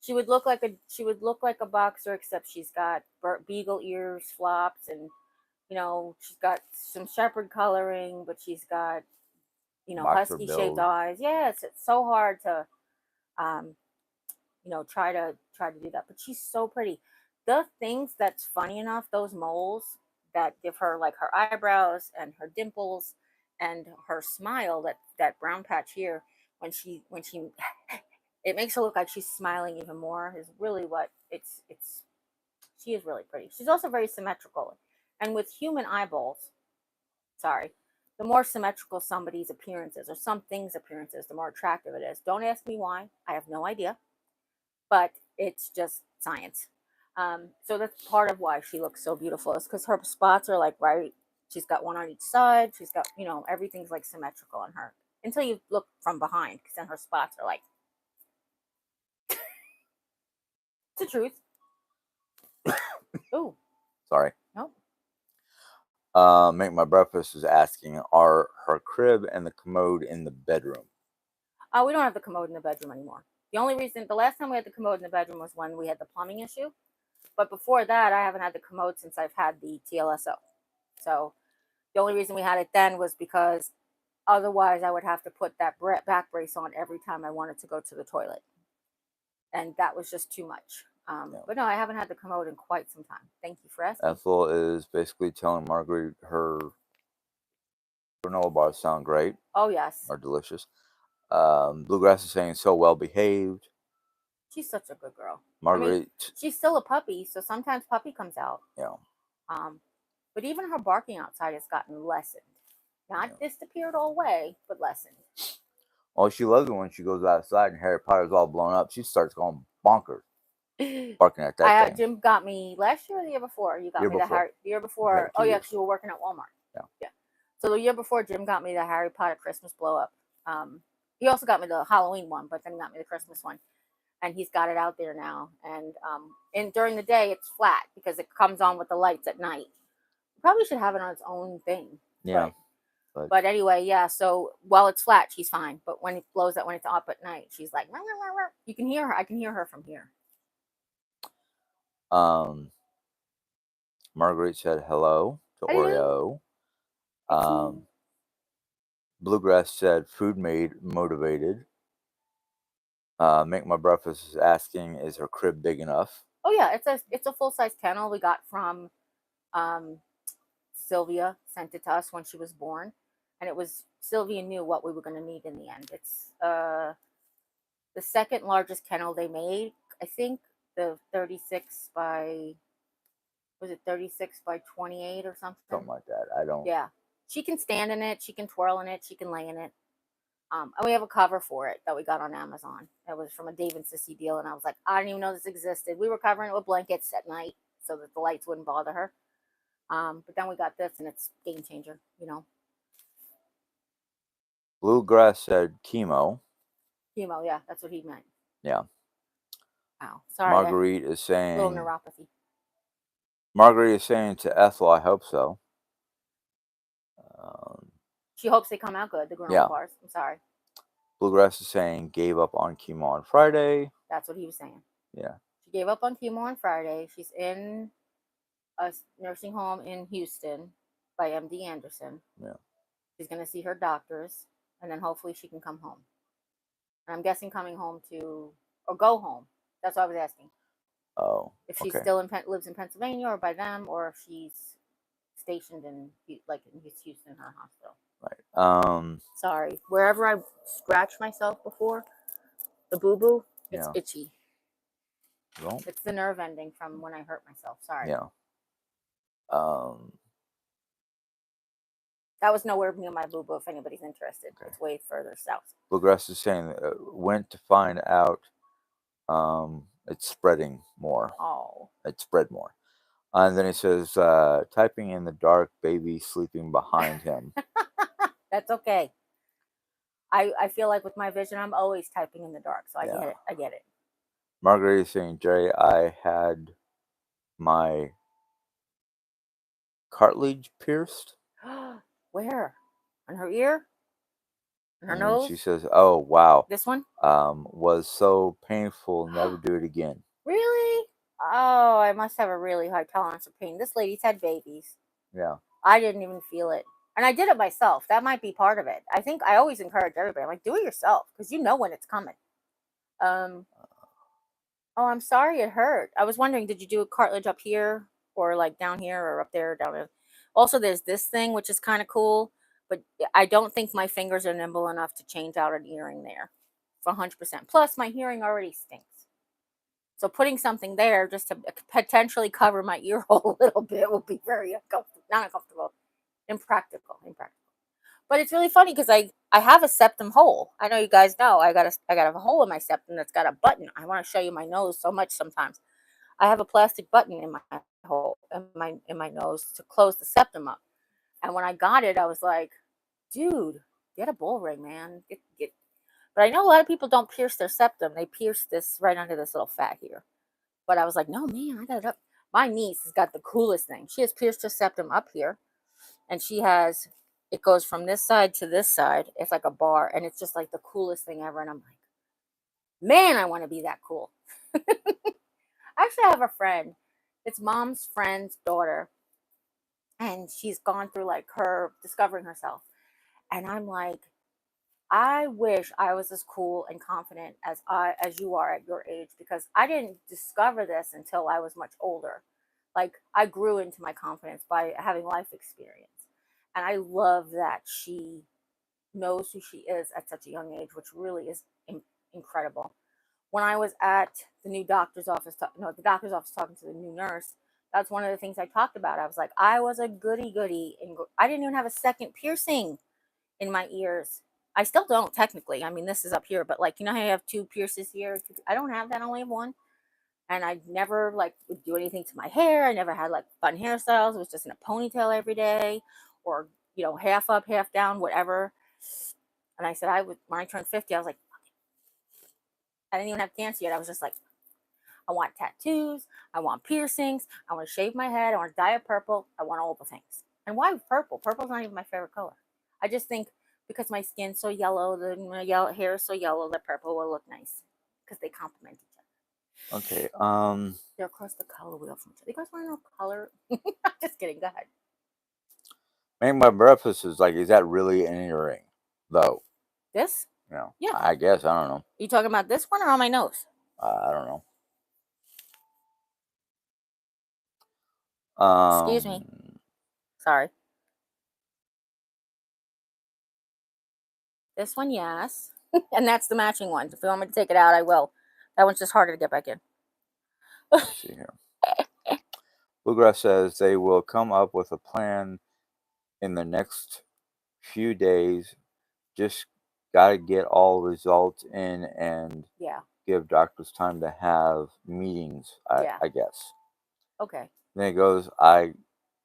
she would look like a boxer, except she's got beagle ears, flops, and she's got some shepherd coloring, but she's got husky shaped eyes. Yeah, it's so hard to um, try to do that. But she's so pretty. The things that's funny enough, those moles that give her like her eyebrows and her dimples and her smile, that brown patch here, when she it makes her look like she's smiling even more, is really what it's she is really pretty. She's also very symmetrical. And with human eyeballs, the more symmetrical somebody's appearances or something's appearances, the more attractive it is. Don't ask me why. I have no idea. But it's just science. So that's part of why she looks so beautiful, is because her spots are like right. She's got one on each side. She's got, everything's like symmetrical on her until you look from behind, because then her spots are like, it's the truth. Ooh. Sorry. Nope. Make My Breakfast is asking, are her crib and the commode in the bedroom? We don't have the commode in the bedroom anymore. The last time we had the commode in the bedroom was when we had the plumbing issue. But before that, I haven't had the commode since I've had the TLSO. So the only reason we had it then was because otherwise I would have to put that back brace on every time I wanted to go to the toilet. And that was just too much. But no, I haven't had the commode in quite some time. Thank you for asking. Ethel is basically telling Marguerite her granola bars sound great. Oh, yes. Are delicious. Bluegrass is saying so well behaved. She's such a good girl. Marguerite. She's still a puppy, so sometimes puppy comes out. Yeah. But even her barking outside has gotten lessened. Not disappeared all way, but lessened. Oh, she loves it when she goes outside and Harry Potter's all blown up. She starts going bonkers, barking at that thing. Jim got me last year or the year before. You got me the year before. Oh yeah, because you were working at Walmart. Yeah. So the year before, Jim got me the Harry Potter Christmas blow up. He also got me the Halloween one, but then he got me the Christmas one, and he's got it out there now. And during the day, it's flat because it comes on with the lights at night. Probably should have it on its own thing. Yeah. But anyway, yeah. So while it's flat, she's fine. But when it blows up, when it's up at night, she's like, rah, rah, rah. You can hear her. I can hear her from here. Marguerite said hello to Oreo. Bluegrass said food made motivated. Make My Breakfast is asking, is her crib big enough? Oh yeah, it's a full size kennel we got from Sylvia, sent it to us when she was born, and Sylvia knew what we were going to need in the end. It's the second largest kennel they made. I think the 36 by 28 or something? Something like that. I don't. Yeah, she can stand in it. She can twirl in it. She can lay in it. And we have a cover for it that we got on Amazon. It was from a Dave and Sissy deal, and I was like, I didn't even know this existed. We were covering it with blankets at night so that the lights wouldn't bother her. But then we got this, and it's game changer, Bluegrass said chemo. Chemo, yeah, that's what he meant. Yeah. Wow. Sorry. Marguerite is A little saying. neuropathy. Marguerite is saying to Ethel, "I hope so." She hopes they come out good, the granola Yeah. bars. I'm sorry. Bluegrass is saying gave up on chemo on Friday. That's what he was saying. Yeah. She gave up on chemo on Friday. She's in a nursing home in Houston by MD Anderson. Yeah. She's going to see her doctors, and then hopefully she can come home. And I'm guessing coming home to, or go home. That's what I was asking. Oh. If she's Okay. still lives in Pennsylvania, or by them, or if she's stationed in Houston, her hospital. Right. Sorry, wherever I scratched myself before, the boo boo, it's Yeah. itchy. Well. It's the nerve ending from when I hurt myself. Sorry. Yeah. That was nowhere near my boo boo. If anybody's interested, okay. It's way further south. Bluegrass is saying went to find out. It's spreading more. Oh. It spread more. And then he says, typing in the dark, baby sleeping behind him. That's okay. I feel like with my vision, I'm always typing in the dark, so I get it. I get it. Margaret is saying, Jerry, I had my cartilage pierced. Where? On her ear? On her and nose? She says, oh, wow. This one? Was so painful. Never do it again. Really? Oh, I must have a really high tolerance of pain. This lady's had babies. Yeah. I didn't even feel it. And I did it myself. That might be part of it. I think I always encourage everybody. I'm like, do it yourself, because you know when it's coming. Oh, I'm sorry it hurt. I was wondering, did you do a cartilage up here, or like down here, or up there, down there? Also, there's this thing, which is kind of cool, but I don't think my fingers are nimble enough to change out an earring there for 100%. Plus, my hearing already stinks. So putting something there just to potentially cover my ear hole a little bit will be very not uncomfortable, impractical. But it's really funny because I have a septum hole. I know you guys know I got a hole in my septum that's got a button. I want to show you my nose so much sometimes. I have a plastic button in my hole in my nose to close the septum up. And when I got it, I was like, dude, get a bull ring, man. Get. But I know a lot of people don't pierce their septum. They pierce this right under this little fat here. But I was like, no, man, I got it up. My niece has got the coolest thing. She has pierced her septum up here. And it goes from this side to this side. It's like a bar. And it's just like the coolest thing ever. And I'm like, man, I want to be that cool. Actually, I have a friend. It's mom's friend's daughter. And she's gone through like her discovering herself. And I'm like, I wish I was as cool and confident as you are at your age, because I didn't discover this until I was much older. Like, I grew into my confidence by having life experience. And I love that she knows who she is at such a young age, which really is incredible. When I was at the new doctor's office, the doctor's office talking to the new nurse, that's one of the things I talked about. I was like, I was a goody, and I didn't even have a second piercing in my ears. I still don't technically. I mean, this is up here, but like, you know how you have two pierces here? I don't have that. I only have one. And I never like would do anything to my hair. I never had like fun hairstyles. It was just in a ponytail every day, or half up, half down, whatever. And I said when I turned 50, I was like, I didn't even have cancer yet. I was just like, I want tattoos. I want piercings. I want to shave my head. I want to dye it purple. I want all the things. And why purple? Purple's not even my favorite color. I just think because my skin's so yellow, my hair is so yellow, that purple will look nice because they complement each other. Okay. They're across the color wheel from each other. You guys want to know color? Just kidding. Go ahead. Making my breakfast is like, is that really an earring, though? This? Yeah. I guess. I don't know. You talking about this one or on my nose? I don't know. Excuse me. Sorry. This one, yes. And that's the matching one. If you want me to take it out, I will. That one's just harder to get back in. Let's see here. Bluegrass says they will come up with a plan in the next few days. Just got to get all results in and give doctors time to have meetings, I guess. Okay. Then it goes, I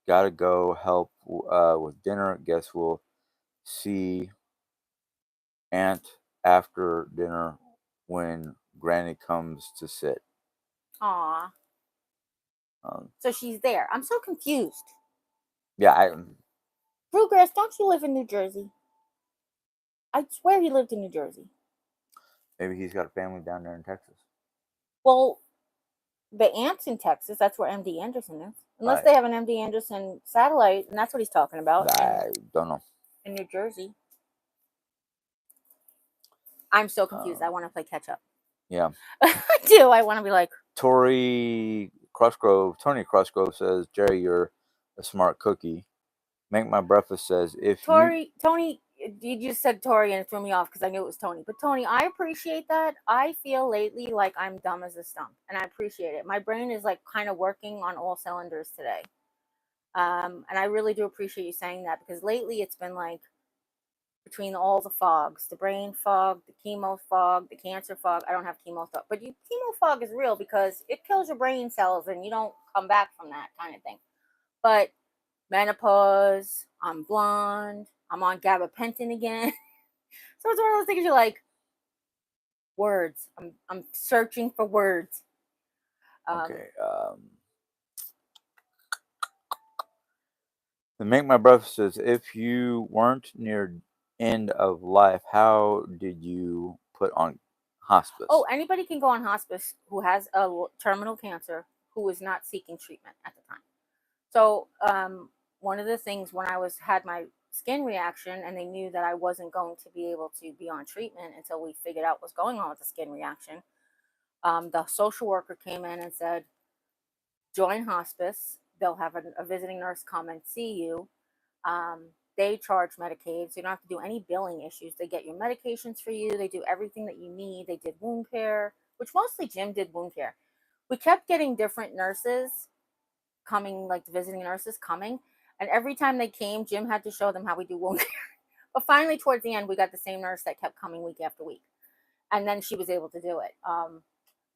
got to go help with dinner. Guess we'll see Aunt after dinner when Granny comes to sit. Aw. Um, So she's there. I'm so confused. yeah, Bluegrass, don't you live in New Jersey? I swear he lived in New Jersey. maybe he's got a family down there in Texas. Well, the aunt's in Texas. That's where MD Anderson is. Unless Right. they have an MD Anderson satellite, and that's what he's talking about. I don't know. In New Jersey. I'm so confused. I want to play catch up. Yeah. I do. I want to be like, Tony Crossgrove says, Jerry, you're a smart cookie. Make My Breakfast says, Tony, you just said Tori and it threw me off because I knew it was Tony. But Tony, I appreciate that. I feel lately like I'm dumb as a stump, and I appreciate it. My brain is like kind of working on all cylinders today. And I really do appreciate you saying that, because lately it's been like, between all the fogs, the brain fog, the chemo fog, the cancer fog. I don't have chemo fog, but chemo fog is real because it kills your brain cells and you don't come back from that kind of thing. But menopause, I'm blonde, I'm on gabapentin again. So it's one of those things you're like, words. I'm searching for words. okay. The Make My Breakfast says, if you weren't near end of life, how did you put on hospice? Oh, anybody can go on hospice who has a terminal cancer who is not seeking treatment at the time. So one of the things when I had my skin reaction and they knew that I wasn't going to be able to be on treatment until we figured out what's going on with the skin reaction, the social worker came in and said, join hospice. They'll have a visiting nurse come and see you. They charge Medicaid, so you don't have to do any billing issues. They get your medications for you. They do everything that you need. They did wound care, which mostly Jim did wound care. We kept getting different nurses coming, like the visiting nurses coming, and every time they came, Jim had to show them how we do wound care. But finally, towards the end, we got the same nurse that kept coming week after week, and then she was able to do it.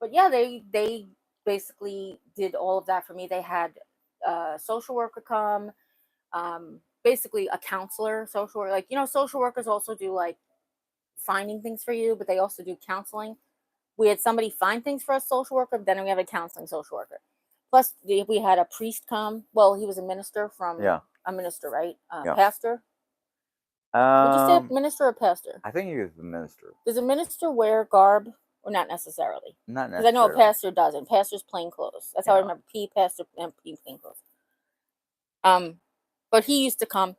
But yeah, they basically did all of that for me. They had a social worker come, basically a counselor, social worker. Like, social workers also do like finding things for you, but they also do counseling. We had somebody find things for a social worker, but then we have a counseling social worker. Plus, we had a priest come. Well, he was a minister from a minister, right? Pastor. Would you say minister or pastor? I think he was the minister. Does a minister wear garb, or not necessarily? Not necessarily. Because I know a pastor doesn't. Pastor's plain clothes. That's how I remember pastor and plain clothes. But he used to come.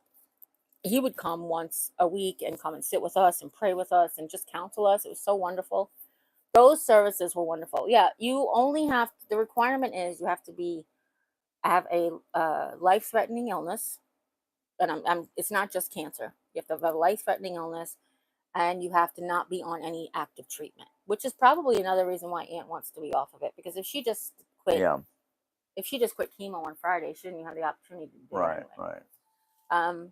He would come once a week and come and sit with us and pray with us and just counsel us. It was so wonderful. Those services were wonderful. Yeah, you only have the requirement is you have to have a life-threatening illness, and it's not just cancer. You have to have a life-threatening illness, and you have to not be on any active treatment, which is probably another reason why Aunt wants to be off of it, because if she just quit, chemo on Friday, she didn't even have the opportunity to do it anyway. Right.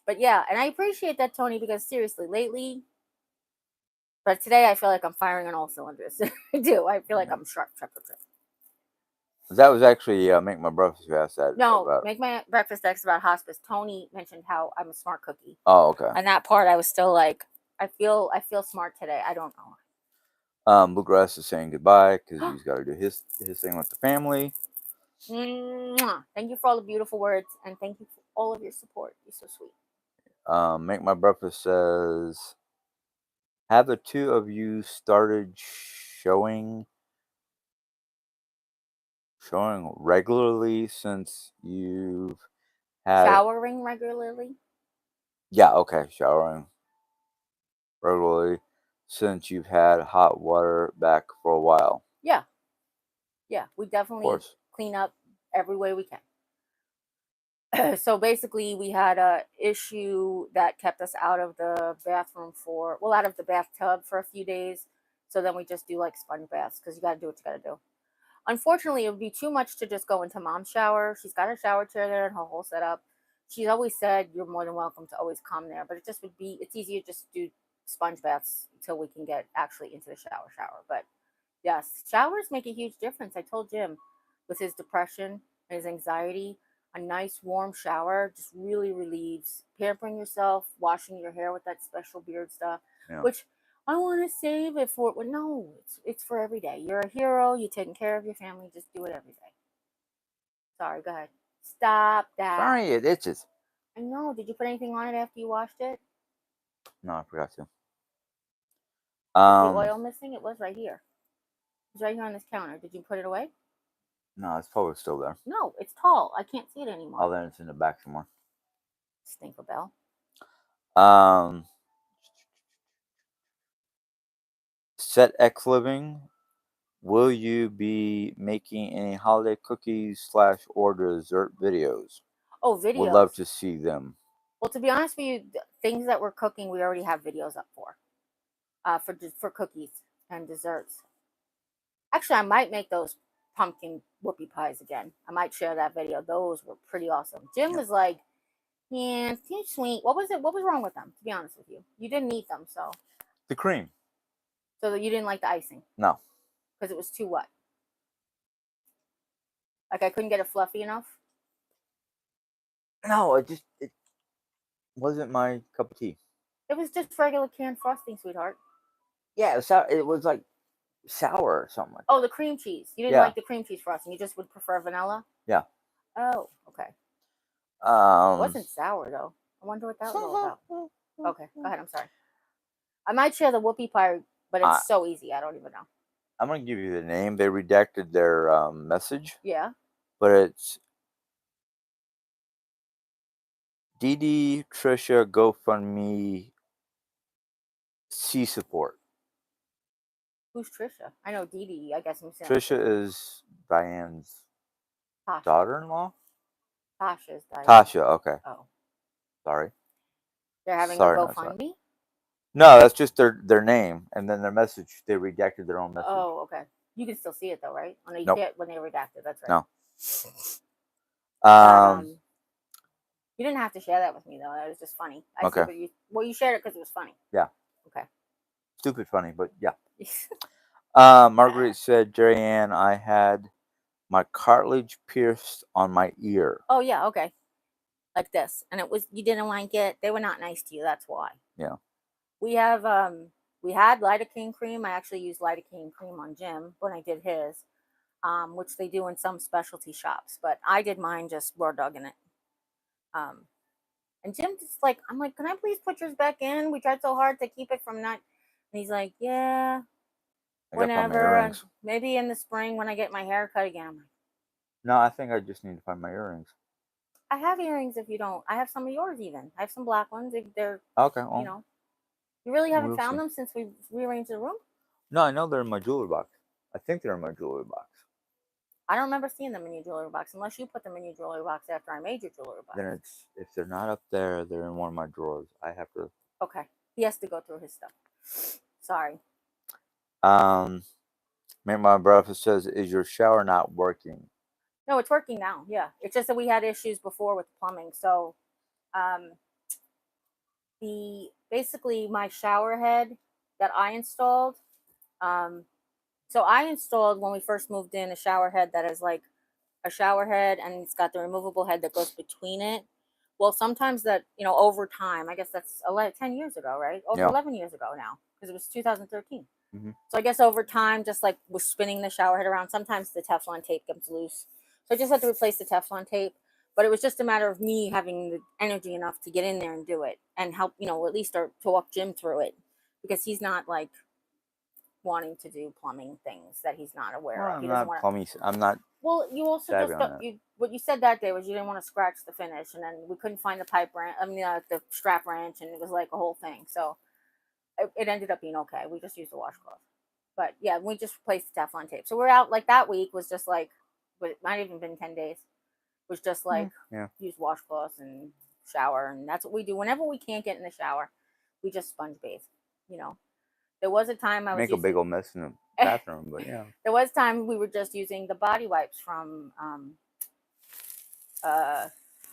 But yeah, and I appreciate that, Tony, because seriously, lately. But today I feel like I'm firing on all cylinders. I do. I feel like I'm sharp. That was actually Make My Breakfast who asked that. No, Make My Breakfast X about hospice. Tony mentioned how I'm a smart cookie. Oh, okay. And that part I was still like, I feel smart today. I don't know. Bluegrass is saying goodbye because he's got to do his thing with the family. Mwah. Thank you for all the beautiful words, and thank you for all of your support. You're so sweet. Make My Breakfast says, have the two of you started showing regularly since you've had showering regularly? Yeah, okay, showering regularly since you've had hot water back for a while. Yeah, we definitely clean up every way we can. So basically, we had a issue that kept us out of the bathroom out of the bathtub for a few days. So then we just do like sponge baths, because you got to do what you got to do. Unfortunately, it would be too much to just go into mom's shower. She's got a shower chair there and her whole setup. She's always said you're more than welcome to always come there, but it's easier just to do sponge baths until we can get actually into the shower. But yes, showers make a huge difference. I told Jim, with his depression and his anxiety, a nice warm shower just really relieves. Pampering yourself, washing your hair with that special beard stuff, which I want to save it for, well, no, it's for every day. You're a hero. You're taking care of your family. Just do it every day. Sorry, go ahead. Stop that. Sorry, it itches. I know. Did you put anything on it after you washed it? No, I forgot to. Is the oil missing? It was right here. It's right here on this counter. Did you put it away? No, it's probably still there. No, it's tall. I can't see it anymore. Oh, then it's in the back somewhere. Stinkerbell. Set X Living. Will you be making any holiday cookies / or dessert videos? Oh, videos. Would love to see them. Well, to be honest with you, things that we're cooking, we already have videos up for cookies and desserts. Actually, I might make those pumpkin whoopie pies again. I might share that video. Those were pretty awesome. Jim was like, yeah, too sweet. What was it? What was wrong with them? To be honest with you, you didn't eat them, so. The cream. So that you didn't like the icing? No. Because it was too what? Like I couldn't get it fluffy enough? No, it wasn't my cup of tea. It was just regular canned frosting, sweetheart. Yeah, it was like sour or something like that. Oh, the cream cheese. You didn't like the cream cheese frosting. You just would prefer vanilla? Yeah. Oh, okay. It wasn't sour, though. I wonder what that was all about. Okay, go ahead. I'm sorry. I might share the whoopie pie, but it's so easy. I don't even know. I'm going to give you the name. They redacted their message. Yeah. But it's Dee Trisha GoFundMe C support. Who's Trisha? I know Dee. I guess I'm saying. Trisha is Diane's daughter-in-law? Tasha's Diane. Tasha, okay. Oh. Sorry. They're having a GoFundMe? No, that's just their name. And then their message, they redacted their own message. Oh, okay. You can still see it, though, right? Oh, no, you can't when they redacted. That's right. No. You didn't have to share that with me, though. It was just funny. Okay. You shared it because it was funny. Yeah. Okay. Stupid funny, but yeah. Margaret said, Jeri-Ann, I had my cartilage pierced on my ear. Oh, yeah, okay. Like this. And you didn't like it. They were not nice to you. That's why. Yeah. We had lidocaine cream. I actually used lidocaine cream on Jim when I did his, which they do in some specialty shops. But I did mine just raw dogging it. And Jim just like, I'm like, can I please put yours back in? We tried so hard to keep it from not. And he's like, yeah, whenever, maybe in the spring when I get my hair cut again. I'm like, no, I think I just need to find my earrings. I have earrings if you don't. I have some of yours even. I have some black ones. If they're okay. Well, you really haven't found them since we rearranged the room? No, I know they're in my jewelry box. I think they're in my jewelry box. I don't remember seeing them in your jewelry box unless you put them in your jewelry box after I made your jewelry box. Then if they're not up there, they're in one of my drawers. I have to. Okay. He has to go through his stuff. Sorry. My brother says, is your shower not working? No, it's working now. Yeah. It's just that we had issues before with plumbing. So basically my shower head that I installed, so I installed when we first moved in a shower head that is like a shower head and it's got the removable head that goes between it. Well, sometimes that, over time, I guess that's 10 years ago, right? Over 11 years ago now, because it was 2013. Mm-hmm. So I guess over time, just like we're spinning the shower head around, sometimes the Teflon tape comes loose. So I just had to replace the Teflon tape. But it was just a matter of me having the energy enough to get in there and do it and help, at least to walk Jim through it, because he's not like wanting to do plumbing things that he's not aware of. I'm not plumbing. I'm not. Well, you also what you said that day was you didn't want to scratch the finish, and then we couldn't find the the strap wrench, and it was like a whole thing. So it ended up being okay. We just used a washcloth, but yeah, we just replaced the Teflon tape. So we're out like that week was just like, but it might have even been 10 days. Was just like use washcloths and shower, and that's what we do whenever we can't get in the shower. We just sponge bathe. There was a time I was a big old mess in the bathroom, but yeah. There was time we were just using the body wipes from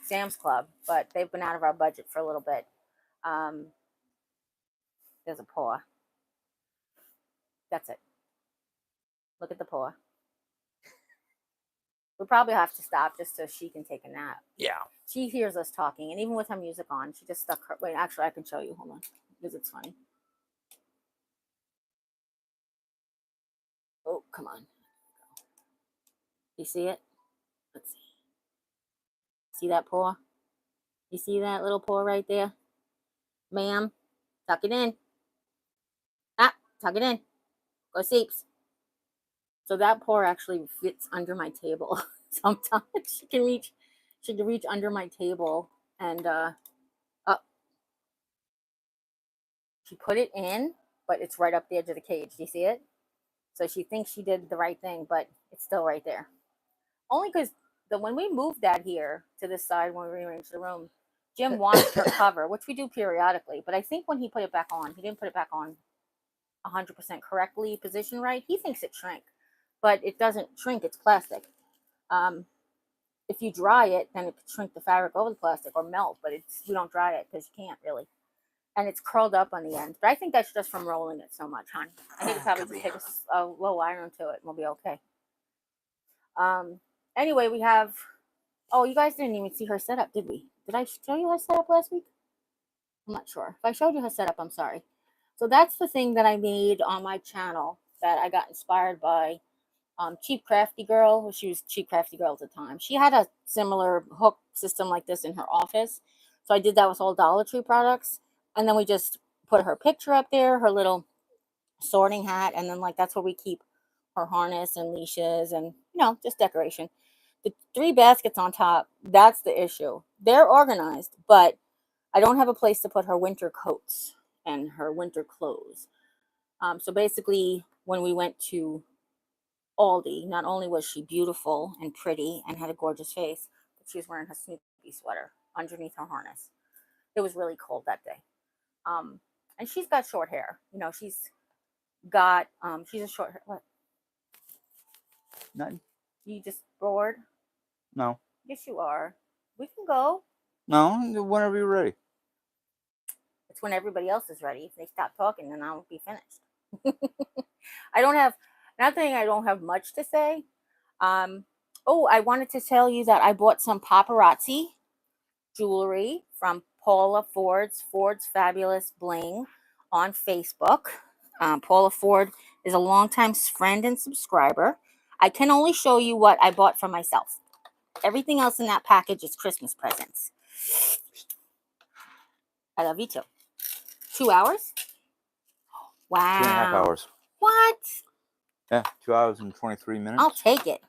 Sam's Club, but they've been out of our budget for a little bit. There's a paw. That's it. Look at the paw. We'll probably have to stop just so she can take a nap. Yeah. She hears us talking, and even with her music on, she just stuck her. Wait, actually, I can show you. Hold on, because it's funny. come on. You see it? Let's see. See that paw? You see that little paw right there? Ma'am, tuck it in. Ah, tuck it in. Go seeps. So that paw actually fits under my table. Sometimes she can reach under my table and up. She put it in, but it's right up the edge of the cage. Do you see it? So she thinks she did the right thing, but it's still right there. Only because when we moved that here to this side, when we rearranged the room, Jim wanted her cover, which we do periodically. But I think when he put it back on, he didn't put it back on 100% correctly, positioned right. He thinks it shrank, but it doesn't shrink. It's plastic. If you dry it, then it could shrink the fabric over the plastic or melt, but we don't dry it because you can't really. And it's curled up on the end. But I think that's just from rolling it so much, hon. I think it's probably just take a low iron to it and we'll be okay. Anyway, we have, oh, you guys didn't even see her setup, did we? Did I show you her setup last week? I'm not sure. If I showed you her setup, I'm sorry. So that's the thing that I made on my channel that I got inspired by Cheap Crafty Girl. She was Cheap Crafty Girl at the time. She had a similar hook system like this in her office. So I did that with all Dollar Tree products. And then we just put her picture up there, her little sorting hat. And then like that's where we keep her harness and leashes and, just decoration. The 3 baskets on top, that's the issue. They're organized, but I don't have a place to put her winter coats and her winter clothes. So basically, when we went to Aldi, not only was she beautiful and pretty and had a gorgeous face, but she was wearing her Snoopy sweater underneath her harness. It was really cold that day. And she's got short hair. She's a short hair. What? Nothing. You just bored? No. Yes, you are. We can go. No, whenever you're ready. It's when everybody else is ready. If they stop talking, then I'll be finished. I don't have much to say. I wanted to tell you that I bought some paparazzi jewelry from Paula Ford's Fabulous Bling on Facebook. Paula Ford is a longtime friend and subscriber. I can only show you what I bought for myself. Everything else in that package is Christmas presents. I love you too. 2 hours? Wow. 2.5 hours. What? Yeah, 2 hours and 23 minutes. I'll take it.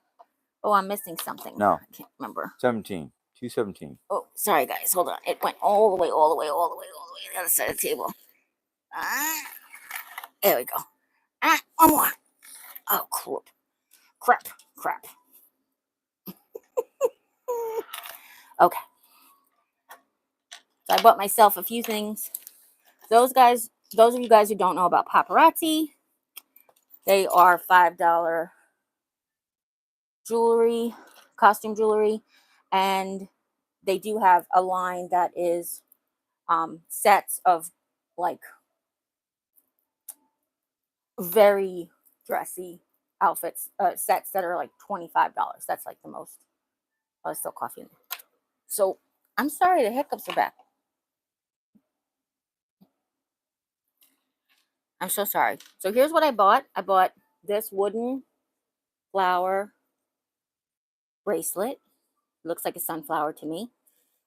Oh, I'm missing something. No. I can't remember. 2:17. Oh, sorry guys. Hold on. It went all the way to the other side of the table. There we go. One more. Oh, crap. Okay. So I bought myself a few things. Those of you guys who don't know about paparazzi, they are $5 jewelry, costume jewelry, and they do have a line that is sets of like very dressy outfits, sets that are like $25. That's like the most. Oh, there's still coffee in there. So I'm sorry, the hiccups are back. I'm so sorry. So here's what I bought. I bought this wooden flower bracelet. It looks like a sunflower to me.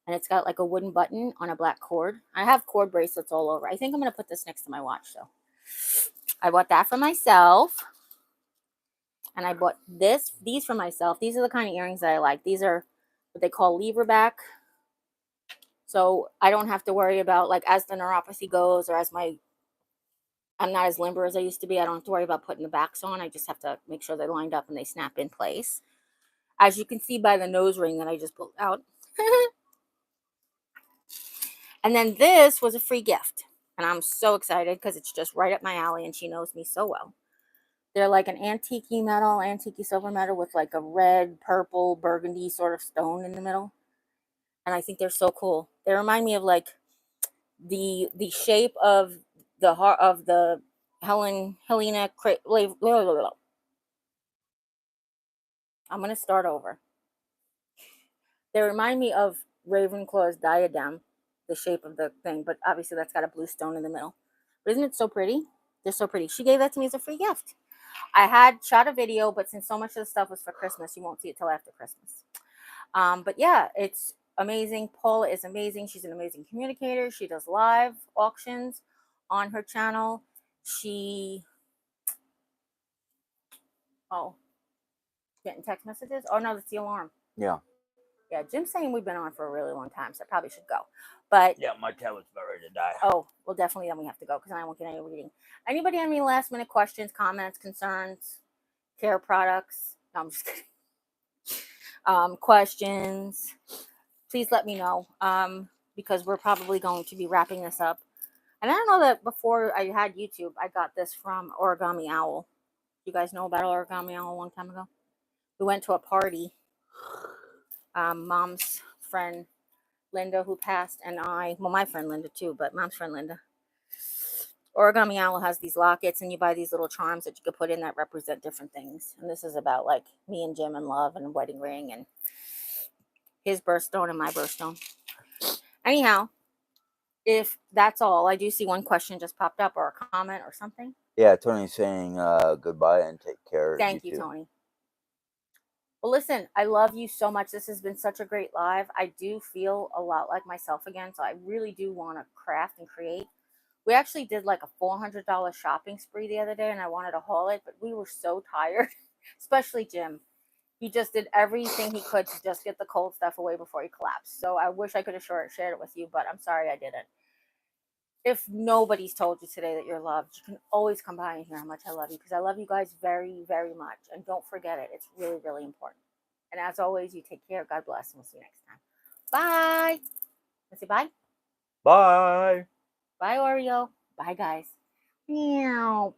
And it's got like a wooden button on a black cord. I have cord bracelets all over. I think I'm going to put this next to my watch. So I bought that for myself. And I bought these for myself. These are the kind of earrings that I like. These are what they call lever back. So I don't have to worry about, like, as the neuropathy goes, or I'm not as limber as I used to be. I don't have to worry about putting the backs on. I just have to make sure they're lined up and they snap in place. As you can see by the nose ring that I just pulled out. And then this was a free gift. And I'm so excited because it's just right up my alley and she knows me so well. They're like an antique silver metal with like a red, purple, burgundy sort of stone in the middle. And I think they're so cool. They remind me of like the shape of the heart of the Helena. I'm going to start over. They remind me of Ravenclaw's diadem, the shape of the thing, but obviously that's got a blue stone in the middle. But isn't it so pretty? They're so pretty. She gave that to me as a free gift. I had shot a video, but since so much of the stuff was for Christmas, you won't see it till after Christmas. But yeah, it's amazing. Paula is amazing. She's an amazing communicator. She does live auctions on her channel. Oh, getting text messages? Oh no, that's the alarm. Yeah. Yeah, Jim's saying we've been on for a really long time, so I probably should go. But yeah, my tablet's about ready to die. Oh, well, definitely then we have to go because I won't get any reading. Anybody have any last minute questions, comments, concerns, care products? No, I'm just kidding. Questions? Please let me know because we're probably going to be wrapping this up. And I don't know that before I had YouTube, I got this from Origami Owl. You guys know about Origami Owl a long time ago? We went to a party. Mom's friend Linda, who passed, and my friend Linda too, but Mom's friend Linda. Origami Owl has these lockets, and you buy these little charms that you could put in that represent different things. And this is about like me and Jim and love and a wedding ring and his birthstone and my birthstone. Anyhow, if that's all, I do see one question just popped up or a comment or something. Yeah, Tony's saying goodbye and take care. Thank you, Tony. Well, listen, I love you so much. This has been such a great live. I do feel a lot like myself again, so I really do want to craft and create. We actually did like a $400 shopping spree the other day, and I wanted to haul it, but we were so tired, especially Jim. He just did everything he could to just get the cold stuff away before he collapsed. So I wish I could have shared it with you, but I'm sorry I didn't. If nobody's told you today that you're loved, you can always come by and hear how much I love you, because I love you guys very, very much. And don't forget it. It's really, really important. And as always, you take care. God bless, and we'll see you next time. Bye. Let's say bye. Bye. Bye, Oreo. Bye, guys. Meow.